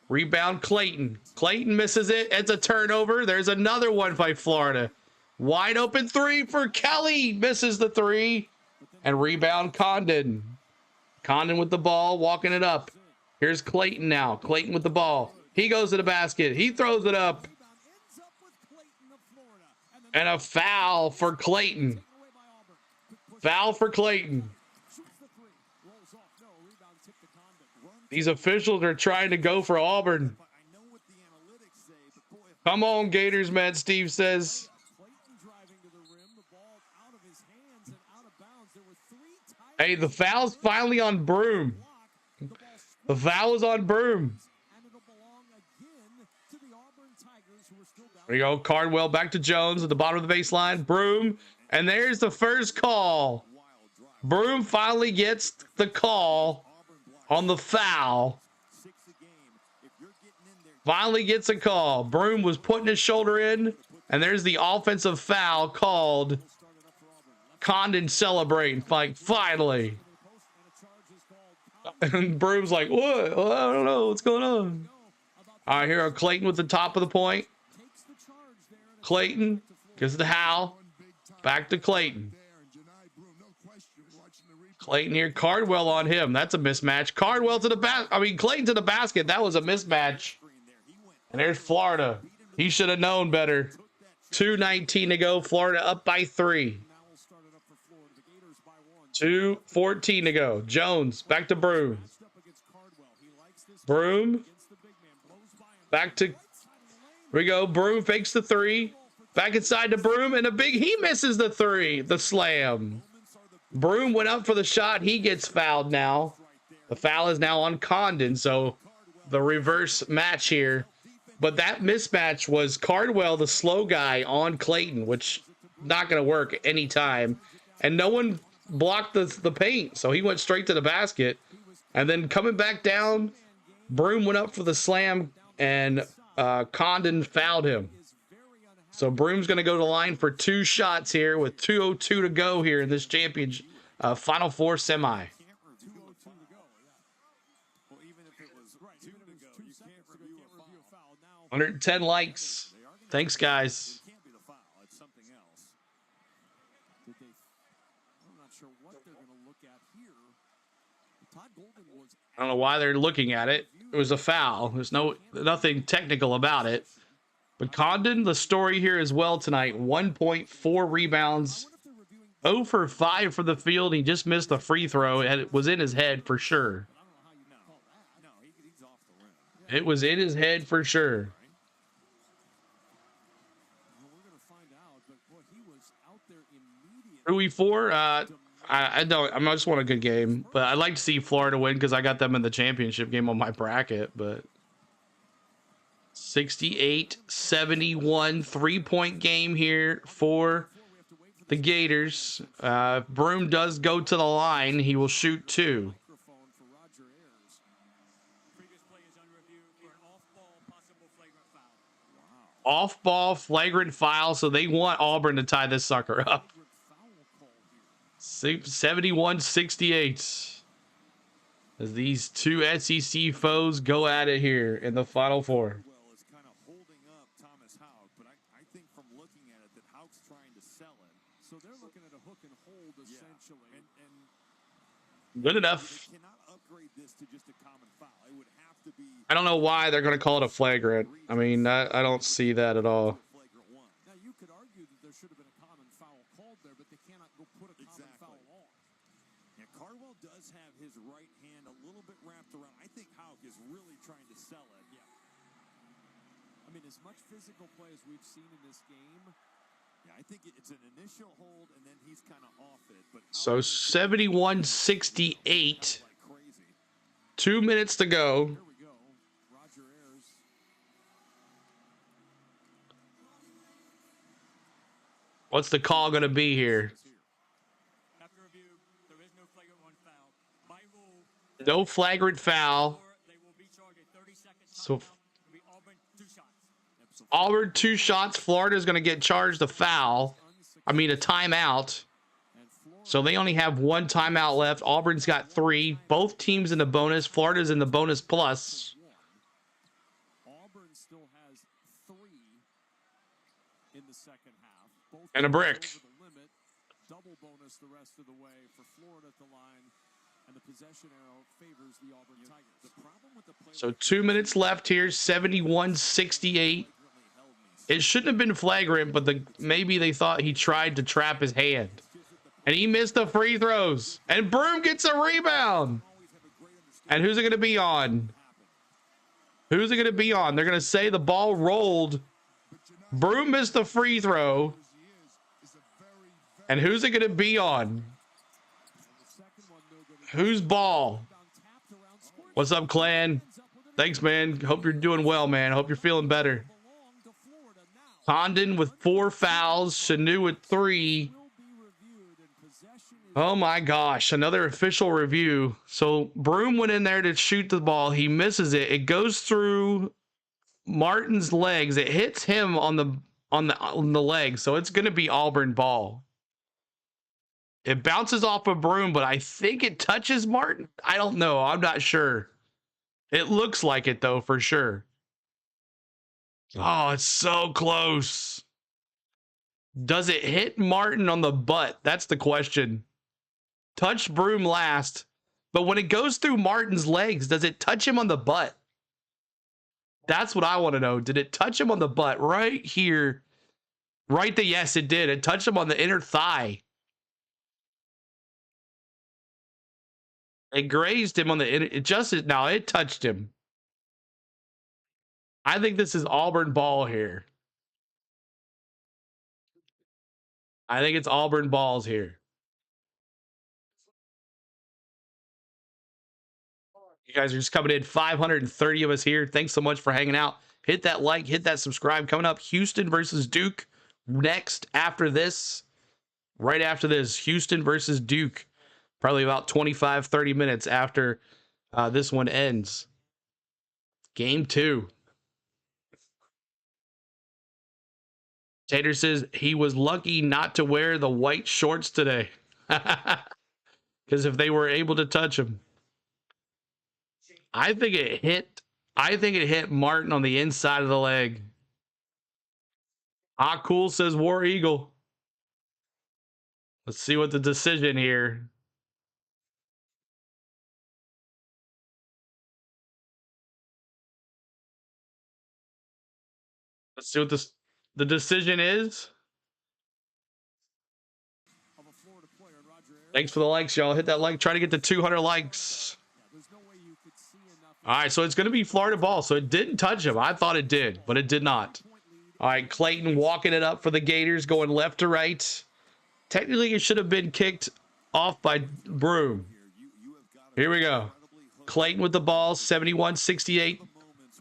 Rebound Clayton. Clayton misses it. It's a turnover. There's another one by Florida. Wide open 3 for Kelly. Misses the 3. And rebound Condon. Condon with the ball, walking it up. Here's Clayton now. Clayton with the ball. He goes to the basket. He throws it up. And a foul for Clayton. Foul for Clayton. These officials are trying to go for Auburn. Come on, Gators, Matt Steve says. Hey, the foul's finally on Broom. The foul is on Broom. There you go. Cardwell back to Jones at the bottom of the baseline. Broom. And there's the first call. Broom finally gets the call on the foul. Finally gets a call. Broom was putting his shoulder in, and there's the offensive foul called. Condon celebrating, like, finally. And Broom's like, what? Well, I don't know what's going on. All right, here are Clayton with the top of the point. Clayton gives it to Hal. Back to Clayton. Clayton here. Cardwell on him. That's a mismatch. Cardwell to the Clayton to the basket. That was a mismatch. And there's Florida. He should have known better. 2:19 to go. Florida up by 3. 2:14 to go. Jones back to Broom. Broom. Back to. Here we go. Broom fakes the 3. Back inside to Broom. And he misses the 3. The slam. Broom went up for the shot. He gets fouled now. The foul is now on Condon. So the reverse match here. But that mismatch was Cardwell, the slow guy, on Clayton, which not going to work anytime. And no one blocked the paint, so he went straight to the basket. And then coming back down, Broom went up for the slam, and Condon fouled him. So Broom's going to go to the line for 2 shots here with 2:02 to go here in this championship Final Four semi. 110 likes. Thanks, guys. I don't know why they're looking at it. It was a foul. There's nothing technical about it. But Condon, the story here as well tonight. 1.4 rebounds. 0 for 5 for the field. He just missed the free throw. And it was in his head for sure. It was in his head for sure. Who we for? I just want a good game, but I'd like to see Florida win because I got them in the championship game on my bracket. But 68-71 3-point game here for the Gators. Broom does go to the line. He will shoot 2. Off-ball flagrant foul, so they want Auburn to tie this sucker up. 71-68 as these two SEC foes go at it here in the Final Four. Good enough. I don't know why they're going to call it a flagrant. I mean, I don't see that at all. Now, you could argue that there should have been a common foul called there, but they cannot go put a common foul on. Yeah, Cardwell does have his right hand a little bit wrapped around. I think Houck is really trying to sell it. Yeah. I mean, as much physical play as we've seen in this game. Yeah, I think it's an initial hold, and then he's kind of off it. But so 71-68. 2 minutes to go. Here we go. Roger Ayers. What's the call going to be here? After review, there is no flagrant one foul. By rule, No flagrant foul. they will be charged a 30-second So timeout. It'll be Auburn 2 shots. Auburn 2 shots. Florida is going to get charged a foul. I mean, a timeout. So they only have 1 timeout left. Auburn's got 3. Both teams in the bonus. Florida's in the bonus plus. Auburn still has 3 in the second half. Both And a brick. over the limit. Double bonus the rest of the way for Florida at the line. And the possession arrow favors the Auburn Tigers. The problem with the play So 2 minutes left here. 71-68. It shouldn't have been flagrant, but maybe they thought he tried to trap his hand. And he missed the free throws. And Broom gets a rebound. And who's it going to be on? Who's it going to be on? They're going to say the ball rolled. Broom missed the free throw. And who's it going to be on? Whose ball? What's up, Clan? Thanks, man. Hope you're doing well, man. Hope you're feeling better. Condon with 4 fouls. Chanu with 3. Oh my gosh, another official review. So Broom went in there to shoot the ball. He misses it. It goes through Martin's legs. It hits him on the leg. So it's going to be Auburn ball. It bounces off of Broom, but I think it touches Martin. I don't know. I'm not sure. It looks like it though, for sure. Oh, it's so close. Does it hit Martin on the butt? That's the question. Touch Broom last, but when it goes through Martin's legs, does it touch him on the butt? That's what I want to know. Did it touch him on the butt right here? Right there. Yes, it did. It touched him on the inner thigh. It grazed him on the inner. It touched him. I think this is Auburn ball here. I think it's Auburn balls here. You guys are just coming in. 530 of us here. Thanks so much for hanging out. Hit that like, hit that subscribe. Coming up, Houston versus Duke next after this. Right after this, Houston versus Duke. Probably about 25, 30 minutes after this one ends. Game 2. Tater says he was lucky not to wear the white shorts today. Because if they were able to touch him. I think it hit Martin on the inside of the leg. Ah, cool, says War Eagle. Let's see what the decision here. Let's see what the decision is. Thanks for the likes, y'all. Hit that like. Try to get to 200 likes. All right, so it's going to be Florida ball. So it didn't touch him. I thought it did, but it did not. All right, Clayton walking it up for the Gators, going left to right. Technically, it should have been kicked off by Broom. Here we go. Clayton with the ball, 71-68.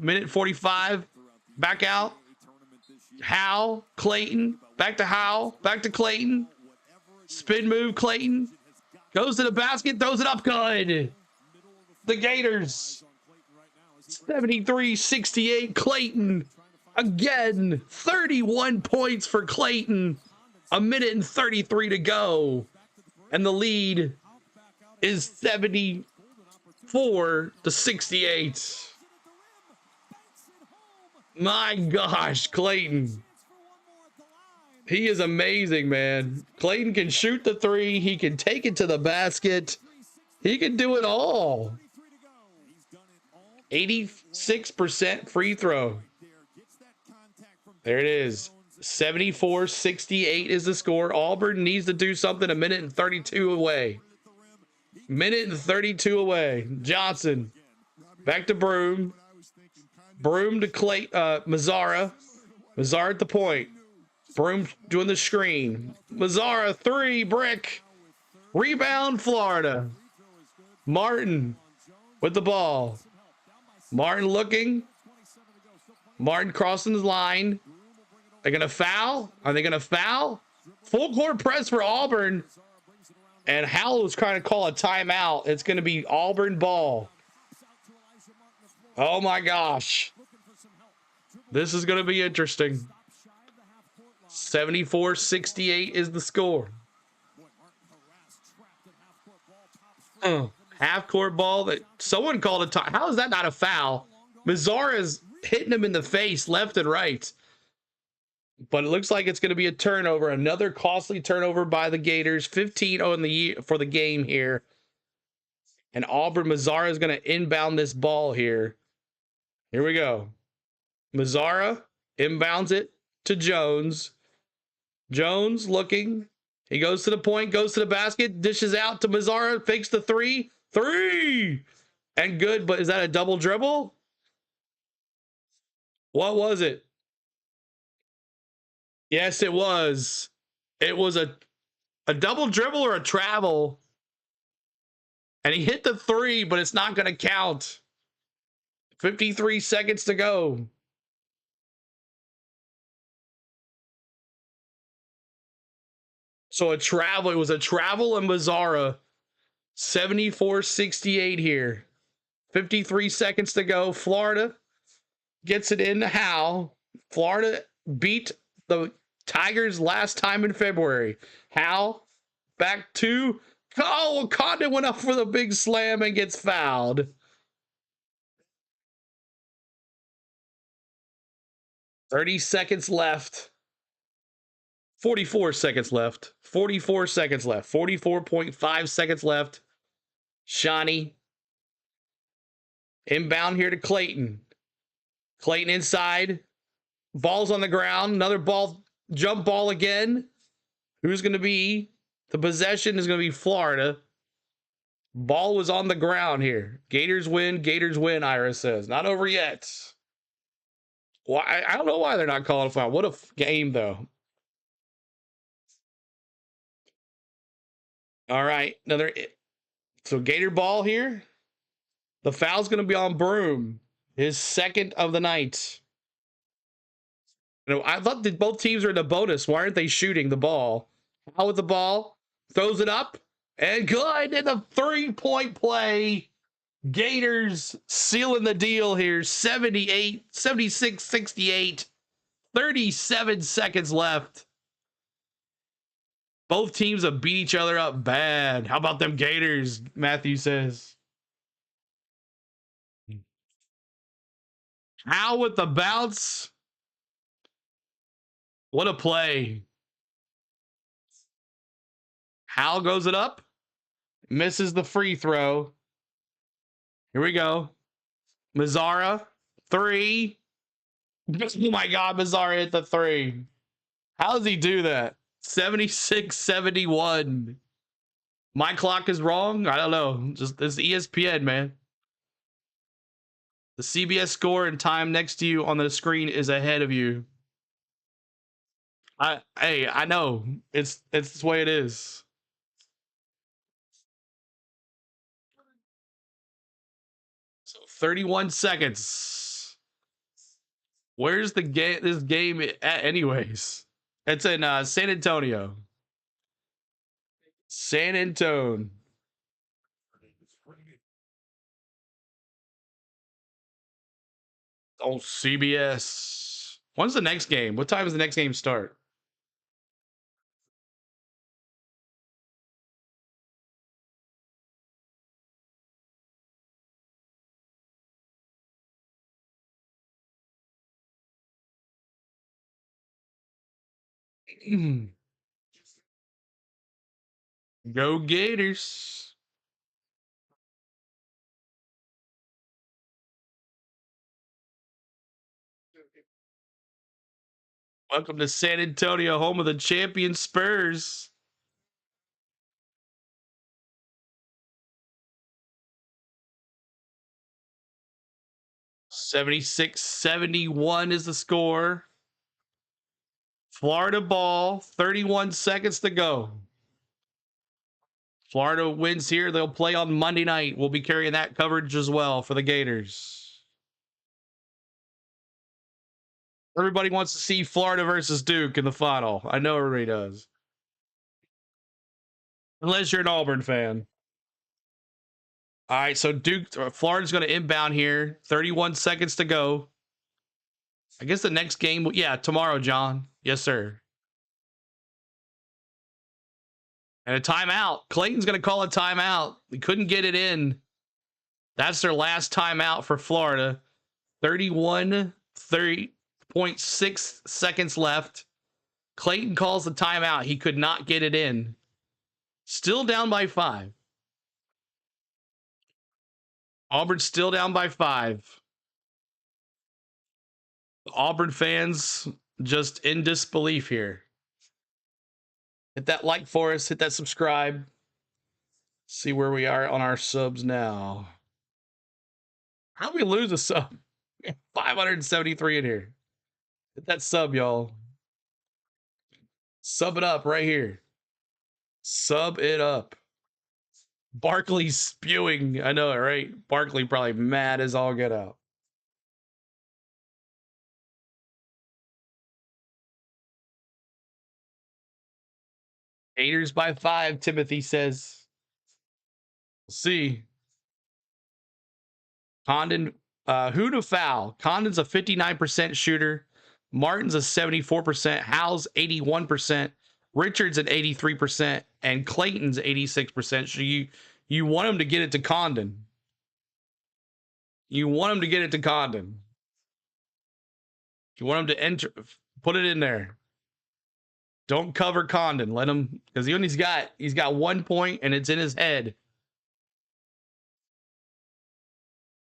Minute 45. Back out. Howe, Clayton. Back to Howe. Back to Clayton. Spin move, Clayton. Goes to the basket, throws it up good. The Gators. 73-68, Clayton. Again, 31 points for Clayton. A minute and 33 to go. And the lead is 74-68. My gosh, Clayton. He is amazing, man. Clayton can shoot the three. He can take it to the basket. He can do it all. 86% free throw. There it is. 74-68 is the score. Auburn needs to do something. A minute and 32 away. Minute and 32 away. Johnson. Back to Broom. Broom to Mazzara. Mazzara at the point. Broom doing the screen. Mazzara, 3, brick. Rebound, Florida. Martin with the ball. Martin looking. Martin crossing the line. They're going to foul. Are they going to foul? Full court press for Auburn. And Howell was trying to call a timeout. It's going to be Auburn ball. Oh my gosh. This is going to be interesting. 74-68 is the score. Half court ball that someone called a time. How is that not a foul? Mazzara's hitting him in the face left and right. But it looks like it's going to be a turnover. Another costly turnover by the Gators. 15-0 in the year for the game here. And Auburn Mazzara is going to inbound this ball here. Here we go. Mazzara inbounds it to Jones. Jones looking. He goes to the point, goes to the basket, dishes out to Mazzara, fakes the three. Three! And good, but is that a double dribble? What was it? Yes, it was. It was a double dribble or a travel. And he hit the three, but it's not going to count. 53 seconds to go. So it was a travel and Mazzara. 74-68 here. 53 seconds to go. Florida gets it in to Howe. Florida beat the Tigers last time in February. Howe back to Condon went up for the big slam and gets fouled. $30 seconds left. 44 seconds left. 44 seconds left. 44.5 seconds left. Shawnee. Inbound here to Clayton. Clayton inside. Ball's on the ground. Another ball. Jump ball again. Who's going to be? The possession is going to be Florida. Ball was on the ground here. Gators win. Gators win, Ira says. Not over yet. Why? I don't know why they're not calling a foul. What a game, though. All right. So Gator ball here. The foul's going to be on Broom. His second of the night. You know, I thought that both teams are in the bonus. Why aren't they shooting the ball? How with the ball? Throws it up. And good. And a 3-point play. Gators sealing the deal here. 76-68. 37 seconds left. Both teams have beat each other up bad. How about them Gators? Matthew says. How with the bounce? What a play. Hal goes it up. Misses the free throw. Here we go. Mazzara. 3. Oh my God, Mazzara hit the 3. How does he do that? 76-71. My clock is wrong? I don't know. Just it's ESPN, man. The CBS score and time next to you on the screen is ahead of you. Hey, I know. It's the way it is. So 31 seconds. Where's the game? This game at, anyways? It's in San Antonio. San Antonio. Oh, CBS. When's the next game? What time does the next game start? Go Gators. Welcome to San Antonio, home of the champion Spurs. (76-71) is the score. Florida ball, 31 seconds to go. Florida wins here. They'll play on Monday night. We'll be carrying that coverage as well for the Gators. Everybody wants to see Florida versus Duke in the final. I know everybody does. Unless you're an Auburn fan. All right, so Florida's going to inbound here. 31 seconds to go. I guess the next game, yeah, tomorrow, John. Yes, sir. And a timeout. Clayton's going to call a timeout. We couldn't get it in. That's their last timeout for Florida. 30.6 seconds left. Clayton calls the timeout. He could not get it in. Still down by 5. Auburn's still down by 5. Auburn fans just in disbelief here. Hit that like for us. Hit that subscribe. See where we are on our subs now. How do we lose a sub? 573 in here. Hit that sub, y'all. Sub it up right here. Sub it up. Barkley's spewing. I know it, right? Barkley probably mad as all get out. Gators by 5, Timothy says. We'll see. Condon, who to foul? Condon's a 59% shooter. Martin's a 74%. Hal's 81%. Richard's at 83%. And Clayton's 86%. So you want him to get it to Condon. You want him to get it to Condon. You want him to enter, put it in there. Don't cover Condon. Let him, because he's got 1 point and it's in his head.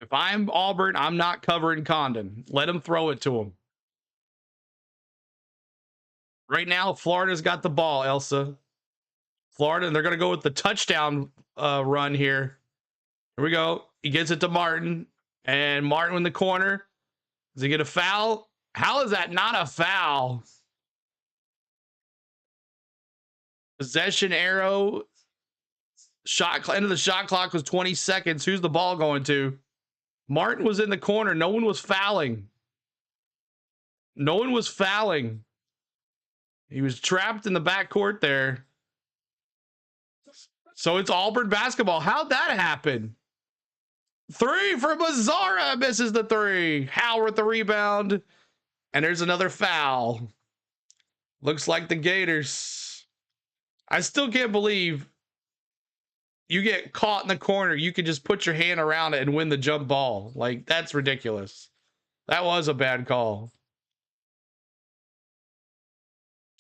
If I'm Auburn, I'm not covering Condon. Let him throw it to him. Right now, Florida's got the ball, Elsa. Florida, and they're going to go with the touchdown run here. Here we go. He gets it to Martin. And Martin in the corner. Does he get a foul? How is that not a foul? Possession arrow. End of the shot clock was 20 seconds. Who's the ball going to? Martin was in the corner. No one was fouling. No one was fouling. He was trapped in the backcourt there. So it's Auburn basketball. How'd that happen? 3 for Mazzara. Misses the 3. Howard with the rebound. And there's another foul. Looks like the Gators. I still can't believe you get caught in the corner. You can just put your hand around it and win the jump ball. Like, that's ridiculous. That was a bad call.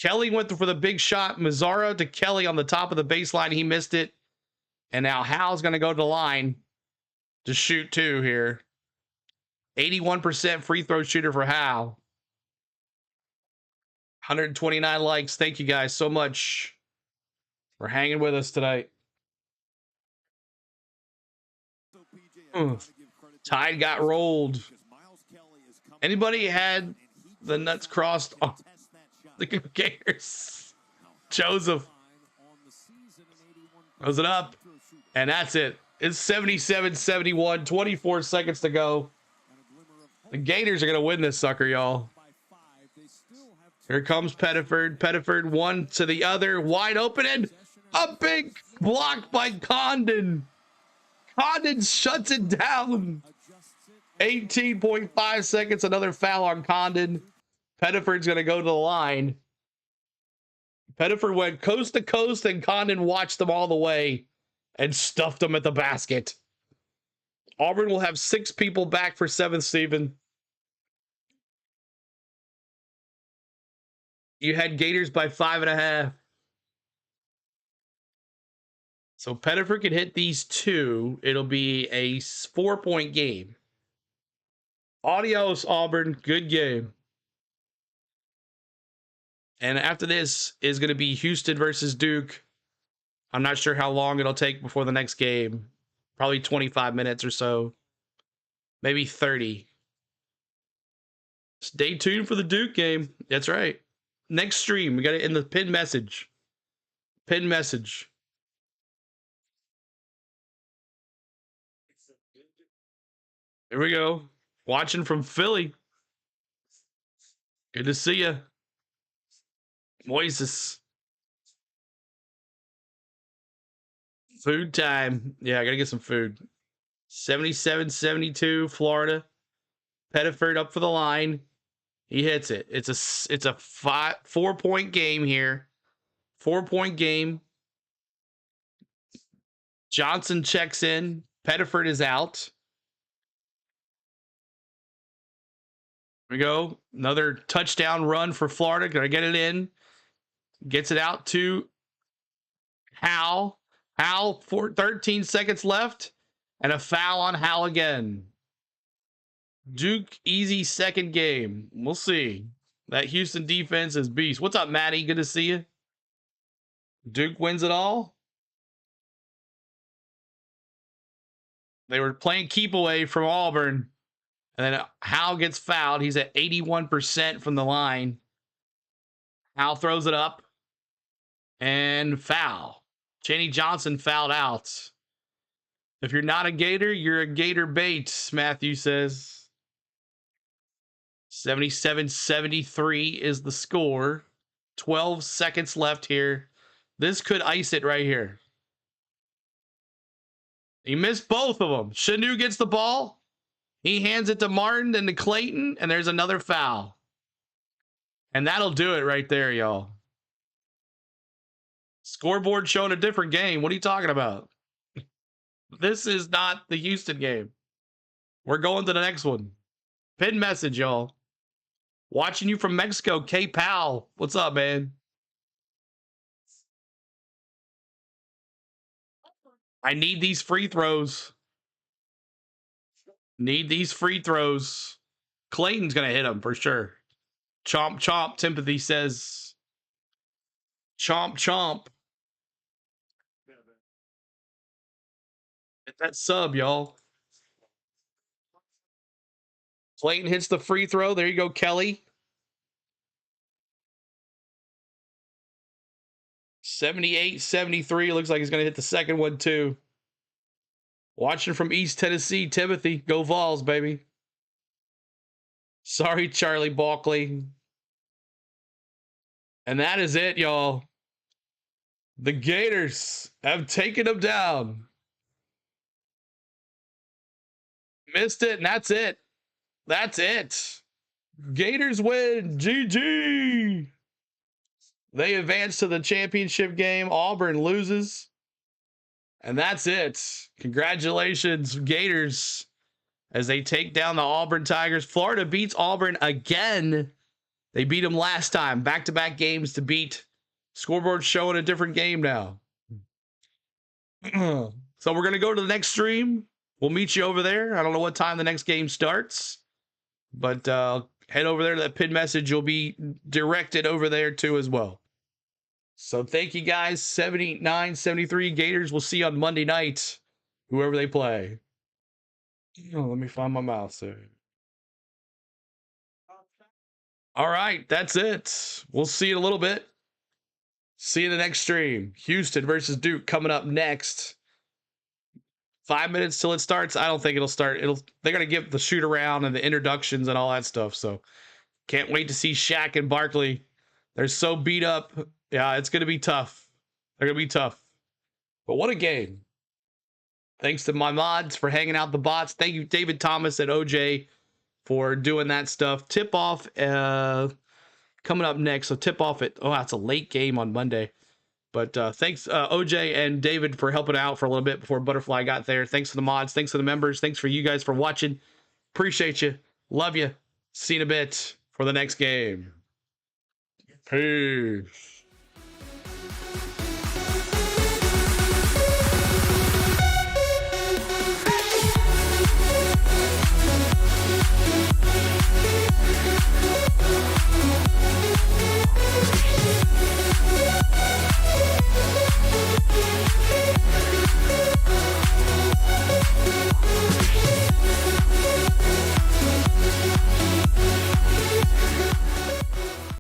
Kelly went for the big shot. Mazzara to Kelly on the top of the baseline. He missed it. And now Hal's going to go to the line to shoot 2 here. 81% free throw shooter for Hal. 129 likes. Thank you guys so much for hanging with us tonight. Tide got rolled. Anybody had the nuts crossed on the Gators? Joseph. Close it up. And that's it. It's 77-71. 24 seconds to go. The Gators are going to win this sucker, y'all. Here comes Pettiford. Pettiford one to the other. Wide open and a big block by Condon. Condon shuts it down. 18.5 seconds. Another foul on Condon. Pettiford's going to go to the line. Pettiford went coast to coast and Condon watched them all the way and stuffed them at the basket. Auburn will have 6 people back for 7th, Stephen. You had Gators by 5.5. So Pettiford can hit these 2. It'll be a 4-point game. Adios, Auburn. Good game. And after this is going to be Houston versus Duke. I'm not sure how long it'll take before the next game. Probably 25 minutes or so. Maybe 30. Stay tuned for the Duke game. That's right. Next stream, we got it in the pinned message. Pinned message. Here we go. Watching from Philly. Good to see you. Moises. Food time. Yeah, I got to get some food. 77-72, Florida. Pettiford up for the line. He hits it. It's a 4-point game here. 4-point game. Johnson checks in. Pettiford is out. Here we go. Another touchdown run for Florida. Gonna get it in. Gets it out to Hal. Hal, 13 seconds left. And a foul on Hal again. Duke, easy second game. We'll see. That Houston defense is beast. What's up, Maddie? Good to see you. Duke wins it all. They were playing keep away from Auburn. And then Hal gets fouled. He's at 81% from the line. Hal throws it up. And foul. Chaney Johnson fouled out. If you're not a Gator, you're a Gator bait, Matthew says. 77-73 is the score. 12 seconds left here. This could ice it right here. He missed both of them. Shanu gets the ball. He hands it to Martin and to Clayton, and there's another foul. And that'll do it right there, y'all. Scoreboard showing a different game. What are you talking about? This is not the Houston game. We're going to the next one. Pin message, y'all. Watching you from Mexico, K Pal. What's up, man? I need these free throws. Need these free throws. Clayton's going to hit them for sure. Chomp, chomp. Timothy says. Chomp, chomp. Get that sub, y'all. Clayton hits the free throw. There you go, Kelly. 78-73. Looks like he's going to hit the second one, too. Watching from East Tennessee, Timothy. Go Vols, baby. Sorry, Charlie Barkley. And that is it, y'all. The Gators have taken them down. Missed it, and that's it. That's it. Gators win. GG. They advance to the championship game. Auburn loses. And that's it. Congratulations, Gators, as they take down the Auburn Tigers. Florida beats Auburn again. They beat them last time. Back-to-back games to beat. Scoreboard showing a different game now. So we're going to go to the next stream. We'll meet you over there. I don't know what time the next game starts, but head over there to that pinned message. You'll be directed over there too as well. So thank you guys. 79-73 Gators. We'll see you on Monday night, whoever they play. Oh, let me find my mouse there. All right, that's it. We'll see you in a little bit. See you in the next stream. Houston versus Duke coming up next. 5 minutes till it starts. I don't think it'll start. They're gonna give the shoot around and the introductions and all that stuff. So can't wait to see Shaq and Barkley. They're so beat up. Yeah, it's gonna be tough. They're gonna be tough. But what a game. Thanks to my mods for hanging out the bots. Thank you, David Thomas and OJ, for doing that stuff. Tip off coming up next. So tip off at that's a late game on Monday. But thanks, OJ and David, for helping out for a little bit before Butterfly got there. Thanks for the mods. Thanks for the members. Thanks for you guys for watching. Appreciate you. Love you. See you in a bit for the next game. Peace.